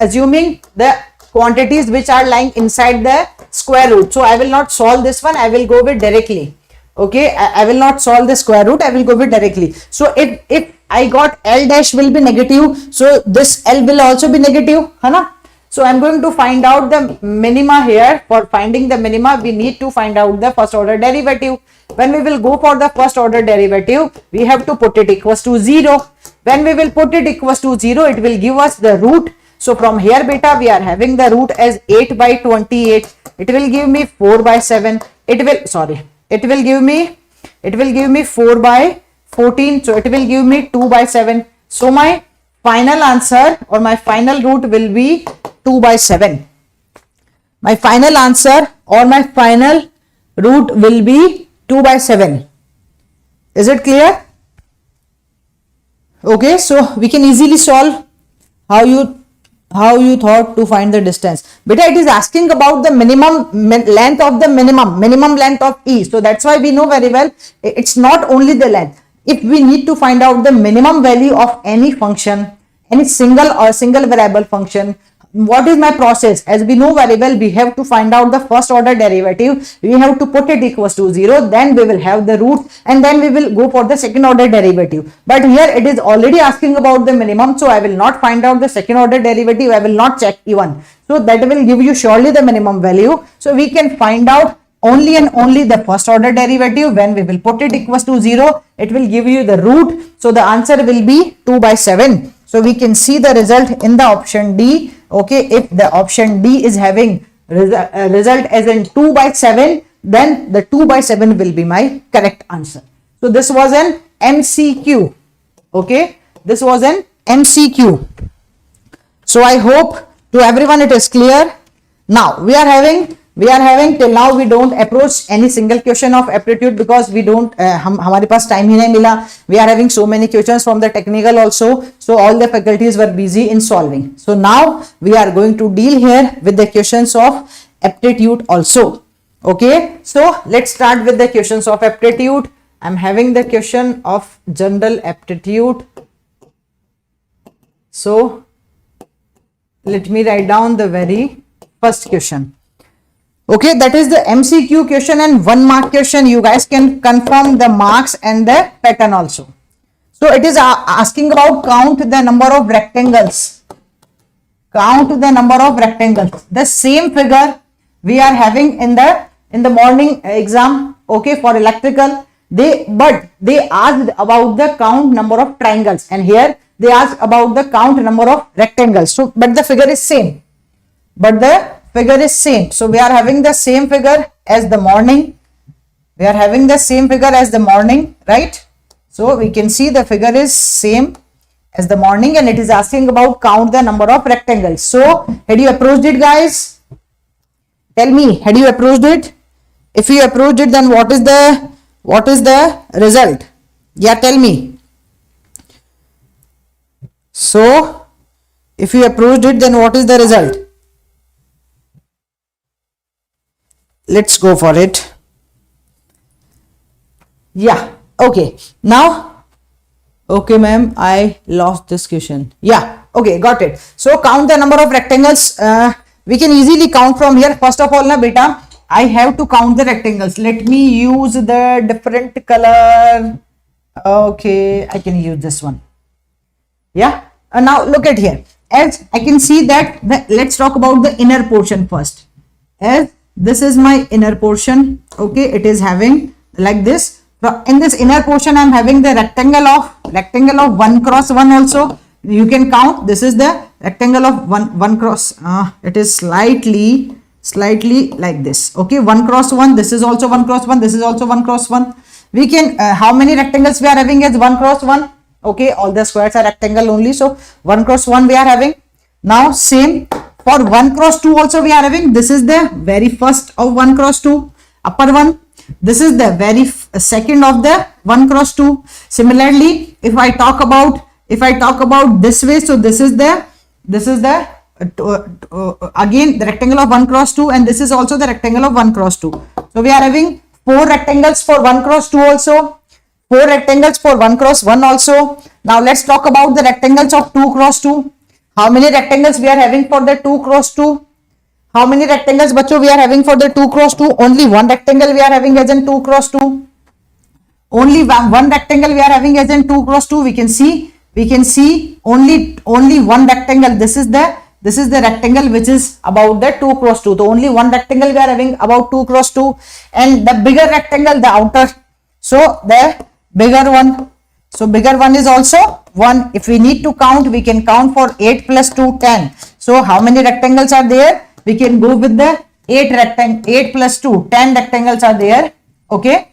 assuming the quantities which are lying inside the square root. So I will not solve this one. I will go with directly. Okay, I will not solve the square root. I will go with directly. So if I got L dash will be negative, so this L will also be negative, Hana? So I'm going to find out the minima here. For finding the minima, we need to find out the first order derivative. When we will go for the first order derivative, we have to put it equals to 0. When we will put it equals to 0, it will give us the root. So from here, beta, we are having the root as 8 by 28. It will give me 4 by 7. It will give me 4 by 14. So it will give me 2 by 7. So my final answer or my final root will be 2 by 7. My final answer or my final root will be 2 by 7. Is it clear? Okay, so we can easily solve. How you thought to find the distance? Beta, it is asking about the minimum length of the minimum length of E. So that's why we know very well it's not only the length. If we need to find out the minimum value of any function, any single variable function, what is my process? As we know very well, we have to find out the first order derivative. We have to put it equals to 0. Then we will have the root, and then we will go for the second order derivative. But here it is already asking about the minimum. So I will not find out the second order derivative. I will not check even. So that will give you surely the minimum value. So we can find out only and only the first order derivative. When we will put it equals to 0, it will give you the root. So the answer will be 2 by 7. So we can see the result in the option D. Okay, if the option D is having result as in 2 by 7, then the 2 by 7 will be my correct answer. So this was an MCQ. Okay, this was an MCQ. So I hope to everyone it is clear. Now we are having till now we don't approach any single question of aptitude because we don't हमारे पास time ही नहीं मिला. We are having so many questions from the technical also, so all the faculties were busy in solving. So now we are going to deal here with the questions of aptitude also. Okay, so let's start with the questions of aptitude. I'm having the question of general aptitude. So let me write down the very first question. Okay, that is the MCQ question and 1 mark question. You guys can confirm the marks and the pattern also. So it is asking about count the number of rectangles. Count the number of rectangles. The same figure we are having in the morning exam. Okay, for electrical. But they asked about the count number of triangles, and here they asked about the count number of rectangles. So, but the figure is same. So we are having the same figure as the morning. Right? So we can see the figure is same as the morning, and it is asking about count the number of rectangles. So had you approached it, guys? Tell me, had you approached it? If you approached it, then what is the result? Yeah, tell me. So if you approached it, then what is the result? Let's go for it. Yeah, okay. Now, okay, ma'am, I lost this question. Yeah, okay, got it. So count the number of rectangles. We can easily count from here. First of all, na beta, I have to count the rectangles. Let me use the different color. Okay, I can use this one. Yeah. Now look at here. As I can see that let's talk about the inner portion first. As this is my inner portion. Okay, it is having like this. In this inner portion, I am having the rectangle of 1 cross 1 also. You can count. This is the rectangle of 1 cross. It is slightly like this. Okay, 1 cross 1. This is also 1 cross 1. This is also 1 cross 1. We can how many rectangles we are having as 1 cross 1? Okay, all the squares are rectangle only. So 1 cross 1 we are having. Now same. For 1 cross 2 also we are having. This is the very first of 1 cross 2, upper one. This is the very second of the 1 cross 2. Similarly, if I talk about this way, so this is the again the rectangle of 1 cross 2, and this is also the rectangle of 1 cross 2. So we are having 4 rectangles for 1 cross 2 also, 4 rectangles for 1 cross 1 also. Now let's talk about the rectangles of 2 cross 2. How many rectangles we are having for the 2 cross 2? How many rectangles, bacho, we are having for the 2 cross 2? Only one rectangle we are having as in 2 cross 2. Only one rectangle we are having as in 2 cross 2. We can see only one rectangle. This is the rectangle which is about the 2 cross 2. So only one rectangle we are having about 2 cross 2, and the bigger rectangle, the outer. So the bigger one. So bigger one is also 1. If we need to count, we can count for 8 plus 2, 10. So how many rectangles are there? We can go with the 8 plus 2, 10 rectangles are there. Okay,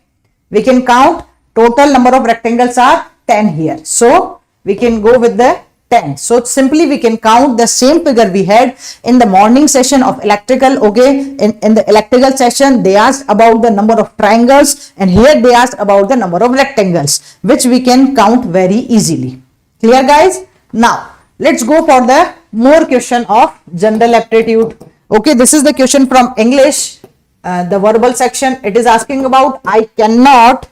we can count. Total number of rectangles are 10 here. So we can go with the 10. So simply we can count the same figure we had in the morning session of electrical. Okay, in the electrical session they asked about the number of triangles, and here they asked about the number of rectangles, which we can count very easily. Clear, guys? Now let's go for the more question of general aptitude. Okay, this is the question from English, the verbal section. It is asking about I cannot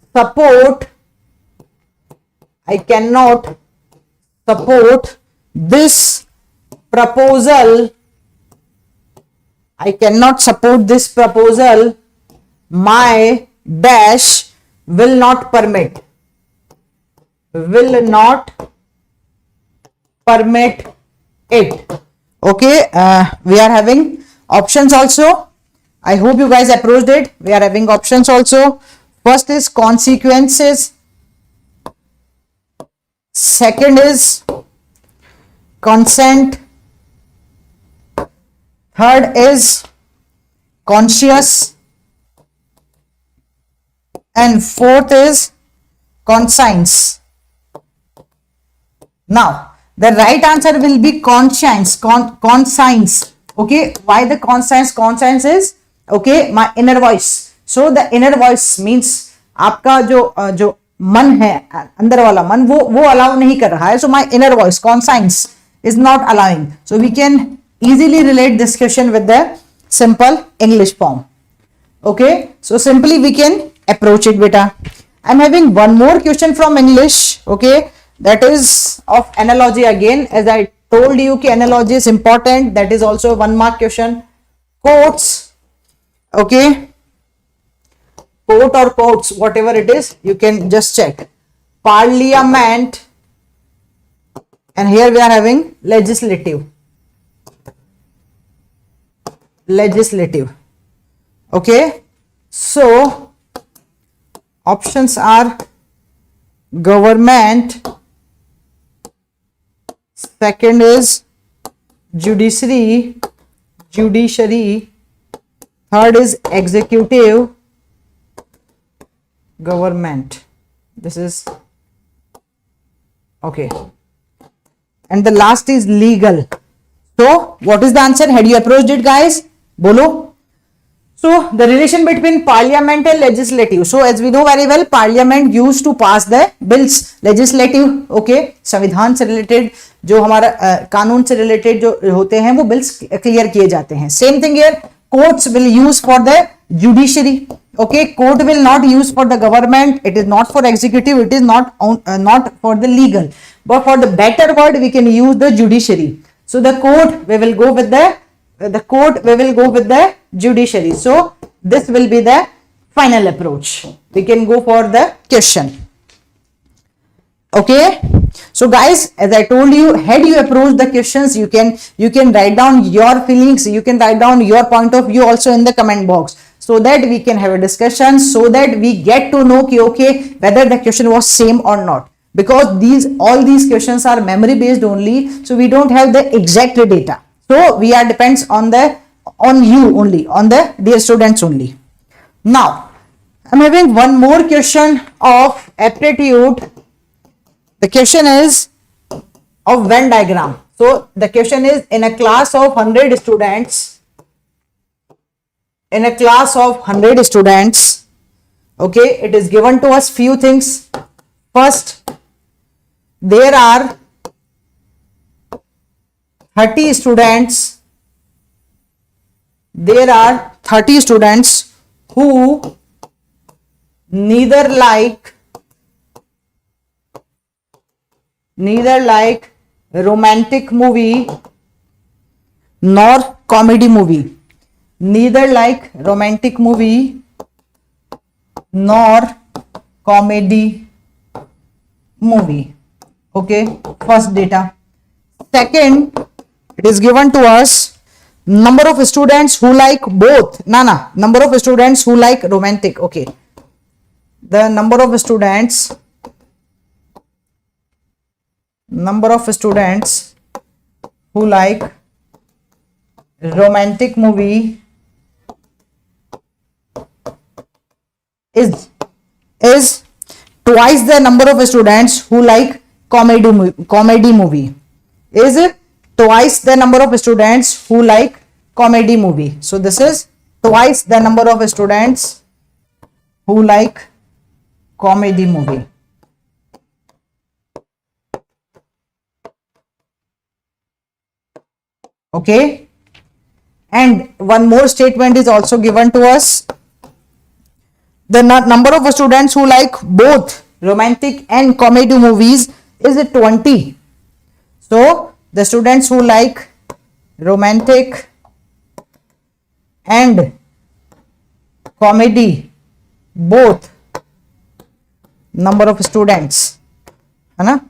support this proposal, I cannot support this proposal, my dash will not permit it. Okay, we are having options also. I hope you guys approached it. We are having options also. First is consequences, second is consent, third is conscious, and fourth is conscience. Now the right answer will be conscience. Okay, why the conscience? Conscience is okay, my inner voice. So the inner voice means आपका जो मन है, अंदर वाला मन, वो allow नहीं कर रहा है. So my inner voice, conscience, is not allowing. So we can easily relate this question with the simple English form. Okay, so simply we can approach it, beta. I'm having one more question from English. Okay, that is of analogy again. As I told you ki analogy is important. That is also 1 mark question. Quotes. Okay, quote or quotes, whatever it is, you can just check. Parliament, and here we are having legislative. Okay, so options are government, second is judiciary, third is executive, government. This is okay, and the last is legal. So what is the answer? Had you approached it, guys? Bolo. So the relation between parliament and legislative. So as we know very well, parliament used to pass the bills. Legislative, okay, संविधान से related जो हमारा कानून से related जो होते हैं वो bills clear किए जाते हैं. Same thing here. Courts will use for the judiciary. Okay, court will not use for the government. It is not for executive. It is not for the legal. But for the better word, we can use the judiciary. So the court we will go with the judiciary. So this will be the final approach. We can go for the question. Okay, so guys, as I told you, had you approached the questions, you can write down your feelings, you can write down your point of view also in the comment box, so that we can have a discussion, so that we get to know okay, whether the question was same or not. Because all these questions are memory based only, so we don't have the exact data. So we are depends on you only, on the dear students only. Now I'm having one more question of aptitude. The question is of Venn diagram. So the question is, in a class of 100 students, okay, it is given to us few things. First, there are 30 students. There are 30 students who neither like romantic movie nor comedy movie. Neither like romantic movie nor comedy movie. Okay, first data. Second, it is given to us number of students who like both. Number of students who like romantic. Okay, the number of students who like romantic movie is twice the number of students who like comedy movie. Is twice the number of students who like comedy movie. So this is twice the number of students who like comedy movie. Okay, and one more statement is also given to us. The number of students who like both romantic and comedy movies is 20. So the students who like romantic and comedy both number of students, है ना,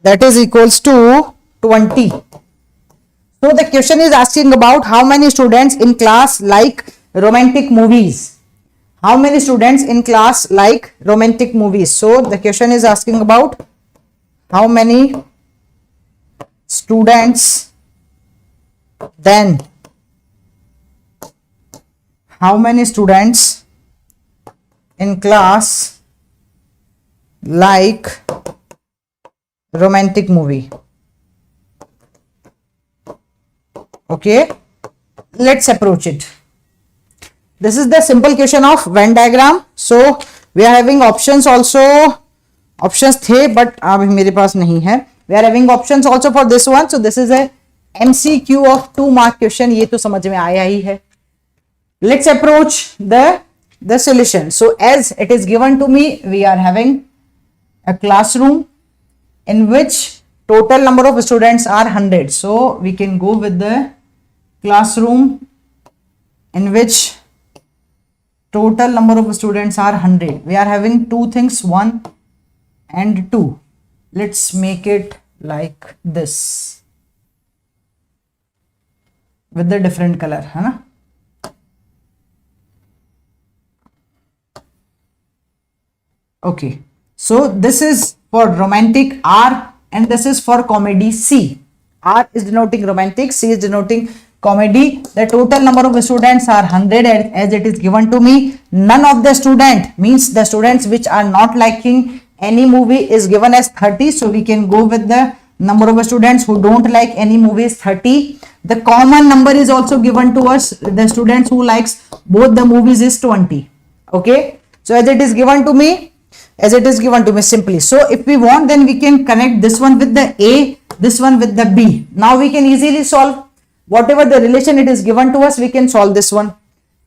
that is equals to 20. So the question is asking about how many students in class like romantic movies. How many students in class like romantic movies? So the question is asking about how many students, then how many students in class like romantic movie. Okay, let's approach it. This is the simple question of Venn diagram. So we are having options also, options थे but अभी मेरे पास नहीं है. We are having options also for this one. So this is a MCQ of 2 mark question. ये तो समझ में आया ही है. Let's approach the solution. So as it is given to me, we are having a classroom in which total number of students are 100. So we can go with the classroom in which total number of students are 100. We are having two things, 1 and 2. Let's make it like this with the different color, है ना? Okay, so this is for romantic R and this is for comedy C. R is denoting romantic, C is denoting comedy. The total number of students are 100 as it is given to me. None of the student means the students which are not liking any movie is given as 30. So we can go with the number of students who don't like any movie is 30. The common number is also given to us. The students who likes both the movies is 20. Okay, so as it is given to me, simply. So if we want, then we can connect this one with the A, this one with the B. Now we can easily solve whatever the relation it is given to us. We can solve this one.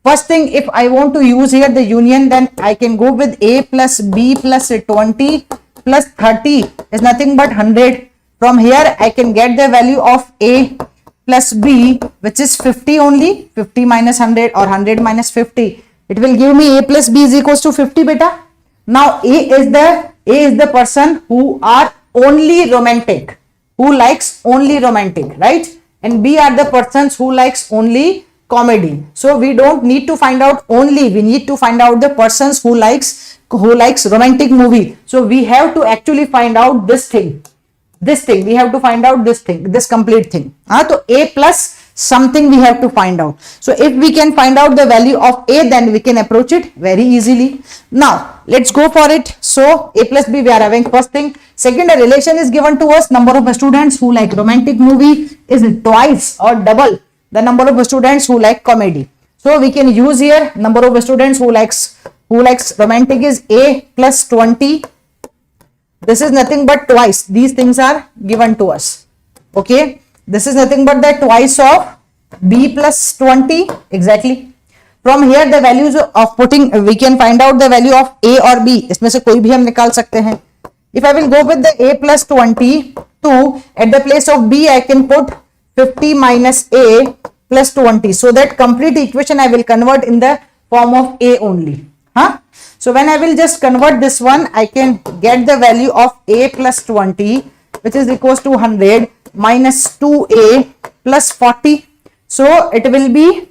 First thing, if I want to use here the union, then I can go with A plus B plus 20 plus 30 is nothing but 100. From here I can get the value of A plus B, which is 50 only. 50 minus 100 or 100 minus 50, it will give me A plus B is equals to 50 beta. Now A is the person who are only romantic, who likes only romantic, right? And B are the persons who likes only comedy. So we don't need to find out only, we need to find out the persons who likes romantic movie. So we have to actually find out this thing, we have to find out this thing, this complete thing. So A plus something we have to find out. So if we can find out the value of A, then we can approach it very easily. Now let's go for it. So A plus B we are having first thing. Second, a relation is given to us. Number of students who like romantic movie is twice or double the number of students who like comedy. So we can use here number of students who likes romantic is A plus 20. This is nothing but twice. These things are given to us. Okay, this is nothing but the twice of B plus 20 exactly. From here the values of putting, we can find out the value of A or B. इसमें से कोई भी हम निकाल सकते हैं. If I will go with the A plus 22, at the place of B I can put 50 minus A plus 20. So that complete equation I will convert in the form of A only. So when I will just convert this one, I can get the value of A plus 20, which is equals to 100 minus 2A plus 40. So it will be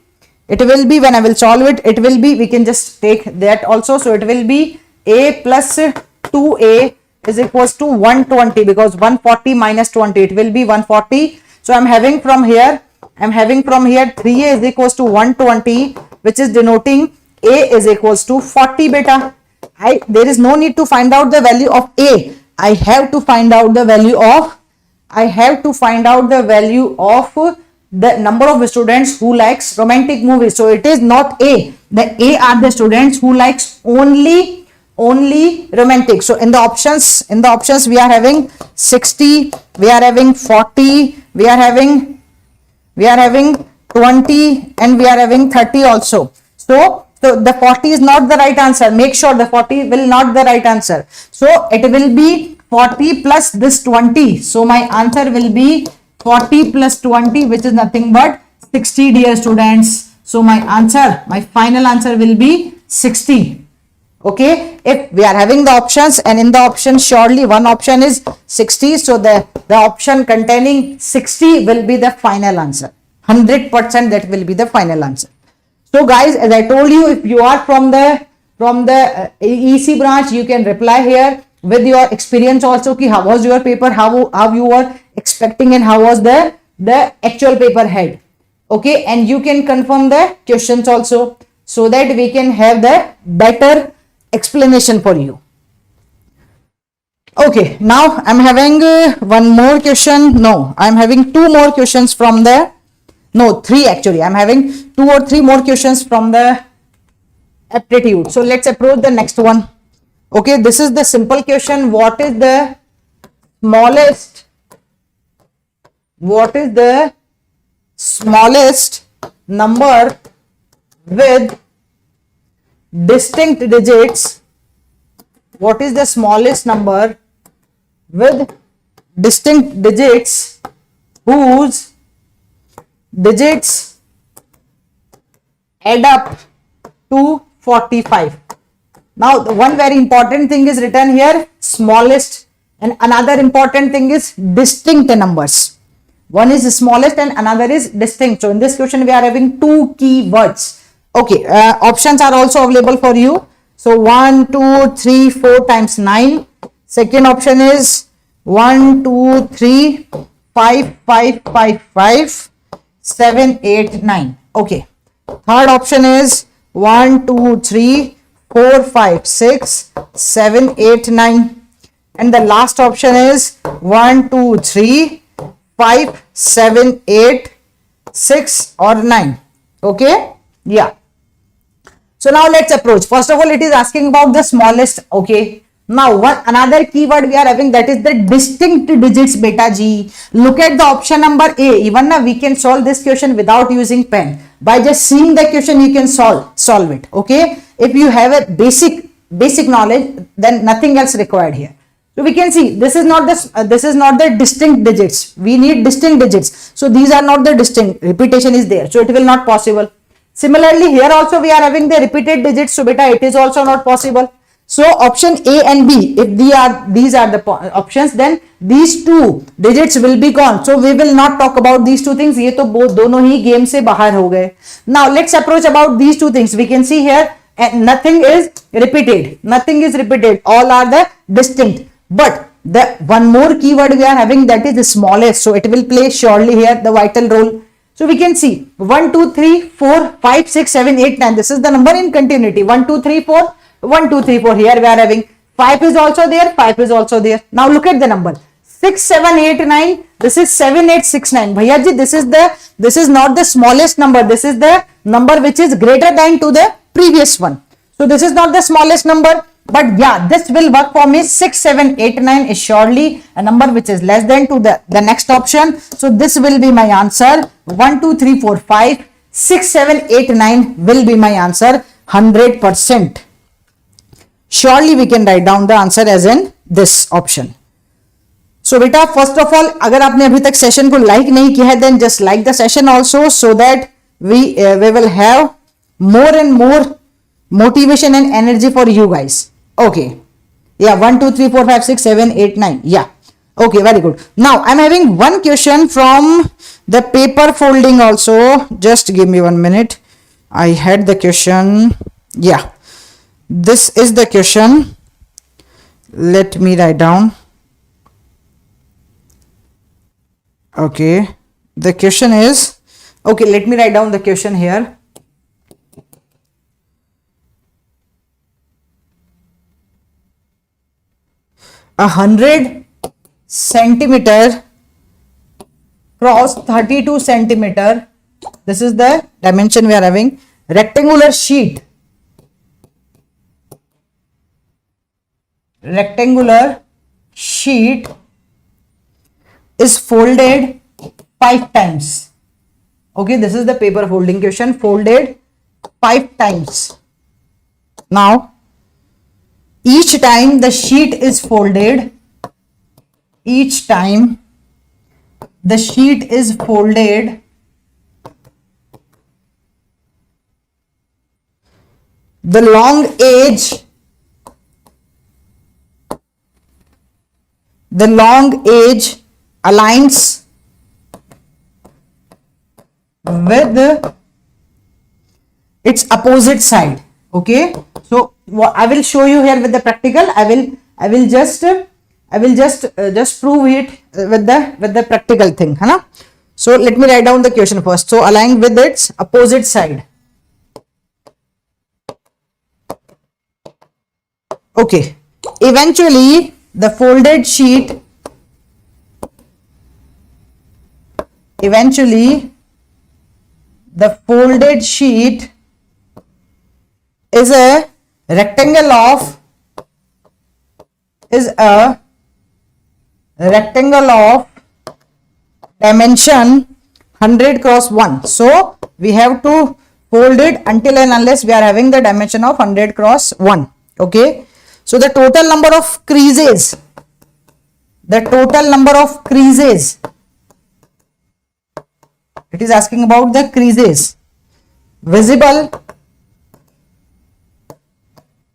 when I will solve it, it will be, we can just take that also. So it will be A plus 2A is equals to 120, because 140 minus 20, it will be 140. So I'm having from here 3A is equals to 120, which is denoting A is equals to 40 beta. There is no need to find out the value of A. I have to find out the value of the number of students who likes romantic movies. So it is not A. The A are the students who likes only romantic. So in the options we are having 60, we are having 40, we are having 20, and we are having 30 also. So the 40 is not the right answer. Make sure the 40 will not the right answer. So it will be 40 plus this 20. So my answer will be 40 plus 20, which is nothing but 60, dear students. So my answer, my final answer will be 60. Okay, if we are having the options, and in the option surely one option is 60, so the option containing 60 will be the final answer. 100% that will be the final answer. So guys, as I told you, if you are from the EC branch, you can reply here with your experience also ki how was your paper, how you were expecting, and how was the actual paper head. Okay, and you can confirm the questions also, so that we can have the better explanation for you. Okay, now I'm having one more question. No, I'm having two more questions from the, no, three actually. I'm having 2 or 3 more questions from the aptitude. So let's approach the next one. Okay, this is the simple question. What is the smallest number with distinct digits? What is the smallest number with distinct digits whose digits add up to 45? Now the one very important thing is written here, smallest, and another important thing is distinct numbers. One is smallest and another is distinct. So in this question we are having 2 keywords. Okay, options are also available for you. So 1, 2, 3, 4 times 9. Second option is 1, 2, 3, 5, 5, 5, 5, 7, 8, 9. Okay. Third option is 1, 2, 3, 4, 5, 6, 7, 8, 9. And the last option is 1, 2, 3, 5, 7, 8, 6 or 9. Okay. Yeah. So now let's approach. First of all, it is asking about the smallest. Okay. Now another keyword we are having, that is the distinct digits, beta G. Look at the option number A. Even now we can solve this question without using pen. By just seeing the question you can solve it. Okay. If you have a basic knowledge, then nothing else required here. So we can see this is not the distinct digits. We need distinct digits. So these are not the distinct. Repetition is there. So it will not possible. Similarly, here also we are having the repeated digits. So beta, it is also not possible. So option A and B, if these are the options, then these 2 digits will be gone. So we will not talk about these 2 things. ये तो दोनों ही game से बाहर हो गए. Now let's approach about these 2 things. We can see here and nothing is repeated. Nothing is repeated. All are the distinct. But the one more keyword we are having, that is the smallest. So it will play surely here the vital role. So we can see 1, 2, 3, 4, 5, 6, 7, 8, 9. This is the number in continuity. 1, 2, 3, 4. 1, 2, 3, 4. Here we are having 5 is also there. 5 is also there. Now look at the number 6, 7, 8, 9. This is 7, 8, 6, 9. Bhaiya ji, this is not the smallest number. This is the number which is greater than to the previous one. So this is not the smallest number. But yeah, this will work for me. 6, 7, 8, 9 is surely a number which is less than to the next option. So this will be my answer. 1, 2, 3, 4, 5, 6, 7, 8, 9 will be my answer. 100%. Surely we can write down the answer as in this option. So beta, first of all, अगर आपने अभी तक session को like नहीं किया है, then just like the session also, so that we will have more and more motivation and energy for you guys. Okay. Yeah, 1, 2, 3, 4, 5, 6, 7, 8, 9. Yeah. Okay, very good. Now I'm having one question from the paper folding also. Just give me 1 minute. I had the question. Yeah. This is the question. Let me write down. Okay. The question is, okay, let me write down the question here. A 100 centimeter cross 32 centimeter. This is the dimension we are having. Rectangular sheet. Rectangular sheet is folded 5 times. Okay, this is the paper folding question. Folded 5 times. Now, each time the sheet is folded, each time the sheet is folded the long edge aligns with its opposite side. Okay, so I will show you here with the practical. I will just prove it with the practical thing, है ना? So let me write down the question first. So align with its opposite side. Okay, eventually the folded sheet is a rectangle of dimension 100 cross 1. So we have to fold it until and unless we are having the dimension of 100 cross 1. Okay, so the total number of creases, it is asking about the creases visible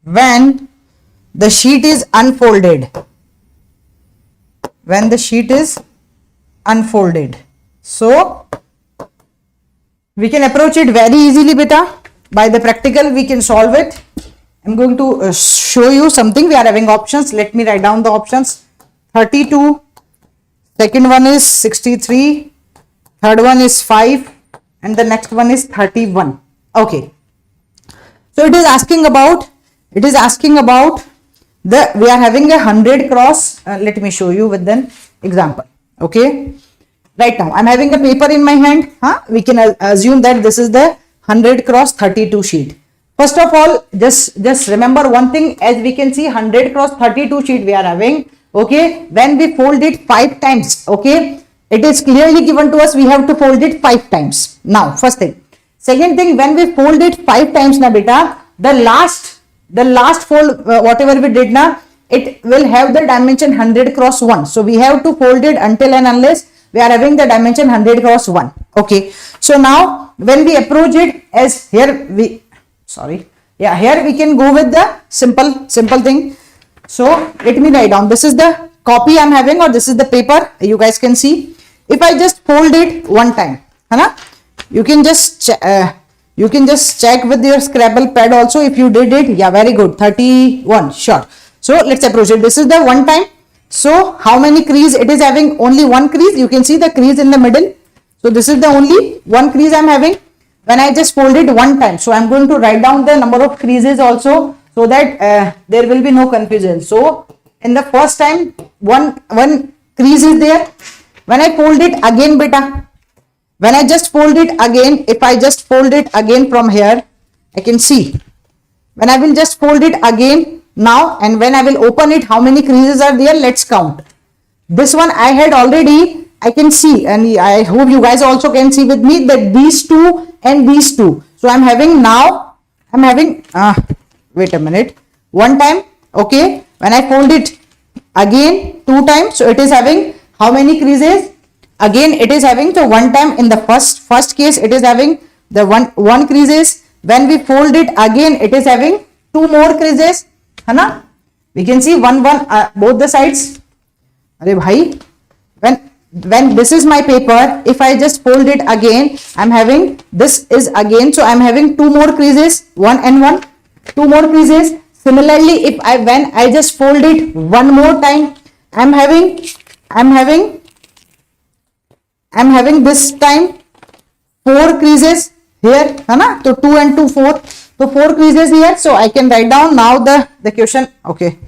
when the sheet is unfolded. So we can approach it very easily, beta. By the practical we can solve it. I'm going to show you something. We are having options. Let me write down the options. 32, second one is 63, third one is 5, and the next one is 31. Okay, so it is asking about we are having a 100 cross. Let me show you with an example. Okay, right now I'm having a paper in my hand. We can assume that this is the 100 cross 32 sheet. First of all, just remember one thing. As we can see, 100 cross 32 sheet we are having. Okay, when we fold it 5 times, okay, it is clearly given to us we have to fold it 5 times. Now, first thing. Second thing, when we fold it 5 times, na beta, the last fold, whatever we did na, it will have the dimension 100 cross 1. So we have to fold it until and unless we are having the dimension 100 cross 1. Okay, so now when we approach it, as here we here we can go with the simple thing. So let me write down. This is the copy I'm having, or this is the paper. You guys can see. If I just fold it one time, you can just check with your Scrabble pad also if you did it. Yeah, very good. 31, sure. So let's approach it. This is the one time. So how many crease it is having? Only one crease. You can see the crease in the middle. So this is the only one crease I'm having when I just fold it one time. So I'm going to write down the number of creases also, so that there will be no confusion. So in the first time, one crease is there. When I fold it again, beta, when I just fold it again, if I just fold it again from here, I can see. When I will just fold it again now, and when I will open it, how many creases are there? Let's count. This one I had already, I can see, and I hope you guys also can see with me that these two and these two. So I'm having wait a minute, one time. Okay, when I fold it again 2 times, so it is having how many creases? Again it is having, so one time in the first case it is having the one creases. When we fold it again, it is having 2 more creases, है ना? We can see one both the sides. अरे भाई, when this is my paper, if I just fold it again, I'm having this is again, so I'm having 2 more creases, 1 and 1, 2 more creases. Similarly, when I just fold it one more time, I'm having this time 4 creases here, है ना? So 2 and 2, 4. So 4 creases here. So I can write down now the question. Okay,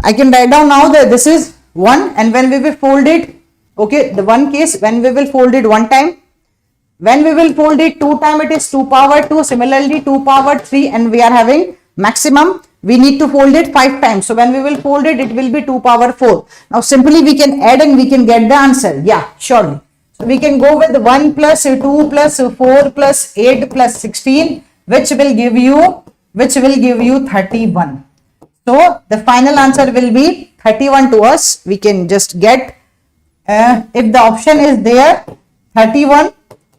I can write down now that this is 1, and when we will fold it, okay, the one case when we will fold it one time, when we will fold it 2 times, it is 2 power 2, similarly 2 power 3, and we are having maximum we need to fold it 5 times. So when we will fold it, it will be 2 power 4. Now simply we can add and we can get the answer. Yeah, surely. So we can go with 1 plus 2 plus 4 plus 8 plus 16, which will give you 31. So the final answer will be 31 to us. We can just get if the option is there 31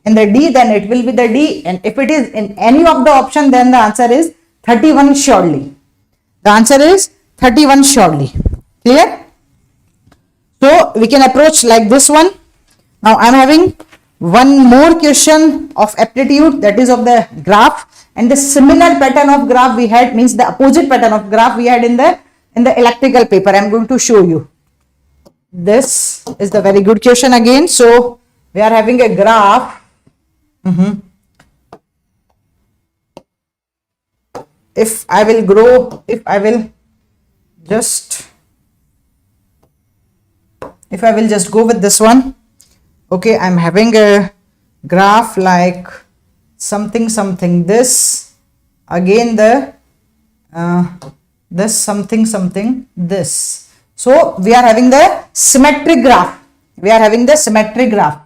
in the D, then it will be the D, and if it is in any of the option, then the answer is 31 surely. The answer is 31 surely. Clear? So we can approach like this one. Now I am having one more question of aptitude, that is of the graph, and the similar pattern of graph we had, means the opposite pattern of graph we had in the electrical paper. I am going to show you. This is the very good question again. So we are having a graph. If I will just go with this one. Okay, I'm having a graph like something this, again the this something this. So we are having the symmetric graph.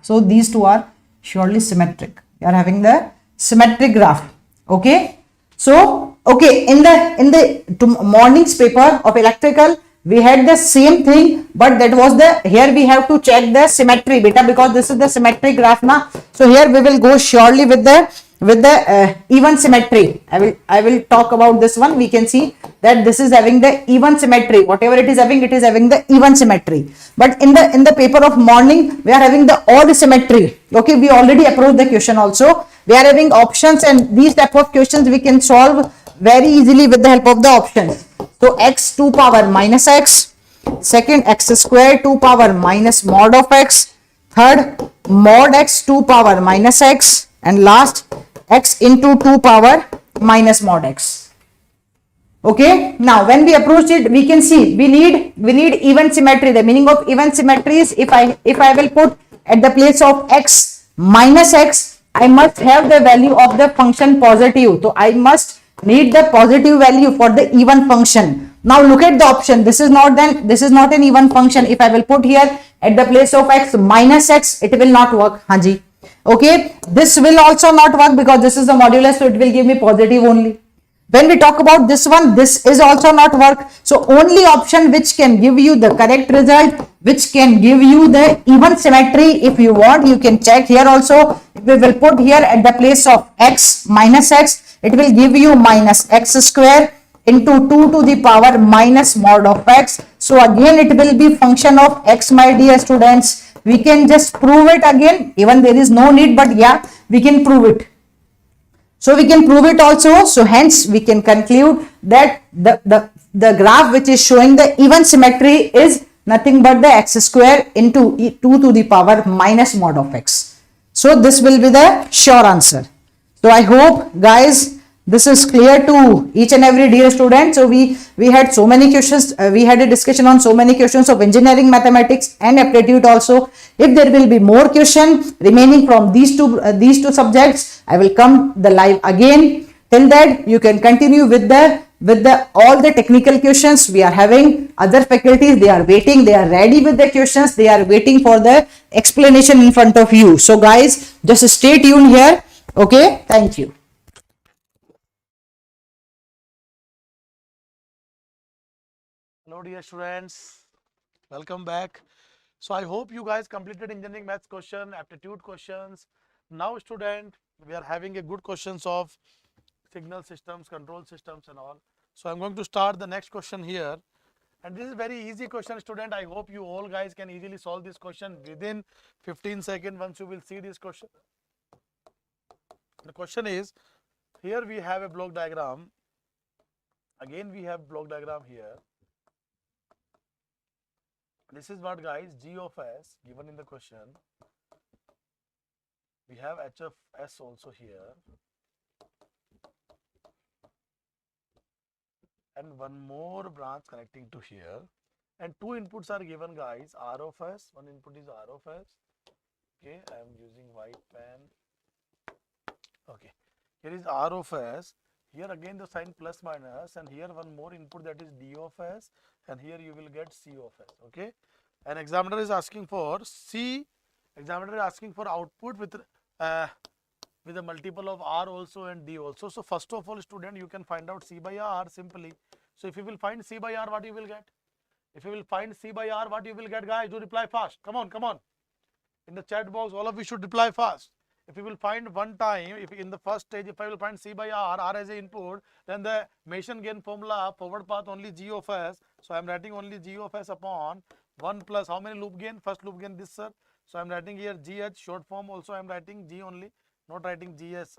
So these two are surely symmetric. We are having the symmetric graph. Okay. So okay, in the morning's paper of electrical, we had the same thing, but that was here we have to check the symmetry beta, because this is the symmetric graph now. So here we will go surely with the even symmetry. I will talk about this one. We can see that this is having the even symmetry. Whatever it is having the even symmetry. But in the paper of morning, we are having the odd symmetry. Okay, we already approached the question also. We are having options, and these type of questions we can solve very easily with the help of the options. So x 2 power minus x, second x square 2 power minus mod of x, third mod x 2 power minus x, and last x into 2 power minus mod x. Okay, now when we approach it, we can see we need even symmetry. The meaning of even symmetry is, if I will put at the place of x minus x, I must have the value of the function positive. So I must need the positive value for the even function. Now look at the option. This is not an even function. If I will put here at the place of x minus x, it will not work. Hanji. Okay, this will also not work because this is the modulus, so it will give me positive only. When we talk about this one, this is also not work. So only option which can give you the correct result, which can give you the even symmetry, if you want, you can check here also. If we will put here at the place of x minus x, it will give you minus x square into 2 to the power minus mod of x. So again it will be function of x, my dear students. We can just prove it again, even there is no need, but yeah, we can prove it. So we can prove it also. So hence we can conclude that the graph which is showing the even symmetry is nothing but the x square into 2 to the power minus mod of x. So this will be the sure answer. So I hope guys this is clear to each and every dear student. So we had so many questions. We had a discussion on so many questions of engineering, mathematics and aptitude also. If there will be more question remaining from these two subjects, I will come the live again. Till that, you can continue with all the technical questions. We are having other faculties. They are waiting. They are ready with the questions. They are waiting for the explanation in front of you. So guys, just stay tuned here. Okay. Thank you. Hello dear students, welcome back. So I hope you guys completed engineering maths question, aptitude questions. Now student, we are having a good questions of signal systems, control systems and all. So I'm going to start the next question here, and this is very easy question student. I hope you all guys can easily solve this question within 15 seconds once you will see this question. The question is, here we have a block diagram. Again we have block diagram here. This is what guys, G of S given in the question. We have H of S also here. And one more branch connecting to here. And two inputs are given guys, R of S. One input is R of S. Okay, I am using white pen. Okay, here is R of S. Here again the sign plus minus, and here one more input, that is D of S, and here you will get C of S. Okay, and examiner is asking for output with a multiple of R also and D also. So first of all student, you can find out C by R simply. So if you will find C by R, what you will get? If you will find C by R, what you will get, guys? Do reply fast. Come on, come on. In the chat box, all of you should reply fast. If you will find one time, if in the first stage, if I will find C by R as a input, then the Mason gain formula, forward path only G of S. So I am writing only G of S upon 1 plus, how many loop gain? First loop gain this, sir. So I am writing here GH, short form also I am writing G only, not writing GS,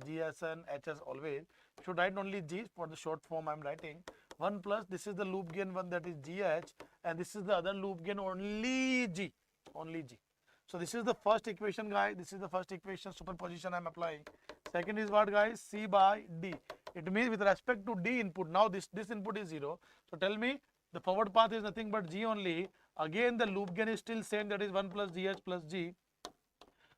GS and HS always. Should write only G for the short form I am writing. 1 plus, this is the loop gain one, that is GH, and this is the other loop gain only G, only G. So this is the first equation, guys. This is the first equation, superposition I am applying. Second is what, guys? C by D. It means with respect to D input, now this input is 0. So tell me the forward path is nothing but G only. Again the loop gain is still same, that is 1 plus GH plus G.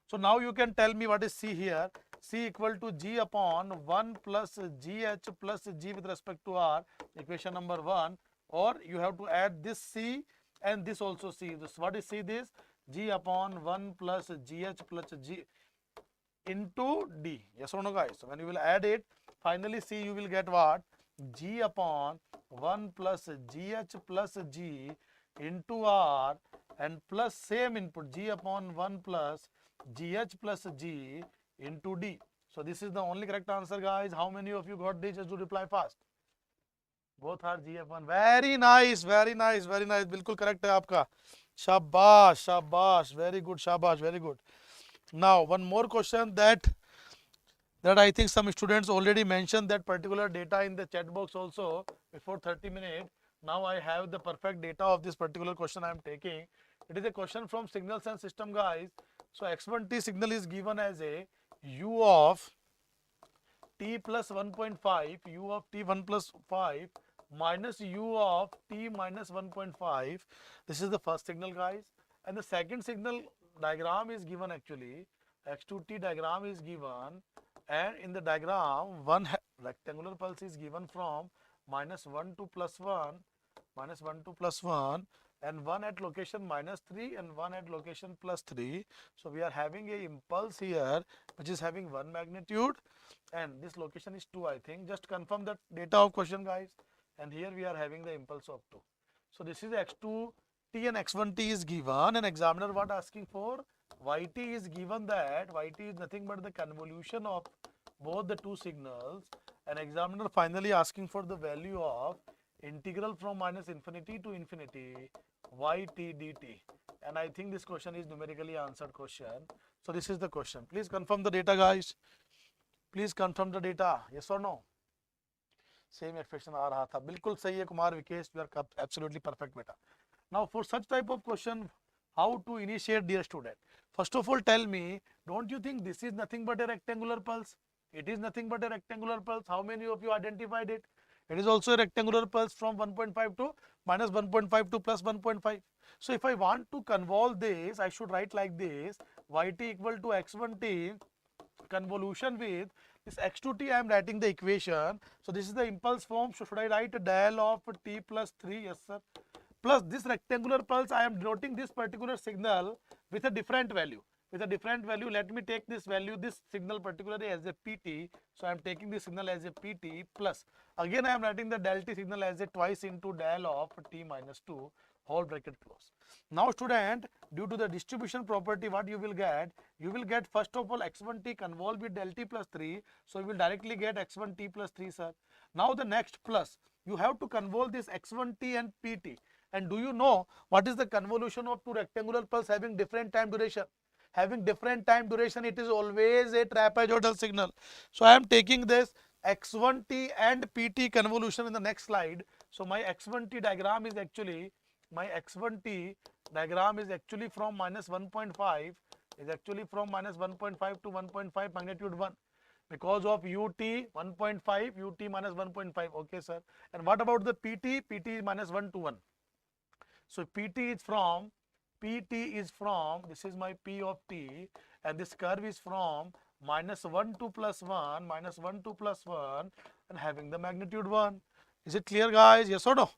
So now you can tell me what is C here. C equal to G upon 1 plus GH plus G with respect to R, equation number 1. Or you have to add this C and this also C. This, what is C this? G upon 1 plus GH plus G into D. Yes or no, guys? So when you will add it, finally C you will get what? G upon 1 plus GH plus G into R and plus same input G upon 1 plus GH plus G into D. So this is the only correct answer, guys. How many of you got this? Just to reply fast. Both are GF1. Very nice, very nice, very nice. बिल्कुल correct है आपका. Shabash, shabash. Very good, shabash, very good. Now one more question that I think some students already mentioned that particular data in the chat box also before 30 minutes. Now I have the perfect data of this particular question I am taking. It is a question from signals and system, guys. So x1t signal is given as a u of t plus 1.5, u of t 1 plus 5 minus u of t minus 1.5. This is the first signal, guys. And the second signal diagram is given actually. x2t diagram is given. And in the diagram, one rectangular pulse is given from minus 1 to plus 1, minus 1 to plus 1, and one at location minus 3 and one at location plus 3. So we are having a impulse here which is having one magnitude, and this location is 2, I think. Just confirm that data of question, guys. And here we are having the impulse of 2. So this is x2t and x1t is given, and examiner what asking for? Yt is given, that Yt is nothing but the convolution of both the two signals, and examiner finally asking for the value of integral from minus infinity to infinity yt dt. And I think this question is numerically answered question. So this is the question. Please confirm the data, guys. Please confirm the data. Yes or no? Same expression आ रहा था. बिल्कुल सही है Kumar Vikesh. You are absolutely perfect, beta. Now for such type of question, how to initiate, dear student? First of all, tell me, don't you think this is nothing but a rectangular pulse? It is nothing but a rectangular pulse. How many of you identified it? It is also a rectangular pulse from 1.5 to minus 1.5 to plus 1.5. So if I want to convolve this, I should write like this: yt equal to x1t convolution with this x2t. I am writing the equation. So this is the impulse form. So should I write del of t plus 3? Yes, sir. Plus this rectangular pulse, I am denoting this particular signal with a different value. With a different value, let me take this value, this signal particularly as a pt. So I am taking this signal as a pt plus. Again, I am writing the del t signal as a twice into del of t minus 2 whole bracket close. Now student, due to the distribution property, what you will get? You will get first of all x1t convolve with del t plus 3. So you will directly get x1t plus 3, sir. Now the next plus, you have to convolve this x1t and pt. And do you know what is the convolution of two rectangular pulse having different time duration? Having different time duration, it is always a trapezoidal signal. So I am taking this x1t and pt convolution in the next slide. So my x1t diagram is actually, from minus 1.5, is actually from minus 1.5 to 1.5 magnitude 1. Because of ut 1.5, ut minus 1.5. Okay, sir. And what about the pt? Pt is minus 1 to 1. So pt is from, this is my p of t, and this curve is from minus 1 to plus 1, minus 1 to plus 1, and having the magnitude 1. Is it clear, guys? Yes or no?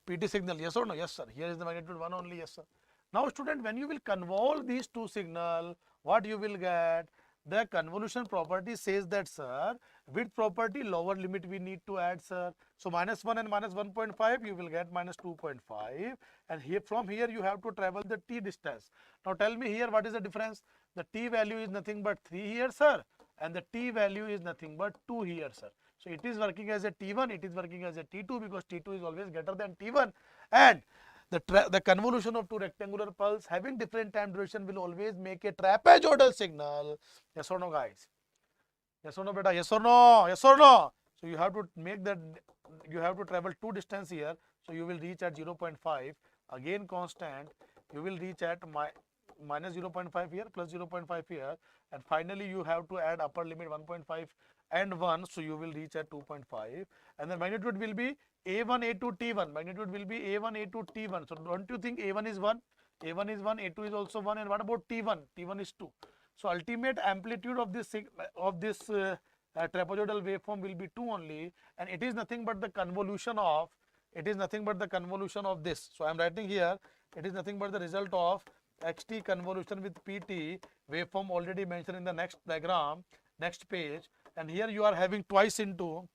pt signal, yes or no? Yes, sir. Here is the magnitude 1 only. Yes, sir. Now student, when you will convolve these two signal, what you will get? the convolution property says that, sir, width property, lower limit we need to add, sir. So minus 1 and minus 1.5, you will get minus 2.5. And here, from here, you have to travel the t distance. Now tell me here, what is the difference? The t value is nothing but 3 here, sir. And the t value is nothing but 2 here, sir. So it is working as a T1, it is working as a T2, because T2 is always greater than T1. And the convolution of two rectangular pulse having different time duration will always make a trapezoidal signal. Yes or no, guys? Yes or no, beta? Yes or no? Yes or no? So you have to make that, you have to travel two distance here. So you will reach at 0.5. Again constant, you will reach at minus 0.5 here, plus 0.5 here. And finally, you have to add upper limit 1.5 and 1. So you will reach at 2.5. And the magnitude will be A1, A2, T1. Magnitude will be A1, A2, T1. So don't you think A1 is 1? A1 is 1, A2 is also 1. And what about T1? T1 is 2. So ultimate amplitude of this trapezoidal waveform will be 2 only. And it is nothing but the convolution of, this. So I am writing here, it is nothing but the result of xt convolution with pt waveform already mentioned in the next diagram, next page. And here you are having twice into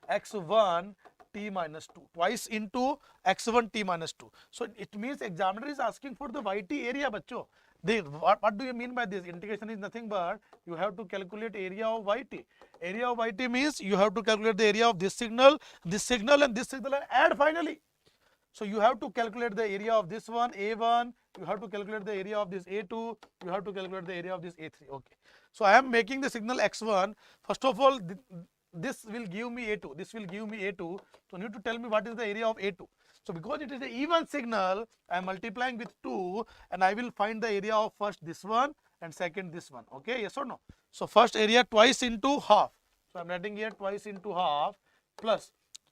x1 t minus 2, twice into x1 t minus 2. So it means examiner is asking for the yt area, bacho. What do you mean by this? Integration is nothing but you have to calculate area of yt. Area of yt means you have to calculate the area of this signal, and this signal, and add finally. So you have to calculate the area of this one, A1, you have to calculate the area of this A2, you have to calculate the area of this A3. Okay. So I am making the signal x1. First of all, this will give me A2. This will give me A2. So you need to tell me what is the area of A2. So because it is an even signal, I am multiplying with 2 and I will find the area of first this one and second this one. Okay, yes or no? So first area twice into half. So I am writing here twice into half plus.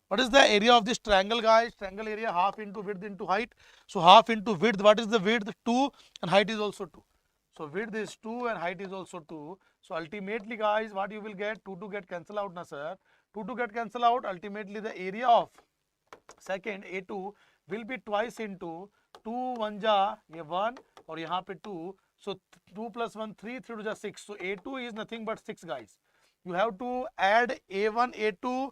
What is the area of this triangle, guys? Triangle area half into width into height. So half into width, what is the width? 2 and height is also 2. So width is 2 and height is also 2. So ultimately, guys, what you will get? 2 to get cancel out, na sir. 2 to get cancel out. Ultimately, the area of second A2 will be twice into 2 1 ja, ye 1 or yahan pe 2. So 2 plus 1 3, 3 to ja 6. So A2 is nothing but 6, guys. You have to add A1, A2,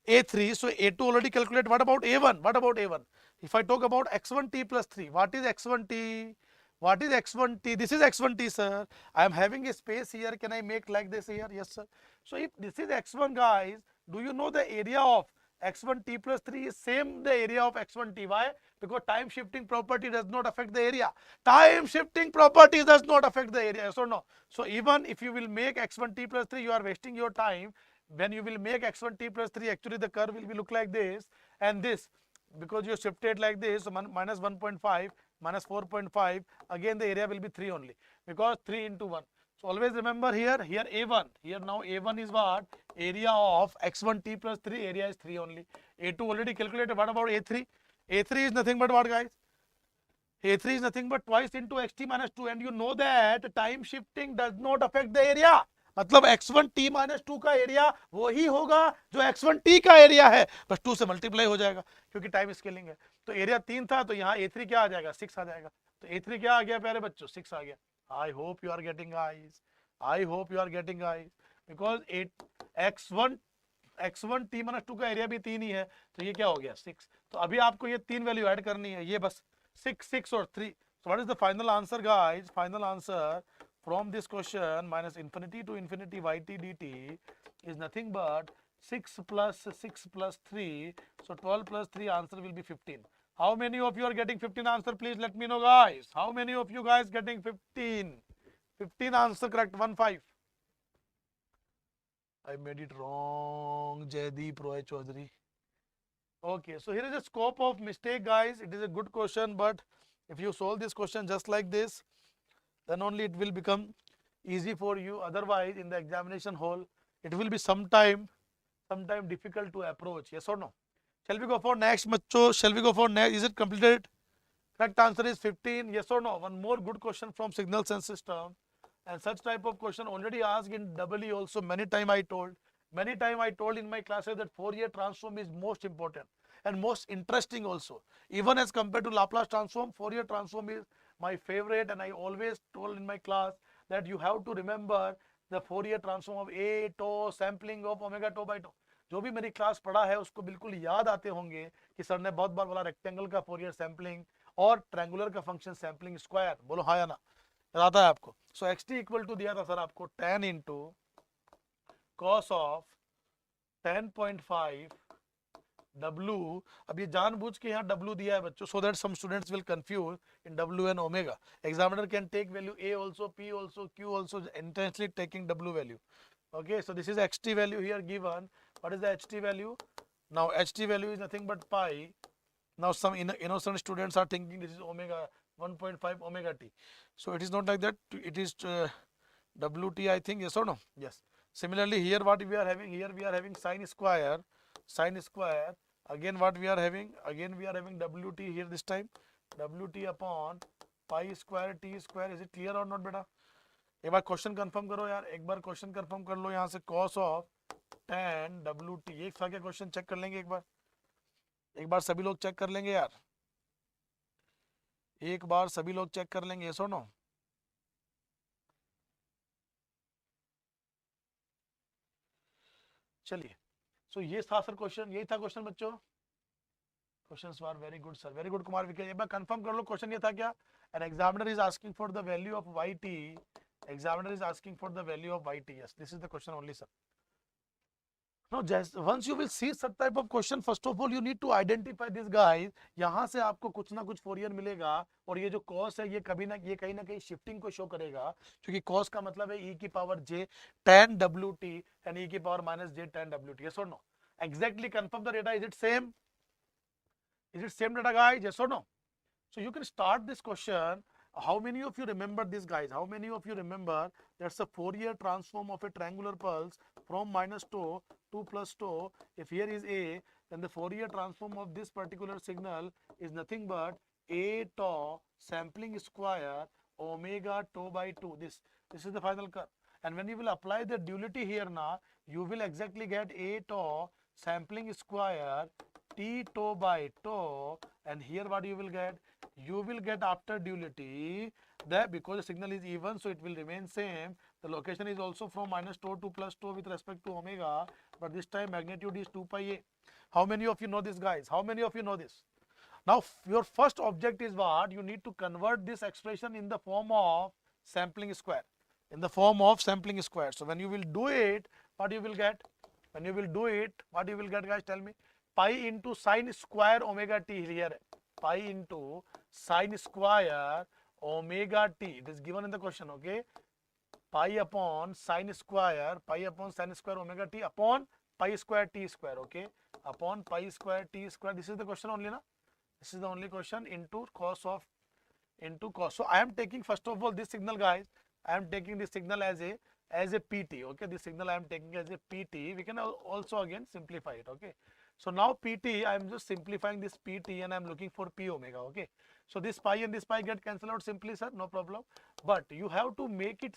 A3. So A2 already calculate. What about A1? What about A1? If I talk about x1t plus 3, what is x1t? What is x1t? This is x1t, sir. I am having a space here. Can I make like this here? Yes, sir. So if this is x1, guys, do you know the area of x1t plus 3 is same the area of x1t? Why? Because time shifting property does not affect the area. Time shifting property does not affect the area. Yes or no? So even if you will make x1t plus 3, you are wasting your time. When you will make x1t plus 3, actually the curve will be look like this and this, because you shifted like this. So minus 1.5 minus 4.5, again the area will be 3 only, because 3 into 1. So always remember here A1, here now A1 is what? Area of x1t plus 3, area is 3 only. A2 already calculated. What about A3? A3 is nothing but what, guys? A3 is nothing but twice into xt minus 2, and you know that time shifting does not affect the area. मतलब x1 t minus 2 का area वही होगा जो x1 t का area है, बस 2 से multiply हो जाएगा क्योंकि टाइम स्केलिंग है. तो एरिया 3 था, तो यहाँ A3 क्या आ जाएगा? 6 आ जाएगा. तो A3 क्या आ गया प्यारे बच्चों? 6 आ गया. I hope you are getting eyes. I hope you are getting eyes. Because x1 t minus 2 का एरिया भी 3 ही है, तो ये क्या हो गया? 6. तो अभी आपको ये 3 वैल्यू ऐड करनी है, ये बस 6, 6 और 3. So what is the final answer, guys? Final answer from this question, minus infinity to infinity yt dt is nothing but 6 plus 6 plus 3. So 12 plus 3, answer will be 15. How many of you are getting 15 answer? Please let me know, guys. How many of you guys getting 15? 15 answer correct. 1 5. I made it wrong. Jaideep Roy Chaudhary. Okay, so here is a scope of mistake, guys. It is a good question, but if you solve this question just like this, then only it will become easy for you. Otherwise, in the examination hall, it will be sometime difficult to approach. Yes or no? Shall we go for next, macho? Shall we go for next? Is it completed? Correct answer is 15. Yes or no? One more good question from signals and system. And such type of question already asked in EE also. Many time I told in my classes that Fourier transform is most important and most interesting also. Even as compared to Laplace transform, Fourier transform is my favorite, and I always told in my class that you have to remember the Fourier transform of A tau sampling of omega tau by tau. जो भी मेरी class पढ़ा है उसको बिल्कुल याद आते होंगे कि सर ने बहुत बार बोला रेक्टेंगल का फोरियर सैम्पलिंग और ट्रायंगुलर का फंक्शन सैम्पलिंग स्क्वायर, बोलो हाँ या ना, याद आता है आपको? सो xt इक्वल टू दिया था सर आपको tan into cos of 10.5 W, अब ये जानबूझ के यहाँ W दिया है बच्चों, so that some students will confuse in W and omega. Examiner can take value A also, P also, Q also, intentionally taking W value. Okay, so this is xt value here given. What is the ht value? Now ht value is nothing but pi. Now some innocent students are thinking this is omega 1.5 omega t. So it is not like that. It is wt, I think. Yes or no? Yes. Similarly here what we are having? Here we are having sine square. Sine square. Again what we are having? Again we are having wt here this time. Wt upon pi square t square. Is it clear or not, beta? एक बार question confirm करो यार, एक बार question confirm कर लो यहाँ से cos of tan wt, एक साथ के क्वेश्चन चेक कर लेंगे एक बार सभी लोग चेक कर लेंगे यार, एक बार सभी लोग चेक कर लेंगे, यस और नो? चलिए, सो ये था सर क्वेश्चन, यही था क्वेश्चन बच्चों। Questions were very good sir, very good Kumar Vikesh, एक बार कंफर्म कर लो क्वेश्चन ये था क्या? An examiner is asking for the value of yt, examiner is asking for the value of yt. Yes, this is the question only, sir. Now just once you will see such type of question, first of all you need to identify this guys. यहाँ से आपको कुछ ना कुछ Fourier मिलेगा और ये जो cos है ये कहीं ना कहीं शिफ्टिंग को शो करेगा, क्योंकि cos का मतलब है e की power j tan wt and e की power minus j tan wt. Yes or no? Exactly confirm the data. Is it same? Is it same data, guys? Yes or no? So you can start this question. How many of you remember this, guys? How many of you remember that's the Fourier transform of a triangular pulse from minus tau to plus tau? If here is A, then the Fourier transform of this particular signal is nothing but A tau sampling square omega tau by 2. This is the final curve. And when you will apply the duality here now, you will exactly get A tau sampling square t tau by tau, and here what you will get? You will get after duality that because the signal is even, so it will remain same. The location is also from minus tau to plus tau with respect to omega, but this time magnitude is 2 pi a. How many of you know this, guys? How many of you know this? Now your first object is what? You need to convert this expression in the form of sampling square. In the form of sampling square. So when you will do it, what you will get? When you will do it, what you will get, guys? Tell me. Pi into sine square omega t here. Pi into sine square omega t. It is given in the question, okay? Pi upon sine square omega t upon pi square t square, okay? Upon pi square t square. This is the question only, na? This is the only question into cos. So I am taking first of all this signal, guys. I am taking this signal as a PT, okay? This signal I am taking as a PT. We can also again simplify it, okay? So now PT, I am just simplifying this PT and I am looking for P omega, okay? So this pi and this pi get cancelled out simply, sir, no problem. But you have to make it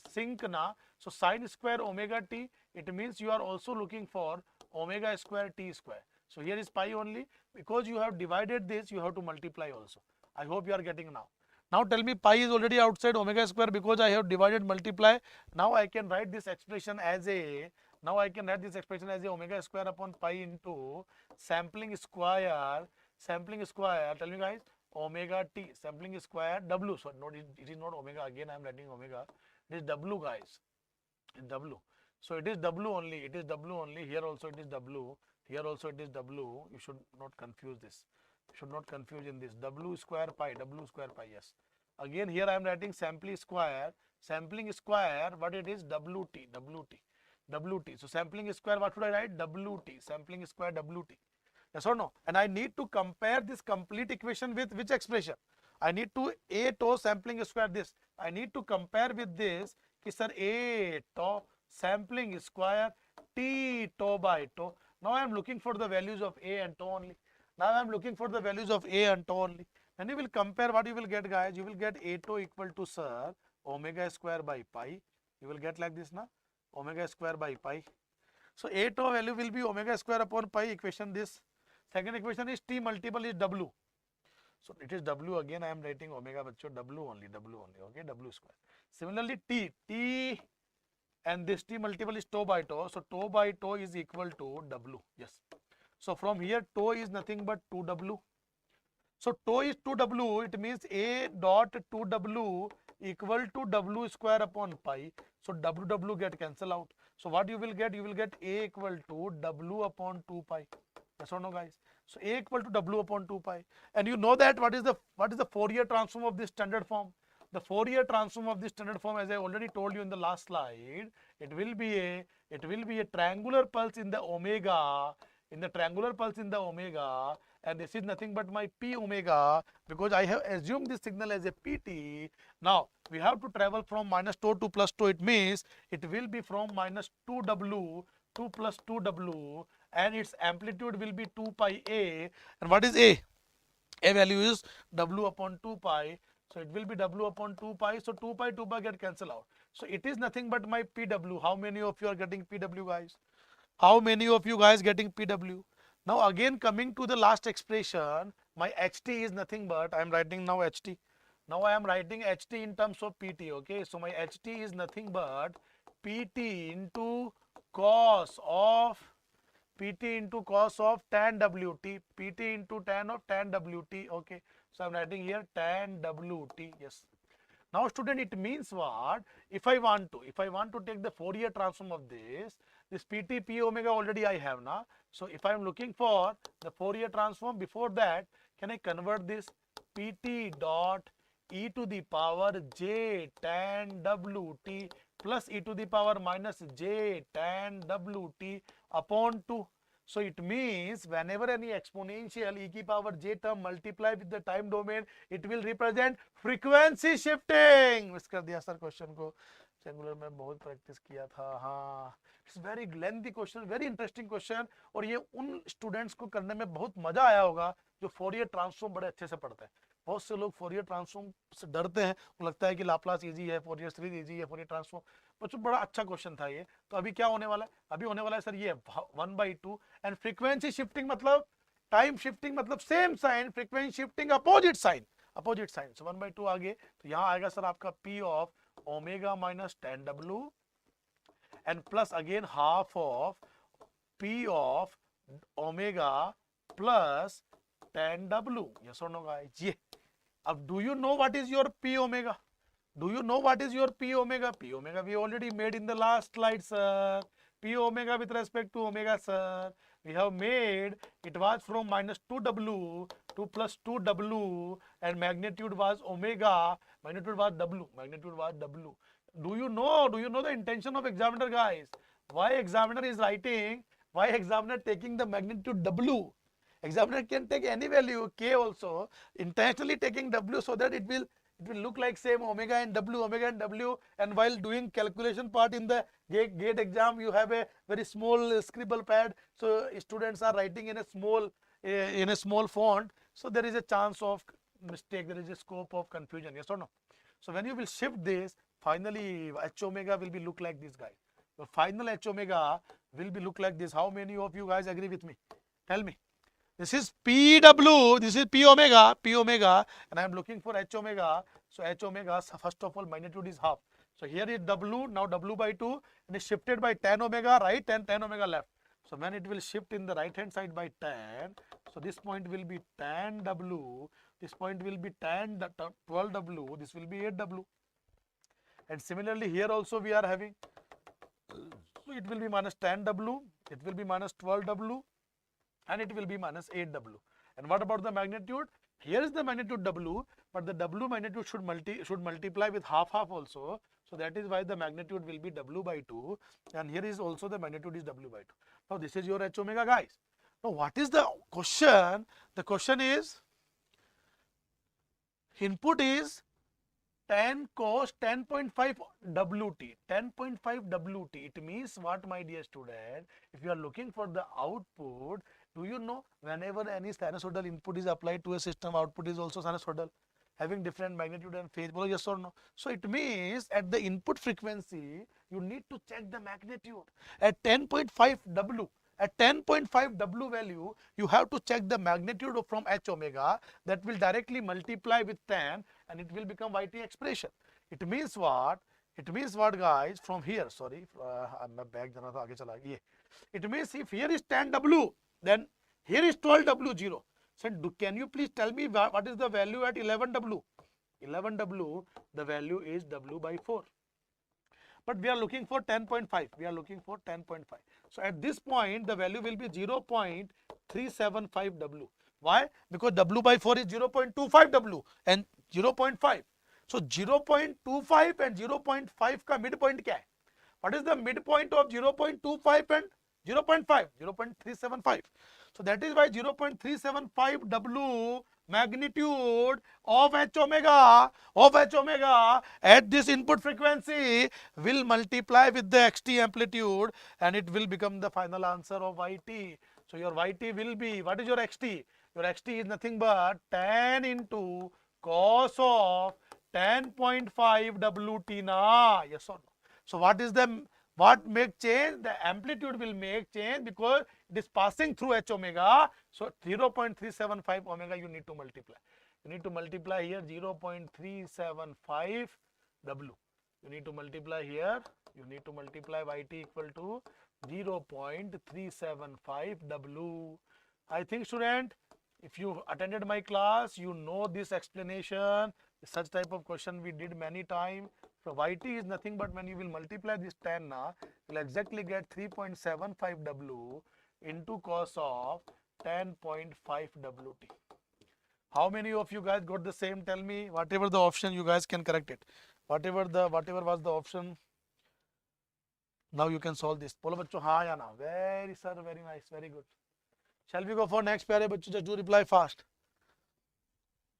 sync na. So sine square omega t, it means you are also looking for omega square t square. So here is pi only. Because you have divided this, you have to multiply also. I hope you are getting now. Now tell me, pi is already outside omega square because I have divided multiply. Now I can write this expression as a omega square upon pi into sampling square. Tell me, guys, omega t, sampling square w. So no, it is not omega. Again I am writing omega. It is w, guys. It's w. So it is w only. It is w only. Here also it is w. Here also it is w. You should not confuse this. You should not confuse in this. W square pi. Yes. Again here I am writing sampling square. What it is? wt. So sampling square, what should I write? wt. Sampling square wt. Yes or no? And I need to compare this complete equation with which expression? I need to A tau sampling square this. I need to compare with this. Sir, A tau sampling square t tau by tau. Now I am looking for the values of A and tau only. When you will compare, what you will get, guys? You will get A tau equal to, sir, omega square by pi. You will get like this, na? Omega square by pi. So A tau value will be omega square upon pi, equation this. Second equation is T multiple is W. So it is W again. I am writing omega, bachcho, W only, okay, W square. Similarly, T and this T multiple is tau by tau. So tau by tau is equal to W. Yes. So from here, tau is nothing but 2W. So tau is 2W. It means A dot 2W equal to W square upon pi. So W get cancel out. So what you will get? You will get A equal to W upon 2 pi. Yes or no, guys? So A equal to W upon 2 pi. And you know that what is the Fourier transform of this standard form? The Fourier transform of this standard form, as I already told you in the last slide, it will be a triangular pulse in the omega, and this is nothing but my p omega, because I have assumed this signal as a pt. Now we have to travel from minus tau to plus tau. It means it will be from minus 2w to plus 2w, and its amplitude will be 2 pi a. And what is a? A value is w upon 2 pi. So it will be w upon 2 pi. So 2 pi get cancel out. So it is nothing but my pw. How many of you are getting pw, guys? How many of you guys getting pw? Now again coming to the last expression, my ht is nothing but, I am writing now ht. Now I am writing ht in terms of pt. Okay, so my ht is nothing but pt into cos of tan wt, pt into tan of tan wt. Okay, so I am writing here tan wt. Yes. Now student, it means what? If I want to take the Fourier transform of this pt p omega already I have now. So if I am looking for the Fourier transform, before that, can I convert this pt dot e to the power j tan wt plus e to the power minus j tan wt upon 2. So it means whenever any exponential e की power j term multiply with the time domain, it will represent frequency shifting. Miss कर दिया sir question को, singular में बहुत practice किया था. हाँ, it's very lengthy question, very interesting question, और ये उन स्टूडेंट्स को करने में बहुत मजा आया होगा जो फोरियर ट्रांसफॉर्म बड़े अच्छे से पढ़ते हैं. बहुत से लोग फोरियर ट्रांसफॉर्म से डरते हैं, उनको लगता है कि लाप्लास इजी है, फोरियर सीरीज इजी है, फोरियर ट्रांसफॉर्म. बच्चों बड़ा अच्छा क्वेश्चन था ये. तो अभी क्या होने वाला है? अभी होने वाला है सर ये 1/2 एंड फ्रीक्वेंसी शिफ्टिंग मतलब टाइम शिफ्टिंग मतलब same sign, frequency shifting opposite sign. So 1/2 आगे तो यहाँ आएगा सर आपका p of omega minus tan w and plus again half of p of omega plus tan w. Yes और no guys? ये अब do you know what is your p omega? Do you know what is your p omega? P omega we already made in the last slide, sir. P omega with respect to omega, sir, we have made. It was from minus 2w to plus 2w, and magnitude was omega, magnitude was w. Do you know the intention of examiner, guys? Why examiner is writing, why examiner taking the magnitude w? Examiner can take any value, k also, intentionally taking w so that it will look like same omega and w, and while doing calculation part in the gate exam, you have a very small scribble pad, so students are writing in a small font, so there is a chance of mistake, there is a scope of confusion. Yes or no? So when you will shift this, finally h omega will be look like this, guys. The final h omega will be look like this. How many of you guys agree with me? Tell me. This is PW, this is P omega, and I am looking for H omega. So H omega, first of all, magnitude is half. So here is W, now W/2, and is shifted by tan omega right and tan omega left. So when it will shift in the right hand side by tan, so this point will be tan W, this point will be tan 12W, this will be 8W. And similarly here also we are having, so it will be minus tan W, it will be minus 12W, and it will be minus 8W. And what about the magnitude? Here is the magnitude W, but the W magnitude should multiply with half also. So that is why the magnitude will be W/2, and here is also the magnitude is W/2. Now this is your H omega, guys. Now what is the question? The question is, input is tan cos 10.5 WT, 10.5 WT. It means what, my dear student? If you are looking for the output, do you know whenever any sinusoidal input is applied to a system, output is also sinusoidal, having different magnitude and phase? Yes or no? So it means at the input frequency, you need to check the magnitude. At 10.5 W, At 10.5 W value, you have to check the magnitude from H omega, that will directly multiply with 10 and it will become YT expression. It means what? It means what, guys? From here, sorry, मैं back जाना था, आगे चला ये. It means if here is 10 W, then here is 12 W 0. So can you please tell me what is the value at 11 W? 11 W, the value is W by 4. But we are looking for 10.5. We are looking for 10.5. So at this point, the value will be 0.375 W. Why? Because W by 4 is 0.25 W and 0.5. So 0.25 and 0.5 का midpoint क्या है? What is the midpoint of 0.25 and 0.5? 0.375. So that is why 0.375 W magnitude of H omega at this input frequency will multiply with the XT amplitude and it will become the final answer of YT. So your YT will be, what is your XT? Your XT is nothing but 10 into cos of 10.5 WT na. Yes or no? So what is the, what make change? The amplitude will make change because it is passing through H omega. So 0.375 omega you need to multiply. You need to multiply here 0.375 W. You need to multiply here. You need to multiply YT equal to 0.375 W. I think, student, if you attended my class, you know this explanation. Such type of question we did many times. So YT is nothing but when you will multiply this 10 now, you will exactly get 3.75 W into cos of 10.5 WT. How many of you guys got the same? Tell me. Whatever the option, you guys can correct it. Whatever was the option. Now you can solve this. Bolo bachcho, हाँ या ना. Very sir, very nice, very good. Shall we go for next pyare bachcho? Just do reply fast.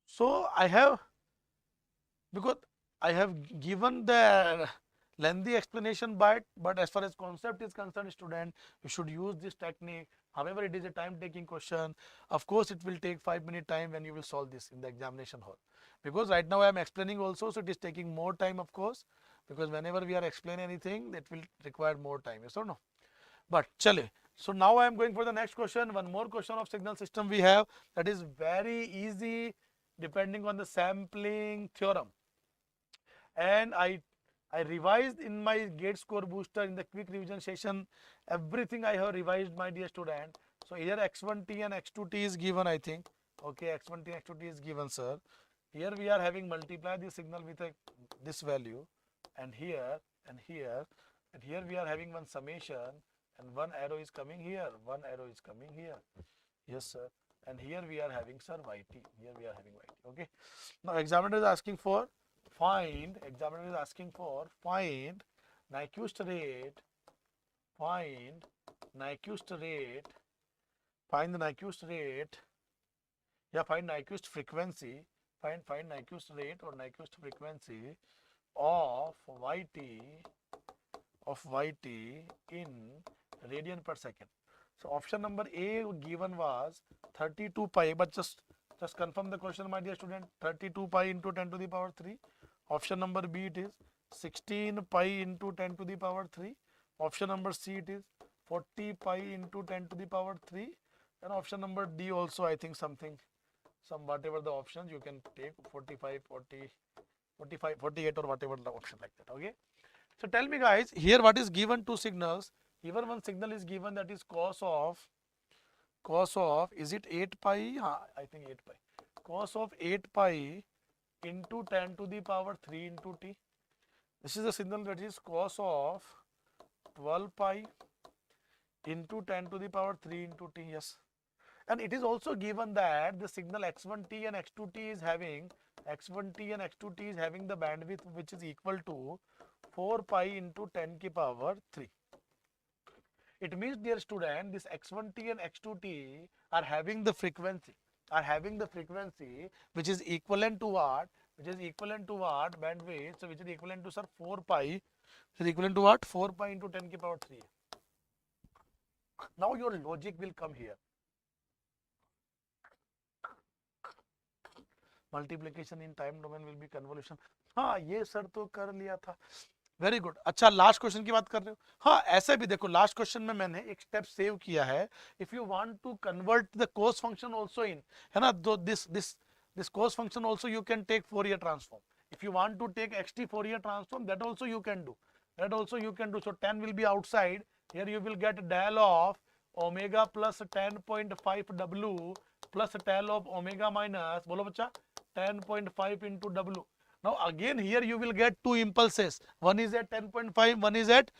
So I have, because I have given the lengthy explanation but as far as concept is concerned, student, you should use this technique. However, it is a time taking question. Of course, it will take 5-minute time when you will solve this in the examination hall. Because right now I am explaining also, so it is taking more time, of course, because whenever we are explaining anything, it will require more time. Yes or no? But chale. So now I am going for the next question. One more question of signal system we have, that is very easy depending on the sampling theorem. And I revised in my gate score booster in the quick revision session. Everything I have revised, my dear student. So here x1t and x2t is given, I think. Okay, x1t and x2t is given, sir. Here we are having multiply the signal with this value, and here and here, and here we are having one summation, and one arrow is coming here, one arrow is coming here. Yes, sir. And here we are having, sir, YT. Here we are having YT. Okay. Now examiner is asking for find Nyquist rate, find the Nyquist frequency, find Nyquist rate or Nyquist frequency of YT in radian per second. So option number A given was 32 pi, but just confirm the question, my dear student. 32 pi into 10 to the power 3. Option number B, it is 16 pi into 10 to the power 3. Option number C, it is 40 pi into 10 to the power 3. And option number D also, I think some whatever the options you can take, 45, 40, 45, 48 or whatever the option like that. Okay. So tell me, guys, here what is given? Two signals. Even one signal is given, that is cos of, is it 8 pi? I think 8 pi. Cos of 8 pi into 10 to the power 3 into t. This is the signal that is cos of 12 pi into 10 to the power 3 into t. Yes. And it is also given that the signal x1t and x2t is having, the bandwidth which is equal to 4 pi into 10 ki power 3. It means, dear student, this x1t and x2t are having the frequency, which is equivalent to what? Bandwidth. So which is equivalent to, sir, 4 pi. Which is equivalent to what? 4 pi into 10 ki power 3. Now your logic will come here. Multiplication in time domain will be convolution. हाँ, ये sir तो कर लिया था. Very good. अच्छा, last question की बात कर रहे हो? हाँ, ऐसे भी देखो, लास्ट क्वेश्चन में मैंने एक स्टेप सेव किया है। If you want to convert the cos function also in, है ना, तो this cos function also you can take Fourier transform. If you want to take xt Fourier transform, that also you can do, so 10 will be outside. Here you will get del of omega plus 10.5 w plus del of omega minus, bolo bacha, 10.5 into w. Now again here you will get two impulses, one is at 10.5, one is at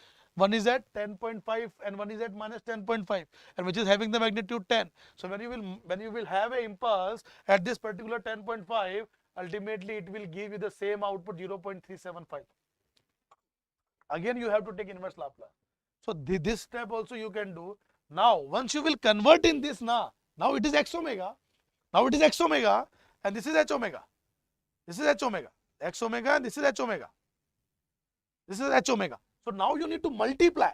10.5 and one is at minus 10.5, and which is having the magnitude 10. So when you will have a impulse at this particular 10.5, ultimately it will give you the same output 0.375. Again you have to take inverse Laplace. So this step also you can do. Now once you will convert in this, now it is x omega, now it is x omega, and this is h omega, this is h omega, x omega, and this is h omega, this is h omega. So now you need to multiply,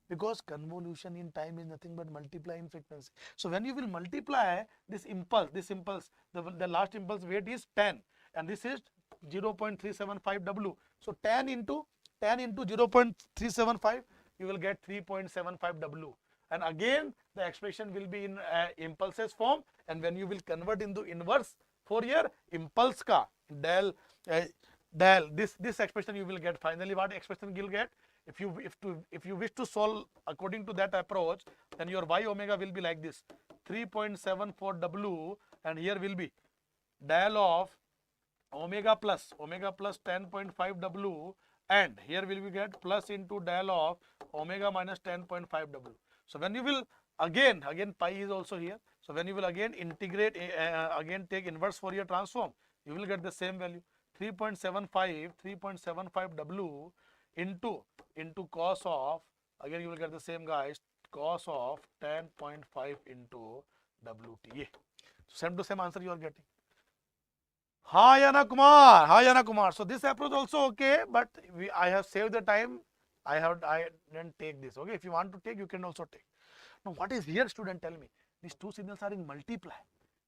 because convolution in time is nothing but multiply in frequency. So when you will multiply this impulse, the last impulse weight is 10, and this is 0.375 w. So 10 into 0.375, you will get 3.75 w. And again the expression will be in impulses form, and when you will convert into inverse Fourier, impulse ka del this expression you will get. Finally what expression you will get? If you wish to solve according to that approach, then your y omega will be like this, 3.74 w, and here will be del of omega plus 10.5 w, and here will we get plus into del of omega minus 10.5 w. So when you will again pi is also here, so when you will again integrate, again take inverse Fourier transform, you will get the same value, 3.75 w into cos of, again you will get the same guys, cos of 10.5 into wt. So same to same answer you are getting. Hi Anna Kumar. So this approach also okay, but I have saved the time. I didn't take this. Okay, if you want to take, you can also take. Now what is here, student? Tell me. These two signals are in multiply.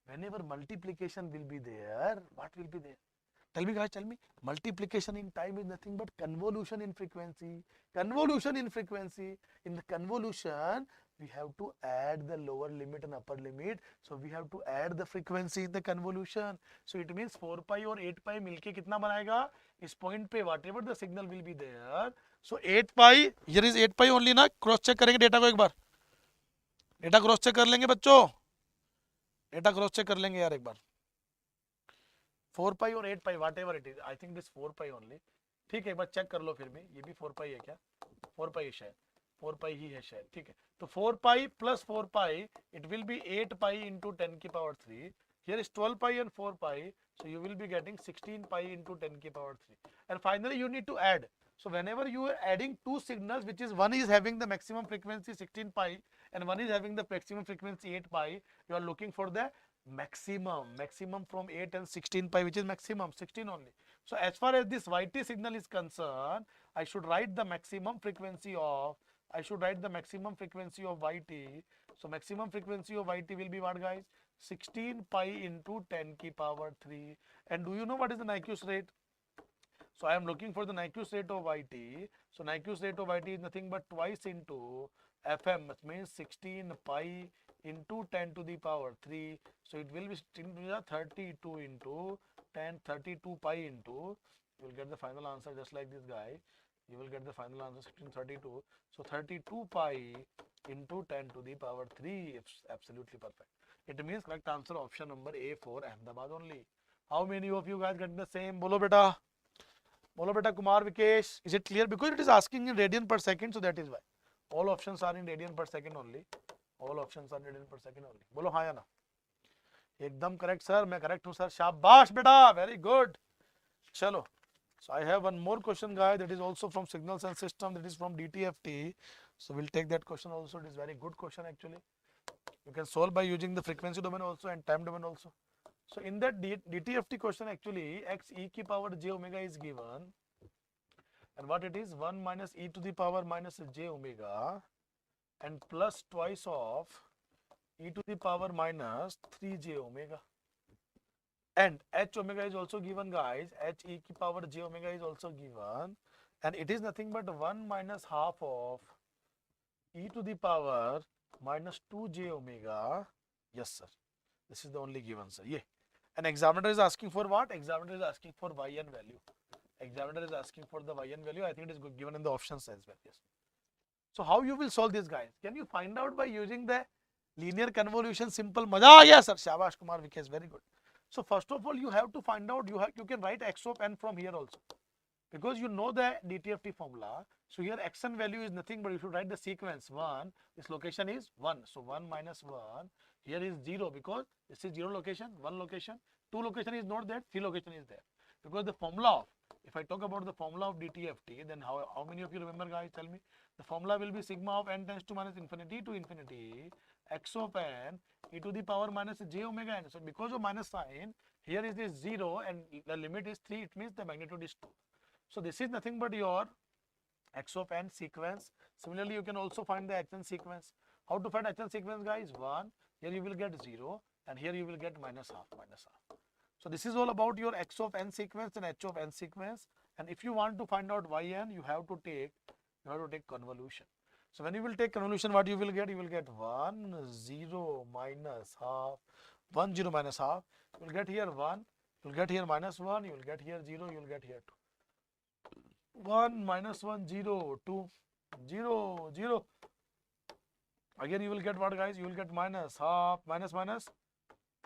Whenever multiplication will be there, what will be there? Tell me guys, tell me. Multiplication in time is nothing but convolution in frequency. Convolution in frequency. In the convolution, we have to add the lower limit and upper limit. So we have to add the frequency in the convolution. So it means 4 pi or 8 pi मिलके कितना बनाएगा? इस point पे whatever the signal will be there. So 8 pi, here is 8 pi only ना? Cross check करेंगे data को एक बार. Data cross check कर लेंगे बच्चों, डेटा क्रॉस चेक कर लेंगे यार एक बार. 4 पाई और 8 pi whatever it is, I think this 4 pi only. ठीक है, एक बार चेक कर लो फिर भी, ये भी 4 पाई है क्या? 4 पाई है शायद, 4 पाई ही है शायद. ठीक है, तो 4 pi plus 4 pi, it will be 8 pi into 10 की power 3. Here is 12 pi and 4 pi, so you will be getting 16 pi into 10 की power 3. And finally you need to add. So whenever you are adding two signals, which is one is having the maximum frequency 16 pi and one is having the maximum frequency 8 pi, you are looking for the maximum from 8 and 16 pi, which is maximum 16 only. So as far as this yt signal is concerned, I should write the maximum frequency of yt. So maximum frequency of yt will be what guys? 16 pi into 10 ki power 3. And do you know what is the Nyquist rate? So I am looking for the Nyquist rate of yt. So Nyquist rate of yt is nothing but twice into fm, which means 16 pi into 10 to the power 3. So it will be 32 into 10, 32 pi into, you will get the final answer just like this guy. You will get the final answer 1632. So 32 pi into 10 to the power 3. It's absolutely perfect. It means correct answer option number A for Ahmedabad only. How many of you guys getting the same? Bolo beta Kumar Vikesh. Is it clear? Because it is asking in radian per second, so that is why. All options are in radian per second only. All options are in radian per second only. Bolo हाँ या ना? एकदम correct sir. मैं correct हूँ sir. शाबाश बेटा. Very good. चलो. So I have one more question guys, that is also from signals and system, that is from DTFT. So we'll take that question also. It is very good question actually. You can solve by using the frequency domain also and time domain also. So in that DTFT question actually, x e ki power j omega is given, and what it is, 1 minus e to the power minus j omega and plus twice of e to the power minus 3j omega. And h omega is also given guys, h e ki power j omega is also given, and it is nothing but 1 minus half of e to the power minus 2j omega. Yes, sir. This is the only given, sir. Yeah. And examiner is asking for what? Examiner is asking for yn value. Examiner is asking for the yn value. I think it is given in the options as well. Yes. So how you will solve this, guys? Can you find out by using the linear convolution simple? Maja, yes, sir. Shabash Kumar Vikesh, very good. So first of all, you have to find out. You can write x of n from here also, because you know the DTFT formula. So here xn value is nothing but if you write the sequence 1, this location is 1. So 1 minus 1, here is 0 because this is 0 location, 1 location, 2 location is not there, 3 location is there. Because the formula of, if I talk about the formula of DTFT, then how many of you remember, guys? Tell me. The formula will be sigma of n tends to minus infinity to infinity x of n e to the power minus j omega n. So because of minus sign, here is this 0 and the limit is 3, it means the magnitude is 2. So this is nothing but your x of n sequence. Similarly, you can also find the hn sequence. How to find hn sequence, guys? 1, here you will get 0 and here you will get minus half. So this is all about your x of n sequence and h of n sequence. And if you want to find out yn, you have to take convolution. So when you will take convolution, what you will get? You will get 1, 0 minus half, 1, 0 minus half. You will get here 1, you will get here minus 1, you will get here 0, you will get here 2. 1 minus 1, 0, 2, 0, 0. Again you will get what, guys? You will get minus half, minus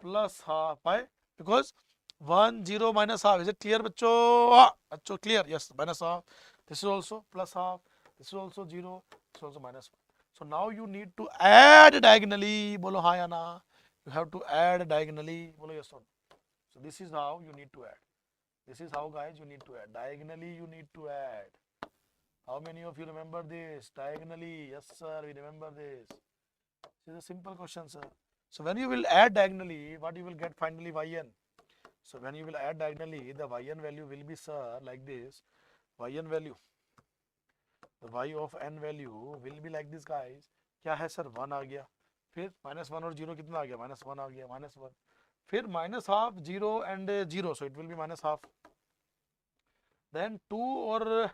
plus half. Why? Because 1, 0 minus half. Is it clear, bachcho? Bachcho, clear? Yes, minus half. This is also plus half. This is also 0. This is also minus 1. So now you need to add diagonally. Bolo ha ya na? You have to add diagonally. Bolo yes or no? So this is how you need to add. This is how, guys, you need to add. Diagonally you need to add. How many of you remember this? Diagonally. Yes, sir, we remember this. This is a simple question, sir. So when you will add diagonally, what you will get finally? Yn. So when you will add diagonally, the yn value will be, sir, like this. Yn value. The y of n value will be like this, guys. क्या है, sir? 1 आ गया. फिर minus 1 और 0 कितना आ गया? minus 1 आ गया. minus 1. फिर minus half, 0 and 0. So it will be minus half. Then 2 or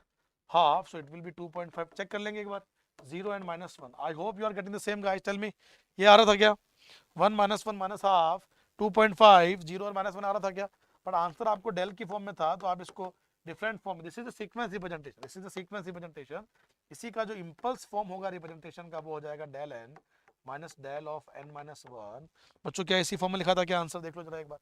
half. So it will be 2.5. Check कर लेंगे एक बार. 0 and minus 1. I hope you are getting the same, guys. Tell me. ये आ रहा था क्या? 1 minus 1 minus half. 2.5. 0 और minus 1 आ रहा था क्या? But answer आपको del की फॉर्म में था, तो आप इसको different form. This is the sequence representation. This is the sequence representation. इसी का जो इंपल्स फॉर्म होगा रिप्रेजेंटेशन का, वो हो जाएगा del n minus del of n minus 1. बच्चों क्या इसी फॉर्म में लिखा था क्या? आंसर देख लो जरा एक बार.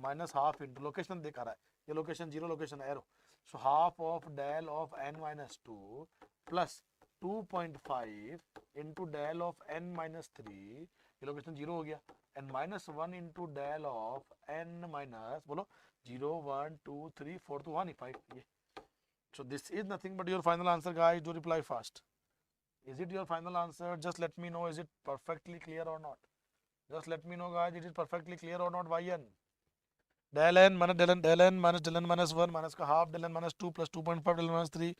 माइनस हाफ इंटू लोकेशन दिखा रहा है, ये location 0 location arrow. So half of del of n minus 2 plus 2.5 into del of n minus 3. ये लोकेशन 0 हो गया. And minus 1 into del of n minus, बोलो 0, 1, 2, 3, 4 to 1, 5. Yeah. So this is nothing but your final answer, guys. Do reply fast. Is it your final answer? Just let me know. Is it perfectly clear or not? Just let me know, guys. It is perfectly clear or not? Yn. Del n minus del n, del n minus del n minus 1 minus ka half del n minus 2 plus 2.5 del n minus 3.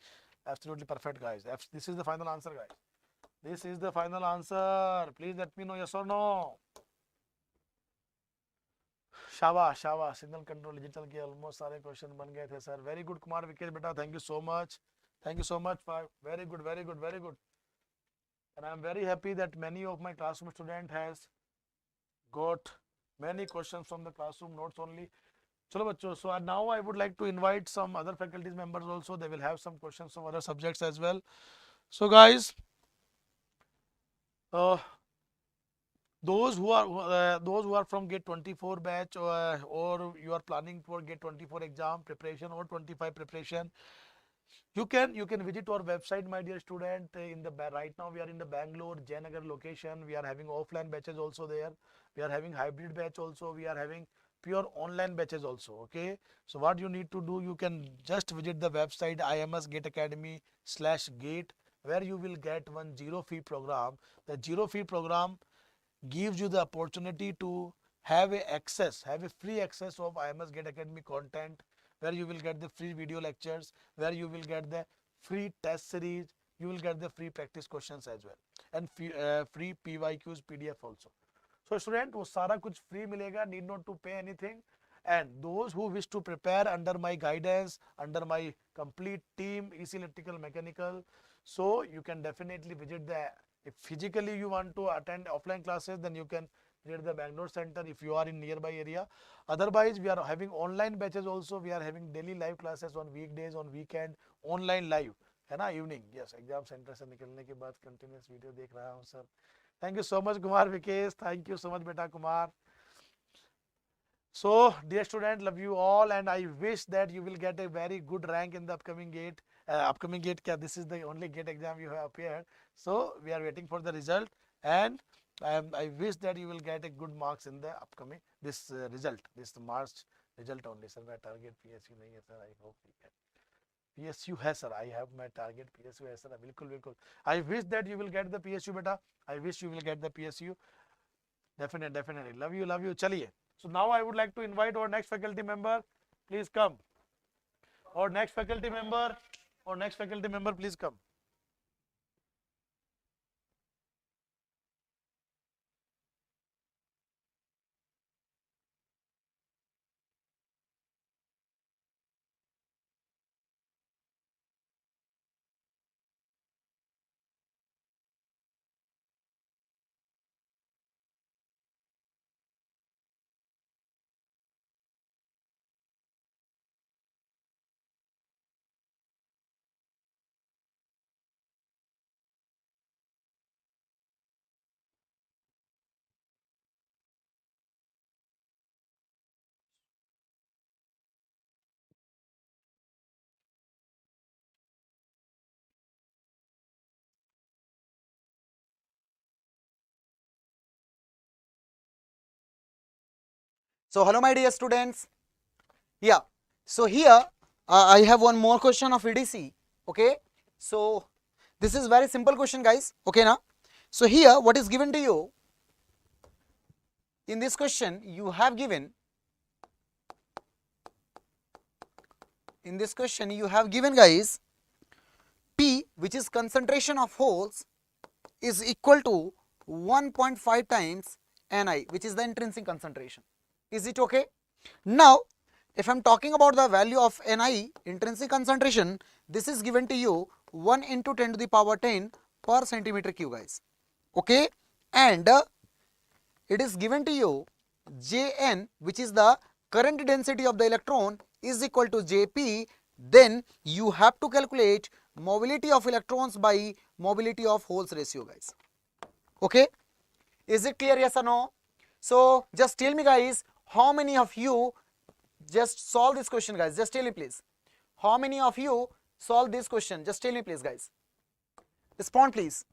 Absolutely perfect, guys. This is the final answer, guys. This is the final answer. Please let me know, yes or no. शाबाश शाबाश. Signal control digital के almost सारे question बन गए थे, sir. Very good Kumar Vikesh बेटा. Thank you so much. Thank you so much. Very good, very good, very good. And I am very happy that many of my classroom student has got many questions from the classroom notes only. Chalo bachcho. So now I would like to invite some other faculty members also. They will have some questions from other subjects as well. So guys, those who are from GATE 24 batch, or you are planning for GATE 24 exam preparation or 25 preparation, you can visit our website, my dear student. Right now we are in the Bangalore Jayanagar location. We are having offline batches also there. We are having hybrid batch also. We are having pure online batches also. Okay, so what you need to do, you can just visit the website IMS GATE Academy/GATE, where you will get one zero fee program. The zero fee program gives you the opportunity to have a free access of IMS GATE Academy content, where you will get the free video lectures, where you will get the free test series, you will get the free practice questions as well, and free PYQs PDF also. So student, वो सारा कुछ free मिलेगा, need not to pay anything. And those who wish to prepare under my guidance, under my complete team, EC Electrical Mechanical, so you can definitely visit the, if physically you want to attend offline classes, then you can visit the Bangalore center if you are in nearby area. Otherwise, we are having online batches also. We are having daily live classes on weekdays, on weekend, online live, है ना, evening. Yes, exam center से निकलने के बाद continuous video देख रहा हूँ sir. Thank you so much Kumar Vikesh. Thank you so much beta Kumar. So, dear student, love you all, and I wish that you will get a very good rank in the upcoming gate. This is the only gate exam you have appeared. So, we are waiting for the result, and I wish that you will get a good marks in the upcoming result, this March result only. Sir, my target PSU नहीं है sir. I hope we get. PSU है sir. I have my target PSU है sir. बिल्कुल बिल्कुल. I wish that you will get the PSU beta. I wish you will get the PSU. Definitely. Love you. चलिए. So now I would like to invite our next faculty member. Please come. Our next faculty member, please come. So hello my dear students. Yeah, so here I have one more question of EDC. Okay, so this is very simple question guys. Okay now, so here what is given to you in this question, you have given, in this question you have given guys, P, which is concentration of holes, is equal to 1.5 times Ni, which is the intrinsic concentration. Is it okay? Now, if I am talking about the value of Ni, intrinsic concentration, this is given to you 1 into 10 to the power 10 per centimeter cube guys. Okay, and it is given to you Jn, which is the current density of the electron, is equal to Jp. Then you have to calculate mobility of electrons by mobility of holes ratio guys. Okay, is it clear, yes or no? So just tell me guys, how many of you just solve this question guys? Just tell me please, how many of you solve this question? Just tell me please guys, respond please.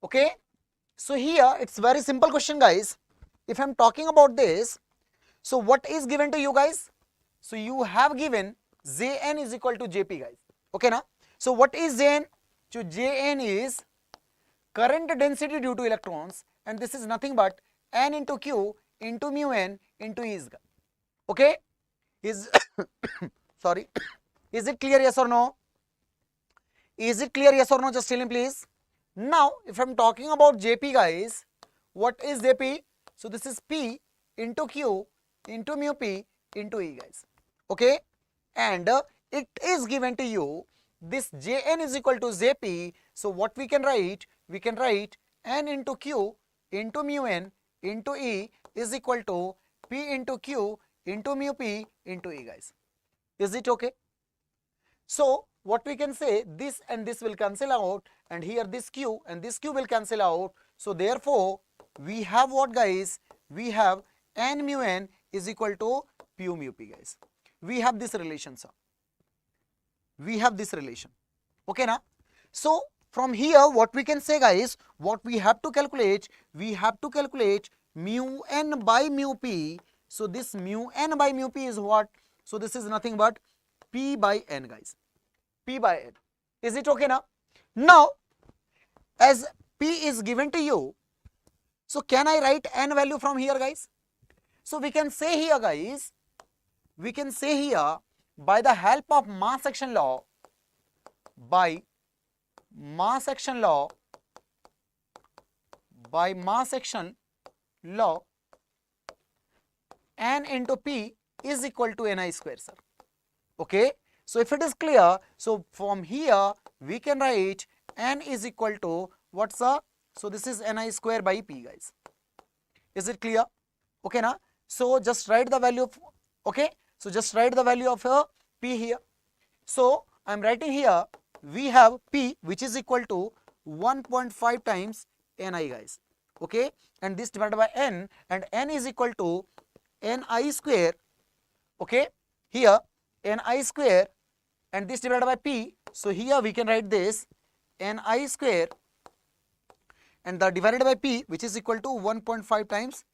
Okay, so here it's very simple question guys. If I'm talking about this, so what is given to you guys? So you have given Jn is equal to Jp guys. Okay now, so what is Jn? So Jn is current density due to electrons, and this is nothing but n into q into mu n into E is. Okay, is sorry, is it clear, yes or no? Is it clear, yes or no? Just tell me please. Now if I'm talking about Jp guys, what is Jp? So this is P into Q into mu P into E guys. Okay, and it is given to you this Jn is equal to Jp. So what we can write? We can write n into q into mu n into E is equal to P into Q into mu P into E guys. Is it okay? So what we can say, this and this will cancel out, and here this q and this q will cancel out. So therefore we have what guys? We have n mu n is equal to P mu P guys. We have this relation, sir. We have this relation. Okay now, so from here what we can say guys, what we have to calculate, we have to calculate mu n by mu p. So this mu n by mu p is what? So this is nothing but p by n guys, p by n. Is it okay now? Now as p is given to you, so can I write n value from here guys? So we can say here guys, we can say here by the help of mass action law, by mass action law, by mass action law, N into P is equal to Ni square, sir. Okay. So if it is clear, so from here we can write N is equal to what's the, so this is Ni square by P, guys. Is it clear? Okay, na? So just write the value of, okay, so just write the value of P here. So I am writing here, we have P which is equal to 1.5 times Ni, guys. Okay, and this divided by N, and N is equal to Ni square. Okay, here Ni square, and this divided by P. So here we can write this Ni square, and the divided by P which is equal to 1.5 times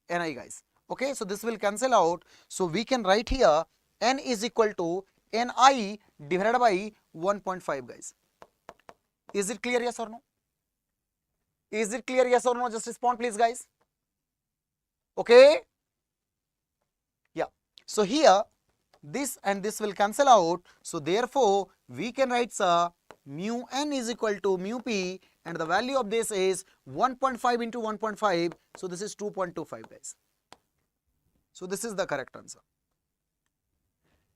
Ni, guys. Okay, so this will cancel out. So we can write here N is equal to Ni divided by 1.5, guys. Is it clear, yes or no? Is it clear, yes or no? Just respond please, guys. Okay. Yeah. So here this and this will cancel out. So therefore we can write mu N is equal to mu P, and the value of this is 1.5 into 1.5. So this is 2.25, guys. So this is the correct answer.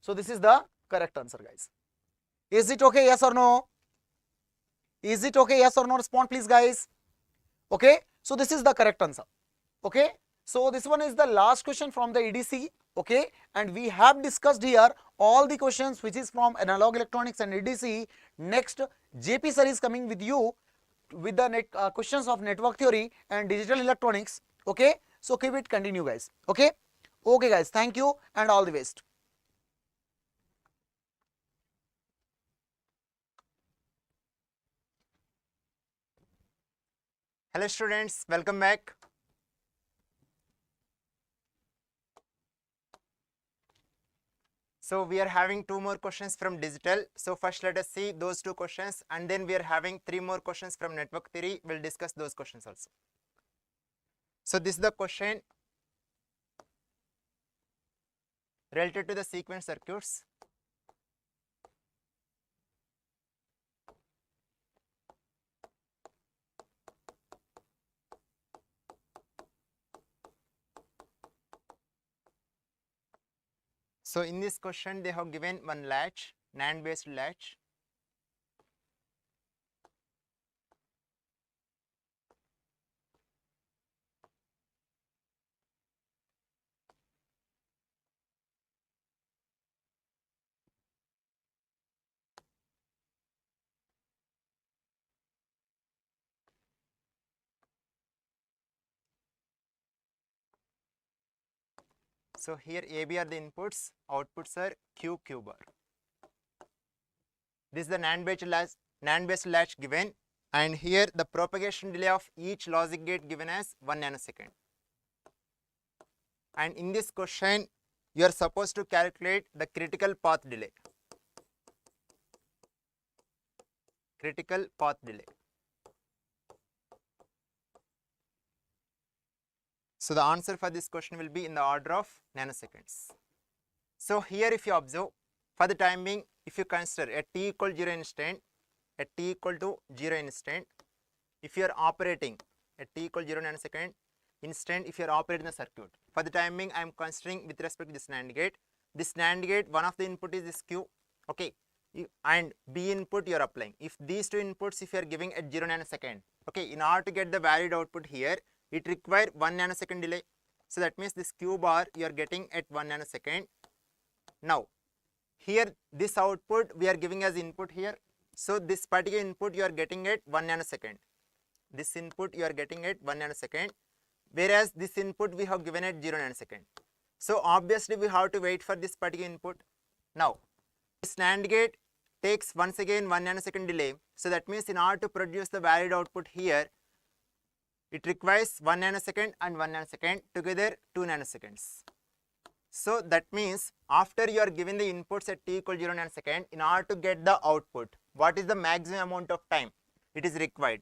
So this is the correct answer, guys. Is it okay, yes or no? Is it okay, yes or no? Respond please, guys. Okay, so this is the correct answer. Okay, so this one is the last question from the EDC. Okay, and we have discussed here all the questions which is from analog electronics and EDC. Next, JP sir is coming with you with the questions of network theory and digital electronics. Okay, so keep it continue, guys. Okay, okay guys, thank you and all the best. Hello students, welcome back. So we are having 2 more questions from digital. So first let us see those 2 questions, and then we are having 3 more questions from network theory. We'll discuss those questions also. So this is the question related to the sequence circuits. So in this question they have given one latch, NAND based latch. So here AB are the inputs, outputs are Q bar. This is the NAND based latch given, and here the propagation delay of each logic gate given as 1 nanosecond. And in this question you are supposed to calculate the critical path delay. Critical path delay. So the answer for this question will be in the order of nanoseconds. So here if you observe, for the time being, if you consider at t equal 0 instant, at t equal to 0 instant, if you are operating at t equal 0 nanosecond instant, if you are operating the circuit, for the time being I am considering with respect to this NAND gate. This NAND gate, one of the input is this Q, okay, and B input you are applying. If these 2 inputs if you are giving at 0 nanosecond, okay, in order to get the valid output here, it requires 1 nanosecond delay. So that means this Q bar you are getting at 1 nanosecond. Now here this output we are giving as input here. So this particular input you are getting at 1 nanosecond. This input you are getting at 1 nanosecond, whereas this input we have given at 0 nanosecond. So obviously we have to wait for this particular input. Now this NAND gate takes once again 1 nanosecond delay. So that means in order to produce the valid output here, it requires 1 nanosecond and 1 nanosecond, together 2 nanoseconds. So that means after you are given the inputs at t equal 0 nanosecond, in order to get the output, what is the maximum amount of time it is required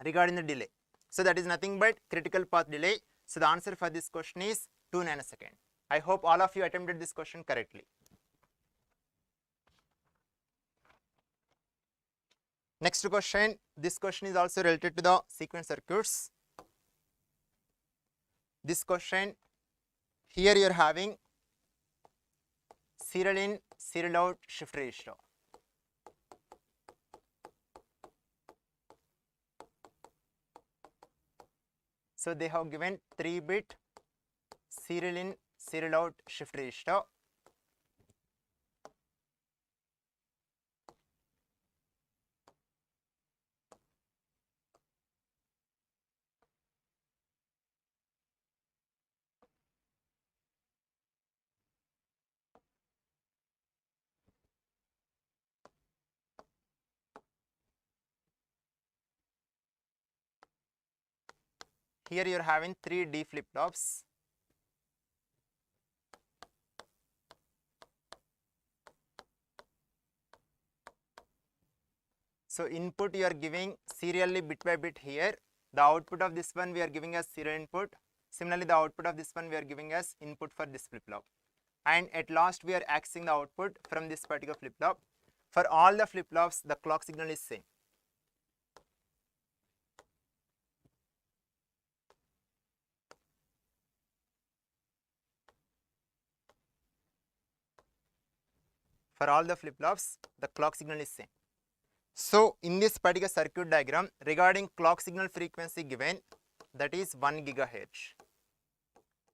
regarding the delay? So that is nothing but critical path delay. So the answer for this question is 2 nanosecond. I hope all of you attempted this question correctly. Next question, this question is also related to the sequence circuits. This question, here you are having serial in, serial out shift register. So they have given 3-bit serial in, serial out shift register. Here you are having 3 D flip-flops. So input you are giving serially bit by bit here. The output of this one we are giving as serial input. Similarly, the output of this one we are giving as input for this flip-flop. And at last we are accessing the output from this particular flip-flop. For all the flip-flops, the clock signal is same. For all the flip-flops, the clock signal is same. So in this particular circuit diagram, regarding clock signal frequency given, that is 1 gigahertz.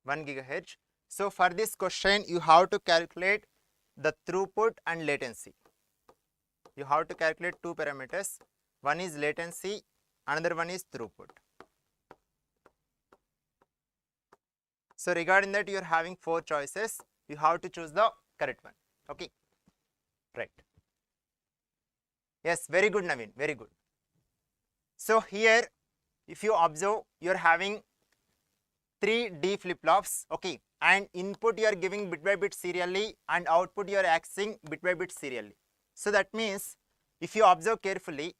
1 gigahertz. So for this question, you have to calculate the throughput and latency. You have to calculate 2 parameters. One is latency, another one is throughput. So regarding that, you are having 4 choices. You have to choose the correct one. Okay. Right. Yes, very good, Naveen, very good. So here, if you observe, you are having 3 D flip-flops, okay, and input you are giving bit by bit serially and output you are accessing bit by bit serially. So that means, if you observe carefully,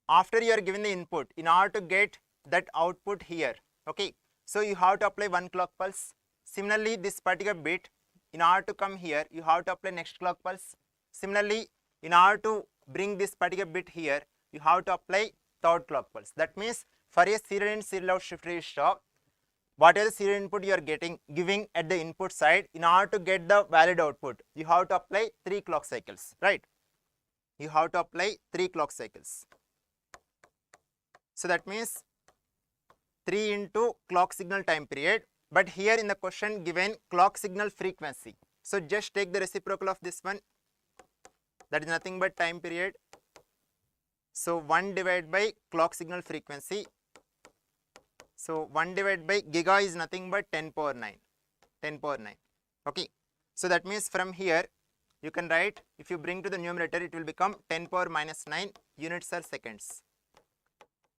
after you are giving the input, in order to get that output here, okay, so you have to apply 1 clock pulse. Similarly, this particular bit, in order to come here, you have to apply next clock pulse. Similarly, in order to bring this particular bit here, you have to apply 3rd clock pulse. That means for a serial in, serial out shift register, whatever serial input you are giving at the input side, in order to get the valid output, you have to apply 3 clock cycles, right? You have to apply 3 clock cycles. So that means 3 into clock signal time period, but here in the question given clock signal frequency. So just take the reciprocal of this one. That is nothing but time period. So 1 divided by clock signal frequency. So 1 divided by giga is nothing but 10 power 9. 10 power 9. Okay. So that means from here you can write, if you bring to the numerator, it will become 10 power minus 9 units are seconds.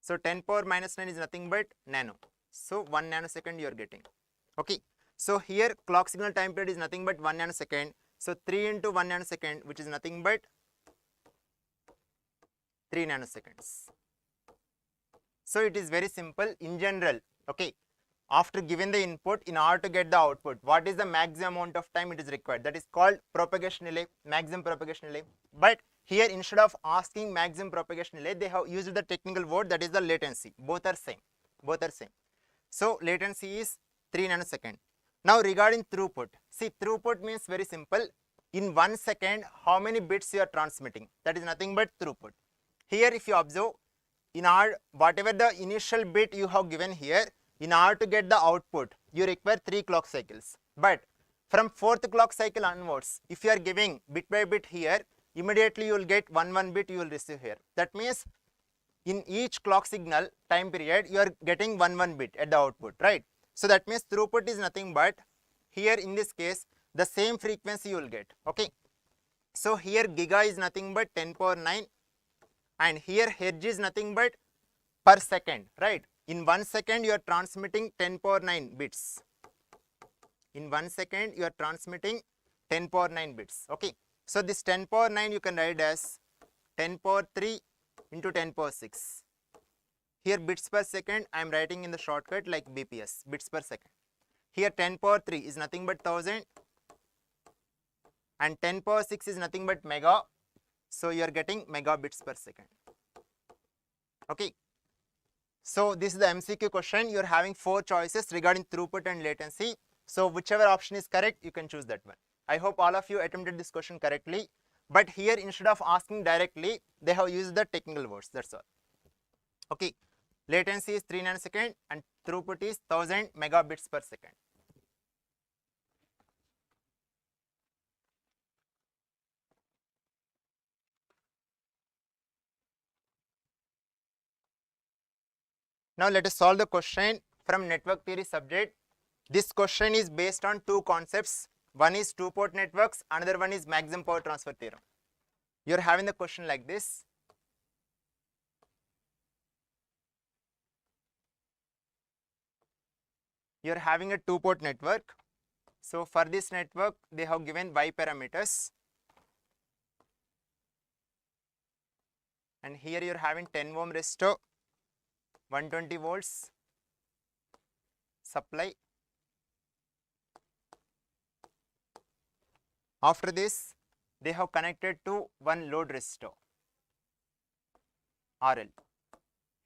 So 10 power minus 9 is nothing but nano. So 1 nanosecond you are getting. Okay. So here clock signal time period is nothing but 1 nanosecond. So 3 into 1 nanosecond, which is nothing but 3 nanoseconds. So it is very simple in general. Okay. After giving the input, in order to get the output, what is the maximum amount of time it is required? That is called propagation delay, maximum propagation delay. But here, instead of asking maximum propagation delay, they have used the technical word, that is the latency. Both are same. Both are same. So latency is 3 nanosecond. Now regarding throughput, see, throughput means very simple. In 1 second, how many bits you are transmitting? That is nothing but throughput. Here, if you observe, in order, whatever the initial bit you have given here, in order to get the output, you require 3 clock cycles. But from 4th clock cycle onwards, if you are giving bit by bit here, immediately you will get 1 bit you will receive here. That means in each clock signal time period, you are getting 1 bit at the output, right? So that means throughput is nothing but, here in this case, the same frequency you will get, okay? So here giga is nothing but 10 power 9, and here hertz is nothing but per second, right? In 1 second, you are transmitting 10 power 9 bits. In 1 second, you are transmitting 10 power 9 bits, okay? So this 10 power 9 you can write as 10 power 3 into 10 power 6. Here bits per second, I am writing in the shortcut like BPS, bits per second. Here 10 power 3 is nothing but 1000, and 10 power 6 is nothing but mega. So you are getting megabits per second. Okay. So this is the MCQ question. You are having 4 choices regarding throughput and latency. So whichever option is correct, you can choose that one. I hope all of you attempted this question correctly. But here, instead of asking directly, they have used the technical words. That's all. Okay. Latency is 3 nanosecond and throughput is 1000 megabits per second. Now let us solve the question from network theory subject. This question is based on two concepts. One is two-port networks, another one is maximum power transfer theorem. You are having the question like this. You are having a two-port network. So for this network, they have given Y parameters. And here you are having 10 ohm resistor, 120 volts supply. After this, they have connected to one load resistor, RL.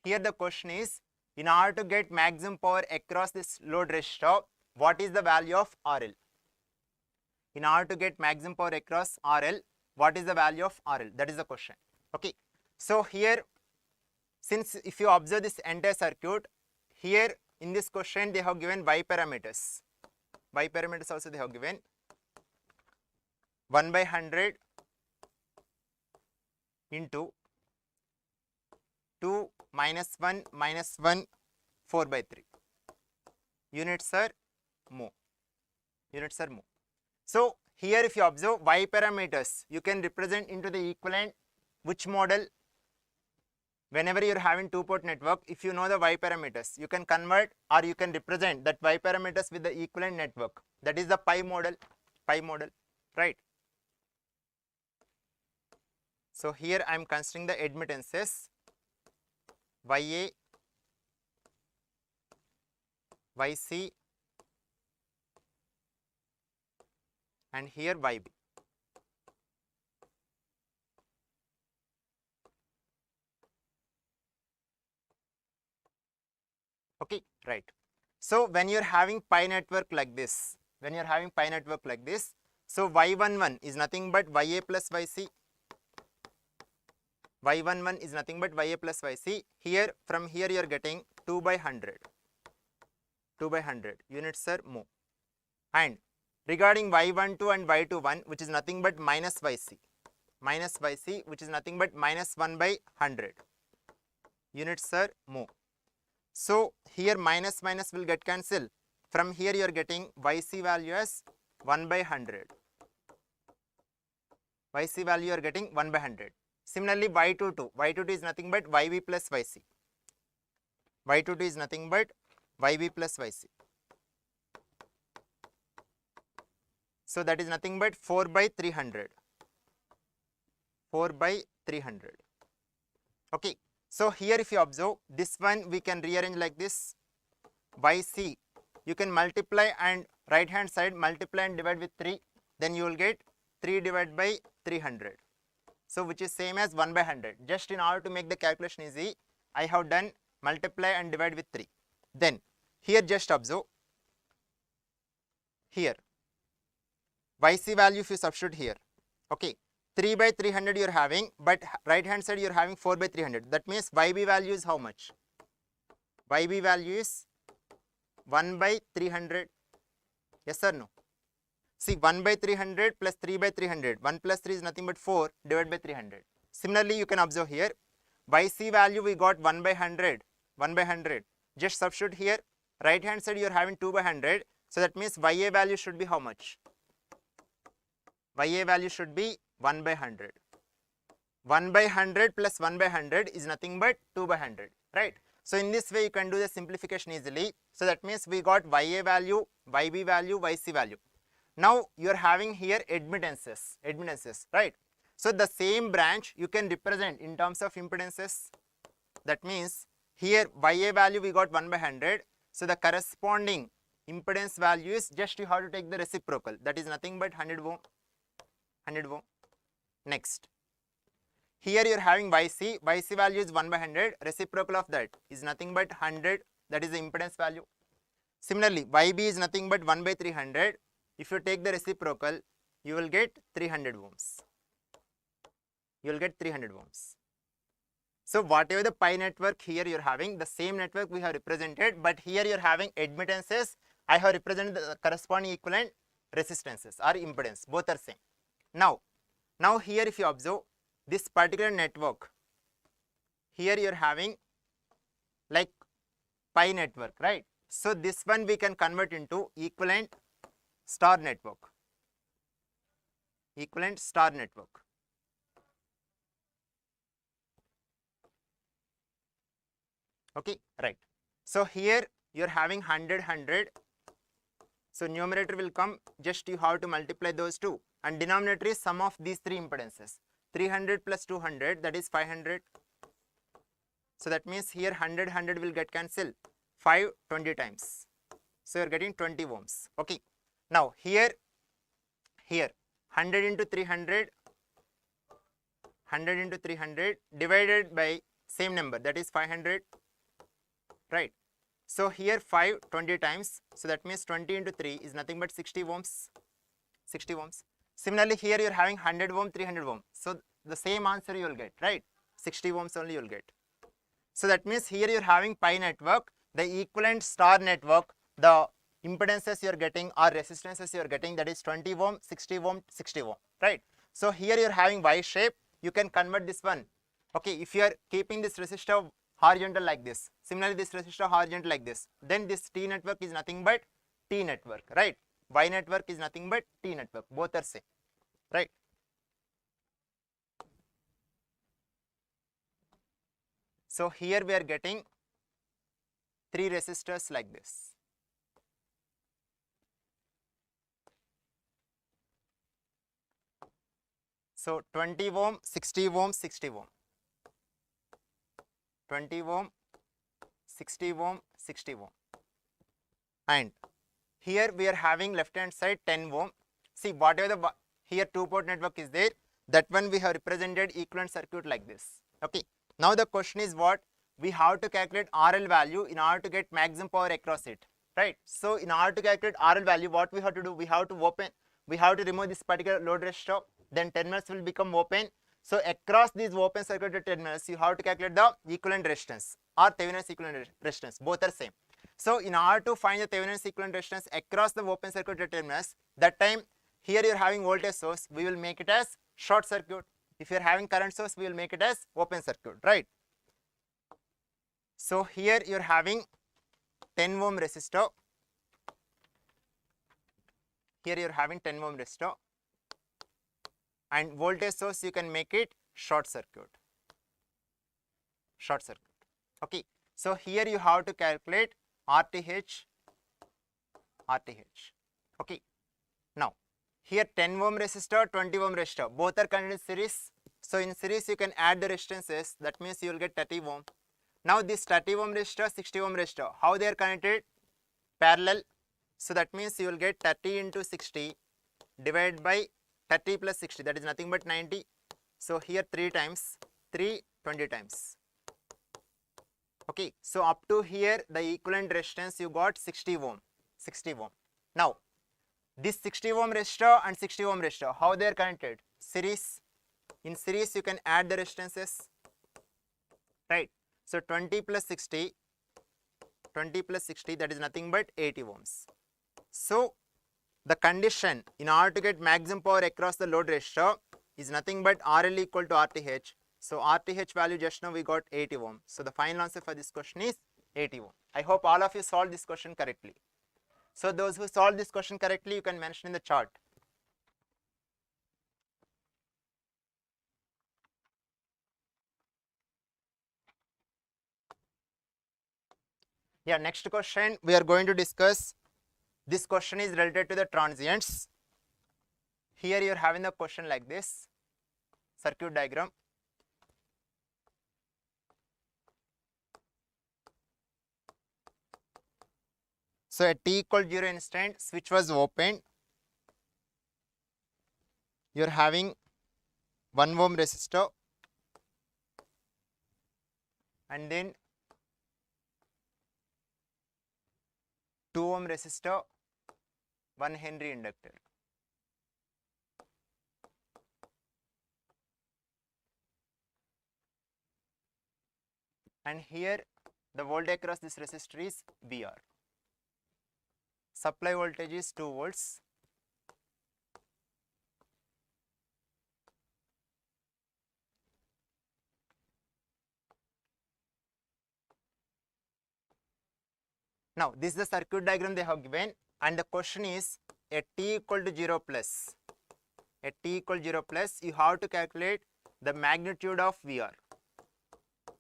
Here the question is, in order to get maximum power across this load resistor, what is the value of RL? In order to get maximum power across RL, what is the value of RL? That is the question. Okay. So here, since if you observe this entire circuit, here in this question they have given Y parameters. Y parameters also they have given 1 by 100 into 2 minus 1 minus 1 4 by 3. Units are mho. Units are mho. So here if you observe Y parameters, you can represent into the equivalent which model. Whenever you are having two-port network, if you know the Y parameters, you can convert or you can represent that Y parameters with the equivalent network. That is the pi model, right? So here I am considering the admittances YA, YC and here YB. Okay, right. So when you're having pi network like this, so Y11 is nothing but YA plus YC. Y11 is nothing but YA plus YC. Here, from here you are getting 2 by 100. 2 by 100 units are mho. And regarding Y12 and Y21, which is nothing but minus YC, which is nothing but minus 1 by 100 units are mho. So here minus minus will get cancelled. From here you are getting YC value as 1 by 100. YC value you are getting 1 by 100. Similarly Y22 is nothing but YB plus YC. Y22 is nothing but YB plus YC. So that is nothing but 4 by 300. 4 by 300. Okay. So here if you observe, this one we can rearrange like this. YC, you can multiply and right hand side multiply and divide with 3. Then you will get 3 divided by 300. So which is same as 1 by 100. Just in order to make the calculation easy, I have done multiply and divide with 3. Then here just observe. Here YC value if you substitute here. Okay. 3 by 300 you are having, but right hand side you are having 4 by 300. That means YB value is how much? YB value is 1 by 300. Yes or no? See, 1 by 300 plus 3 by 300. 1 plus 3 is nothing but 4 divided by 300. Similarly, you can observe here. YC value we got 1 by 100. 1 by 100. Just substitute here. Right hand side you are having 2 by 100. So that means YA value should be how much? YA value should be 1 by 100. 1 by 100 plus 1 by 100 is nothing but 2 by 100, right? So in this way you can do the simplification easily. So that means we got YA value, YB value, YC value. Now you are having here admittances, right? So the same branch you can represent in terms of impedances. That means here YA value we got 1 by 100. So the corresponding impedance value is just you have to take the reciprocal. That is nothing but 100 ohm. 100 ohm. Next, here you are having YC. YC value is 1 by 100. Reciprocal of that is nothing but 100. That is the impedance value. Similarly, YB is nothing but 1 by 300. If you take the reciprocal, you will get 300 ohms. You will get 300 ohms. So whatever the pi network here you're having, the same network we have represented, but here you're having admittances. I have represented the corresponding equivalent resistances or impedance. Both are same. Now here if you observe this particular network, here you're having like pi network, right? So this one we can convert into equivalent star network. Equivalent star network. Okay, right. So here you're having 100, 100. So numerator will come, just you have to multiply those two. And denominator is sum of these three impedances. 300 plus 200, that is 500. So that means here 100, 100 will get cancelled. 5, 20 times. So you're getting 20 ohms. Okay. Now here 100 into 300, 100 into 300 divided by same number, that is 500. Right. So here 5, 20 times. So that means 20 into 3 is nothing but 60 ohms. 60 ohms. Similarly, here you're having 100 ohm, 300 ohm. So the same answer you will get, right? 60 ohms only you will get. So that means here you're having pi network, the equivalent star network, the impedances you're getting or resistances you're getting, that is 20 ohm, 60 ohm, 60 ohm, right? So here you're having Y shape. You can convert this one. Okay, if you are keeping this resistor horizontal like this, similarly this resistor horizontal like this, then this T network is nothing but T network, right? Y network is nothing but T network, both are same, right? So here we are getting 3 resistors like this. So 20 ohm, 60 ohm, 60 ohm. 20 ohm, 60 ohm, 60 ohm. And here we are having left hand side 10 ohm. See, whatever the here 2-port network is there, that one we have represented equivalent circuit like this. Okay. Now the question is what? We have to calculate RL value in order to get maximum power across it, right? So in order to calculate RL value, what we have to do? We have to remove this particular load resistor, then terminals will become open. So across these open circuited terminals, you have to calculate the equivalent resistance or Thevenin's equivalent resistance. Both are same. So in order to find the Thevenin's equivalent resistance across the open circuited terminals, that time here you are having voltage source, we will make it as short circuit. If you are having current source, we will make it as open circuit, right? So here you are having 10 ohm resistor. Here you are having 10 ohm resistor. And voltage source you can make it short circuit. Short circuit. Okay. So here you have to calculate RTH. Okay. Now here 10 ohm resistor, 20 ohm resistor, both are connected in series. So in series you can add the resistances. That means you will get 30 ohm. Now this 30 ohm resistor, 60 ohm resistor, how they are connected? Parallel. So that means you will get 30 into 60 divided by 30 plus 60, that is nothing but 90. So here 3 times, 3, 20 times. Okay, so up to here the equivalent resistance you got 60 ohm. 60 ohm. Now this 60 ohm resistor and 60 ohm resistor, how they are connected? Series. In series you can add the resistances, right? So 20 plus 60, that is nothing but 80 ohms. So the condition in order to get maximum power across the load resistor is nothing but RL equal to RTH. So RTH value just now we got 80 ohm. So the final answer for this question is 80 ohm. I hope all of you solved this question correctly. So those who solved this question correctly, you can mention in the chart. Yeah, next question we are going to discuss. This question is related to the transients. Here you are having the question like this, circuit diagram. So at t equal 0 instant, switch was opened. You are having 1 ohm resistor and then 2 ohm ohm resistor, 1 Henry inductor. And here the voltage across this resistor is VR. Supply voltage is 2 volts. Now this is the circuit diagram they have given, and the question is at t equal to 0 plus, at t equal to 0 plus, you have to calculate the magnitude of VR,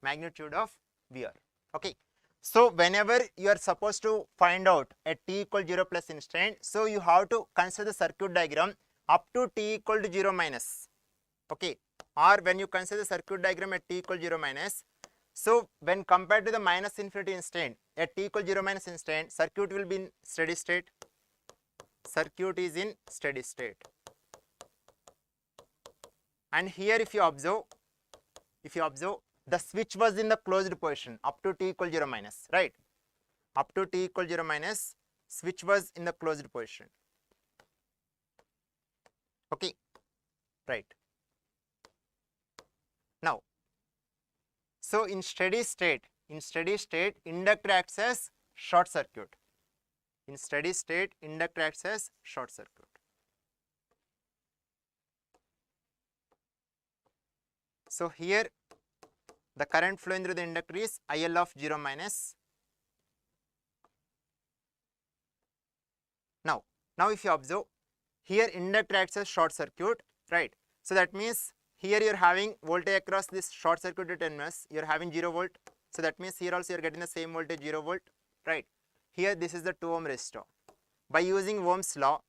magnitude of VR. Okay, so whenever you are supposed to find out at t equal to 0 plus instant, so you have to consider the circuit diagram up to t equal to 0 minus. Okay, or when you consider the circuit diagram at t equal to 0 minus, so when compared to the minus infinity instant, at t equal to 0 minus instant, circuit will be in steady state. Circuit is in steady state. And here if you observe, the switch was in the closed position up to t equal to 0 minus, right? Up to t equal to 0 minus, switch was in the closed position. Okay, right. Now, so in steady state, inductor acts as short circuit. In steady state, inductor acts as short circuit. So here the current flowing through the inductor is IL of 0 minus. Now if you observe, here inductor acts as short circuit, right? So that means here you are having voltage across this short circuited terminus, you are having 0 volt. So that means here also you are getting the same voltage 0 volt, right? Here this is the 2 ohm resistor. By using Ohm's law,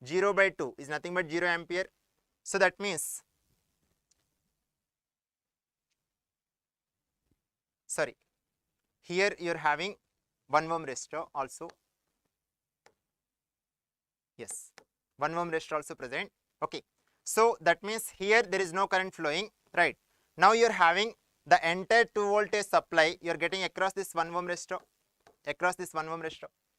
0 by 2 is nothing but 0 ampere. So that means, sorry, here you are having 1 ohm resistor also. Yes, 1 ohm resistor also present. Okay, so that means here there is no current flowing, right? Now you are having the entire 2 voltage supply you are getting across this 1 ohm resistor,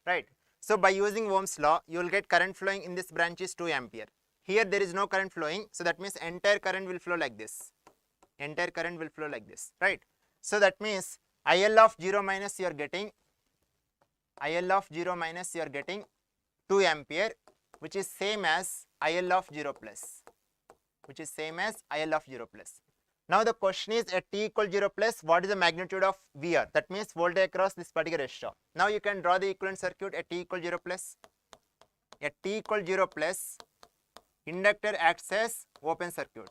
right? So by using Ohm's law, you will get current flowing in this branch is 2 ampere. Here there is no current flowing, so that means entire current will flow like this. Entire current will flow like this, right? So that means IL of 0 minus you are getting, 2 ampere, which is same as IL of 0 plus, Now the question is at t equal 0 plus, what is the magnitude of VR? That means voltage across this particular resistor. Now you can draw the equivalent circuit at t equal 0 plus. At t equal 0 plus, inductor acts as open circuit.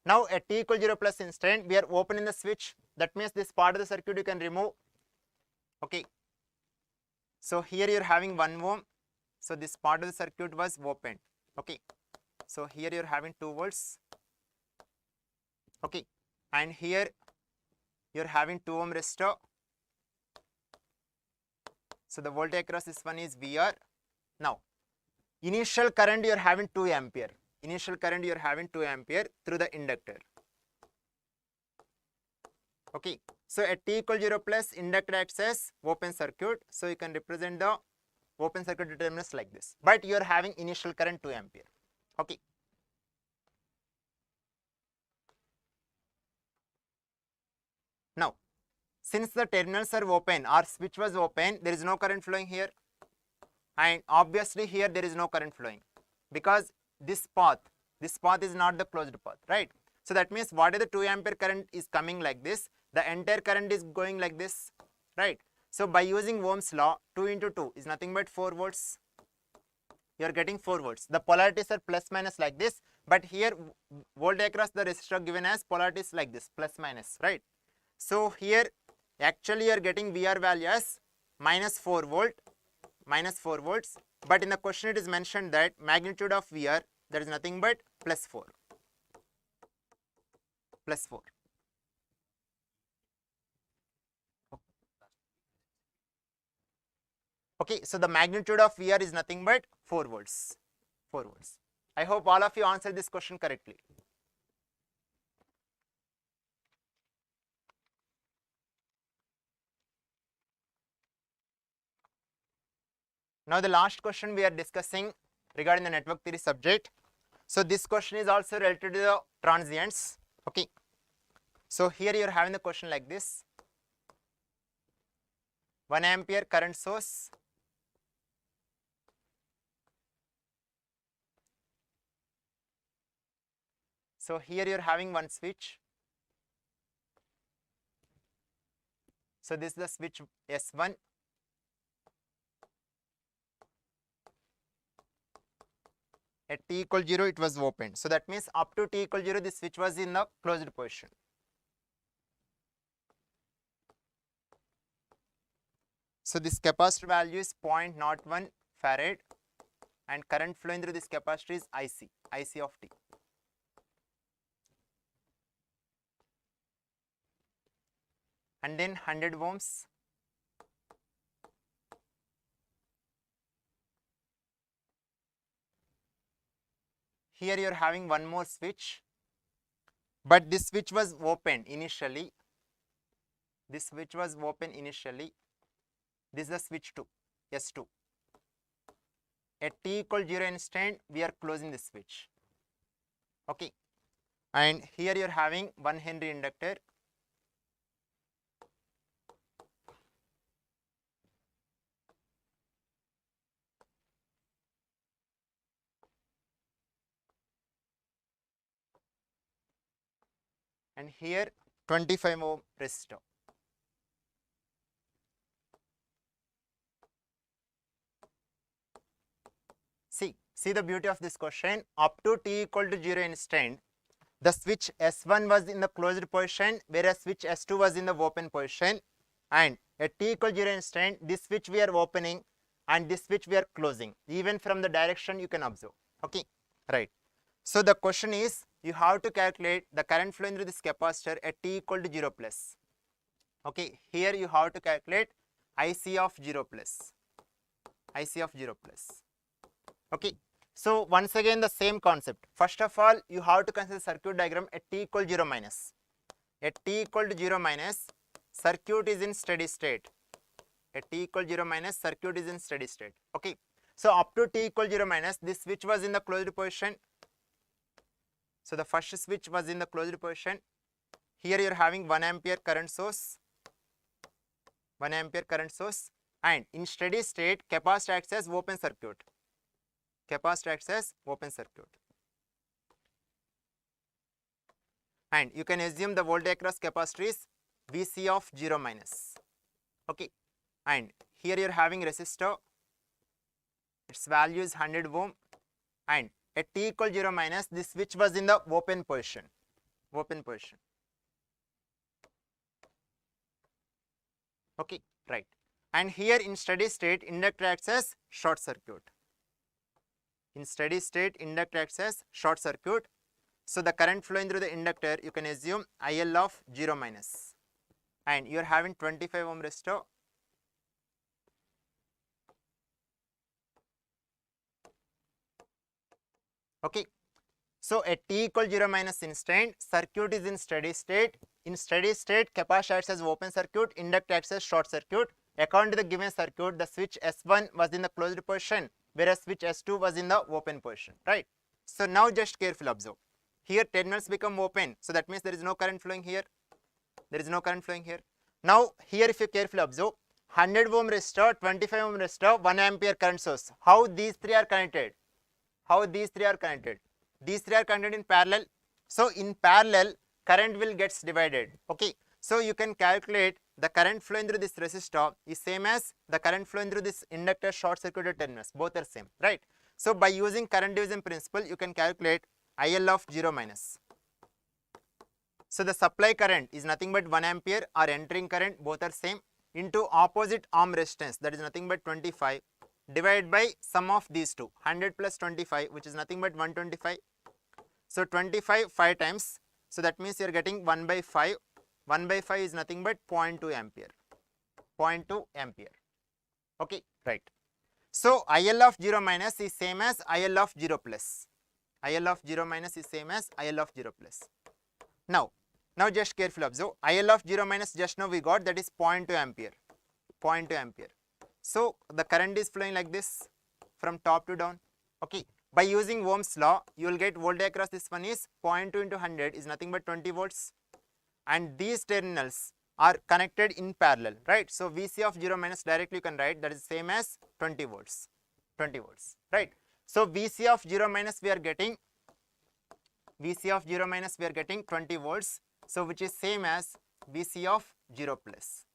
Now at t equal 0 plus instant, we are opening the switch. That means this part of the circuit you can remove. Okay. So here you are having 1 ohm. So this part of the circuit was opened. Okay. So here you are having 2 volts. Okay. And here you are having 2 ohm resistor. So the voltage across this one is VR. Now, initial current you are having 2 ampere. Through the inductor. Okay. So at t equal 0 plus, inductor acts as open circuit. So you can represent the open circuit terminus like this. But you are having initial current 2 ampere. Okay. Now, since the terminals are open or switch was open, there is no current flowing here. And obviously here there is no current flowing because this path is not the closed path, right? So that means whatever the 2 ampere current is coming like this, the entire current is going like this, right? So by using Ohm's law, 2 into 2 is nothing but 4 volts. You are getting 4 volts. The polarities are plus minus like this, but here voltage across the resistor given as polarities like this, plus minus, right? So here actually you are getting VR value as minus 4 volts, but in the question it is mentioned that magnitude of VR, that is nothing but plus 4. Okay, so the magnitude of VR is nothing but 4 volts. I hope all of you answered this question correctly. Now the last question we are discussing regarding the network theory subject. So this question is also related to the transients. Okay. So here you are having the question like this. 1 ampere current source, so here you are having one switch. So this is the switch S1. At t equal 0 it was opened. So that means up to t equal 0 this switch was in the closed position. So this capacitor value is 0.01 farad and current flowing through this capacitor is IC of t. And then 100 ohms. Here you are having one more switch, but this switch was open initially. This switch was open initially. This is the switch 2, S2. At t equal 0 instant, we are closing this switch. Okay. And here you are having 1 Henry inductor. And here 25 ohm resistor. See the beauty of this question. Up to t equal to 0 instant, the switch S1 was in the closed position, whereas switch S2 was in the open position. And at t equal 0 instant, this switch we are opening and this switch we are closing. Even from the direction you can observe. Okay, right. So the question is, you have to calculate the current flowing through this capacitor at t equal to 0 plus. Okay, here you have to calculate IC of 0 plus. IC of 0 plus. Okay. So once again the same concept. First of all, you have to consider circuit diagram at t equal 0 minus. At t equal to 0 minus, circuit is in steady state. At t equal 0 minus, circuit is in steady state. Okay. So up to t equal 0 minus, this switch was in the closed position. So the first switch was in the closed position. Here you are having 1 ampere current source. 1 ampere current source. And in steady state, capacitor acts as open circuit. Capacitor acts as open circuit. And you can assume the voltage across capacitor is Vc of 0 minus. Okay. And here you are having resistor. Its value is 100 ohm. And at t equal 0 minus, this switch was in the open position. Open position. Okay, right. And here in steady state, inductor acts as short circuit. In steady state, inductor acts as short circuit. So the current flowing through the inductor, you can assume IL of 0 minus. And you are having 25 ohm resistor. Okay. So at t equal 0 minus instant, circuit is in steady state. In steady state, capacitor acts as open circuit, inductor acts as short circuit. According to the given circuit, the switch S1 was in the closed position, whereas switch S2 was in the open position, right? So now just carefully observe. Here terminals become open, so that means there is no current flowing here. There is no current flowing here. Now here if you carefully observe, 100 ohm resistor, 25 ohm resistor, 1 ampere current source. How these three are connected? How these three are connected? These three are connected in parallel. So in parallel, current will gets divided. Okay. So you can calculate the current flowing through this resistor is same as the current flowing through this inductor short circuited terminals. Both are same, right? So by using current division principle, you can calculate IL of 0 minus. So the supply current is nothing but 1 ampere or entering current, both are same, into opposite arm resistance, that is nothing but 25, divided by sum of these two, 100 plus 25, which is nothing but 125. So 25 5 times. So that means you are getting 1 by 5. 1 by 5 is nothing but 0.2 ampere. 0.2 ampere. Okay, right. So IL of 0 minus is same as IL of 0 plus. IL of 0 minus is same as IL of 0 plus. Now just carefully observe. IL of 0 minus just now we got, that is 0.2 ampere. 0.2 ampere. So the current is flowing like this from top to down. Okay, by using Ohm's law, you will get voltage across this one is 0.2 into 100 is nothing but 20 volts, and these terminals are connected in parallel, right? So Vc of 0 minus directly you can write that is same as 20 volts, right? So Vc of 0 minus we are getting 20 volts, so which is same as Vc of 0 plus,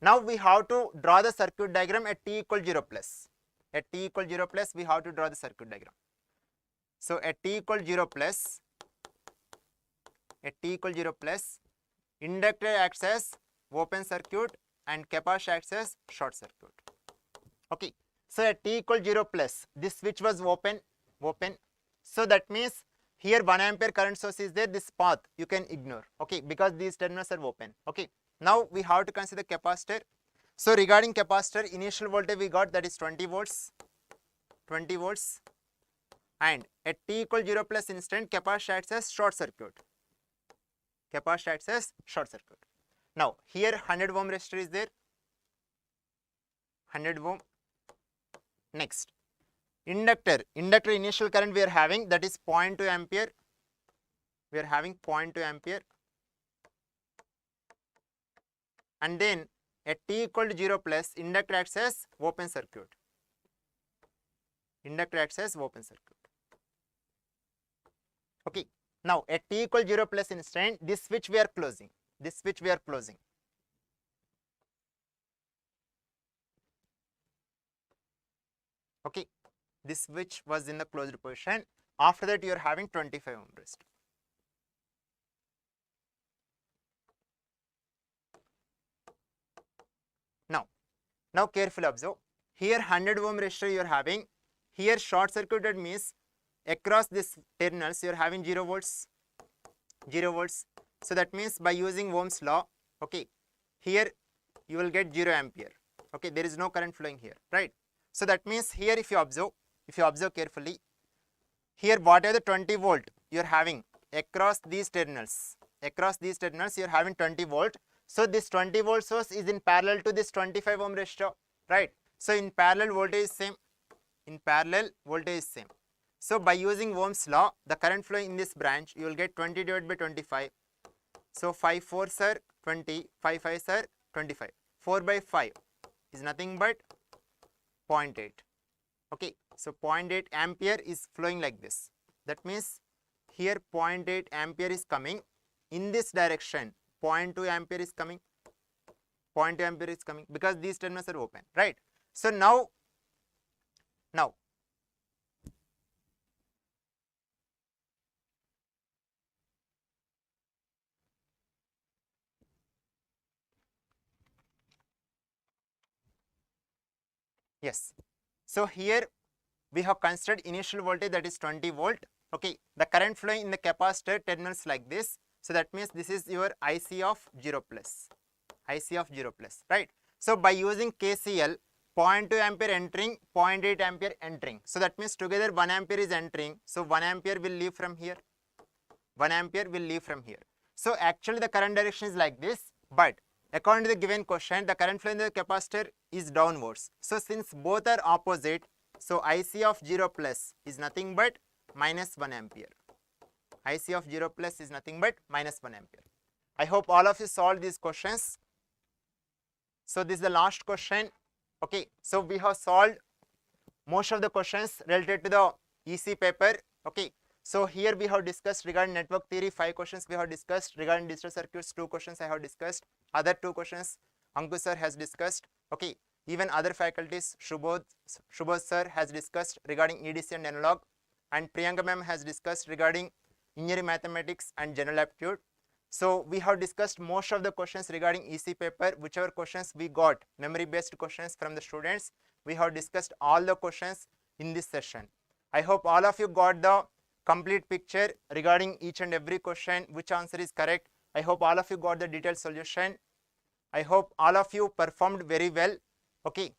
Now we have to draw the circuit diagram at t equal 0 plus. At t equal 0 plus, we have to draw the circuit diagram. So at t equal 0 plus, inductor acts as open circuit and capacitor acts as short circuit. Okay. So at t equal 0 plus, this switch was open. So that means here 1 ampere current source is there. This path you can ignore. Okay, because these terminals are open. Okay. Now we have to consider capacitor. So regarding capacitor, initial voltage we got that is 20 volts, and at t equal 0 plus instant, capacitor acts as short circuit. Now here 100 ohm resistor is there, 100 ohm. Next, inductor initial current we are having that is 0.2 ampere. And then at t equal to 0 plus, inductor acts as open circuit. Okay. Now at t equal 0 plus instant, this switch we are closing. Okay. This switch was in the closed position. After that, you are having 25 ohm resistor. Now carefully observe. Here 100 ohm resistor you are having. Here short circuited means across this terminals you are having 0 volts. So that means by using Ohm's law, okay, here you will get 0 ampere. Okay, there is no current flowing here, right? So that means here if you observe carefully, here whatever the 20 volt you are having across these terminals you are having 20 volt. So this 20 volt source is in parallel to this 25 ohm resistor, right? So in parallel voltage is same. So by using Ohm's law, the current flowing in this branch, you will get 20 divided by 25. So 5 4s are 20, 5 5s are 25. 4 by 5 is nothing but 0.8. Okay, so 0.8 ampere is flowing like this. That means here 0.8 ampere is coming in this direction. 0.2 ampere is coming. Because these terminals are open, right? So now yes. So here we have considered initial voltage that is 20 volt. Okay, the current flowing in the capacitor terminals like this. So that means this is your IC of 0 plus, right? So by using KCL, 0.2 ampere entering, 0.8 ampere entering. So that means together 1 ampere is entering. So 1 ampere will leave from here. So actually the current direction is like this, but according to the given question, the current flow in the capacitor is downwards. So since both are opposite, so IC of 0 plus is nothing but minus 1 ampere. IC of 0 plus is nothing but minus 1 ampere. I hope all of you solved these questions. So this is the last question. Okay, so we have solved most of the questions related to the EC paper. Okay, so here we have discussed regarding network theory, 5 questions we have discussed. Regarding digital circuits, 2 questions I have discussed. Other 2 questions Ankush sir has discussed. Okay, even other faculties, Shubodh sir has discussed regarding EDC and analog, and Priyanka ma'am has discussed regarding engineering mathematics and general aptitude. So we have discussed most of the questions regarding EC paper. Whichever questions we got, memory based questions from the students, we have discussed all the questions in this session. I hope all of you got the complete picture regarding each and every question, which answer is correct. I hope all of you got the detailed solution. I hope all of you performed very well. Okay,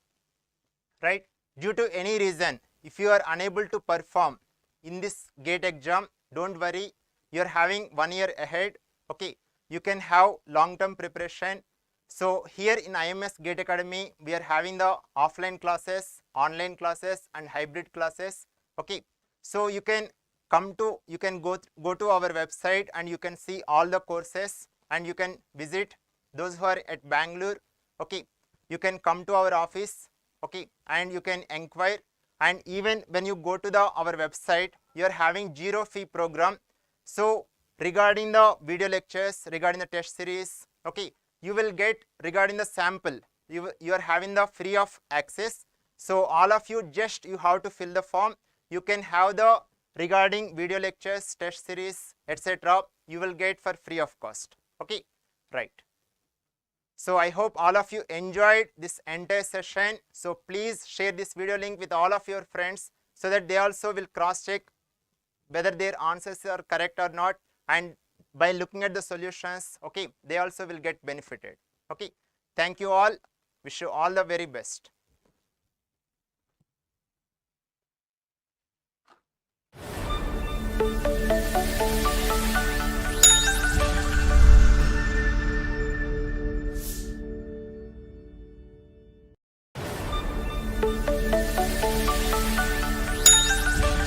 right? Due to any reason, if you are unable to perform in this GATE exam, don't worry, you are having 1 year ahead. Okay, you can have long-term preparation. So here in IMS Gate Academy, we are having the offline classes, online classes and hybrid classes. Okay, so you can go to our website and you can see all the courses, and you can visit. Those who are at Bangalore, okay, you can come to our office, okay, and you can inquire. And even when you go to our website, you are having 0 fee program. So regarding the video lectures, regarding the test series, okay, you will get regarding the sample, you are having the free of access. So all of you, just you have to fill the form. You can have the regarding video lectures, test series, etc. you will get for free of cost. Okay, right. So I hope all of you enjoyed this entire session. So please share this video link with all of your friends so that they also will cross check whether their answers are correct or not, and by looking at the solutions, okay, they also will get benefited. Okay, thank you all. Wish you all the very best.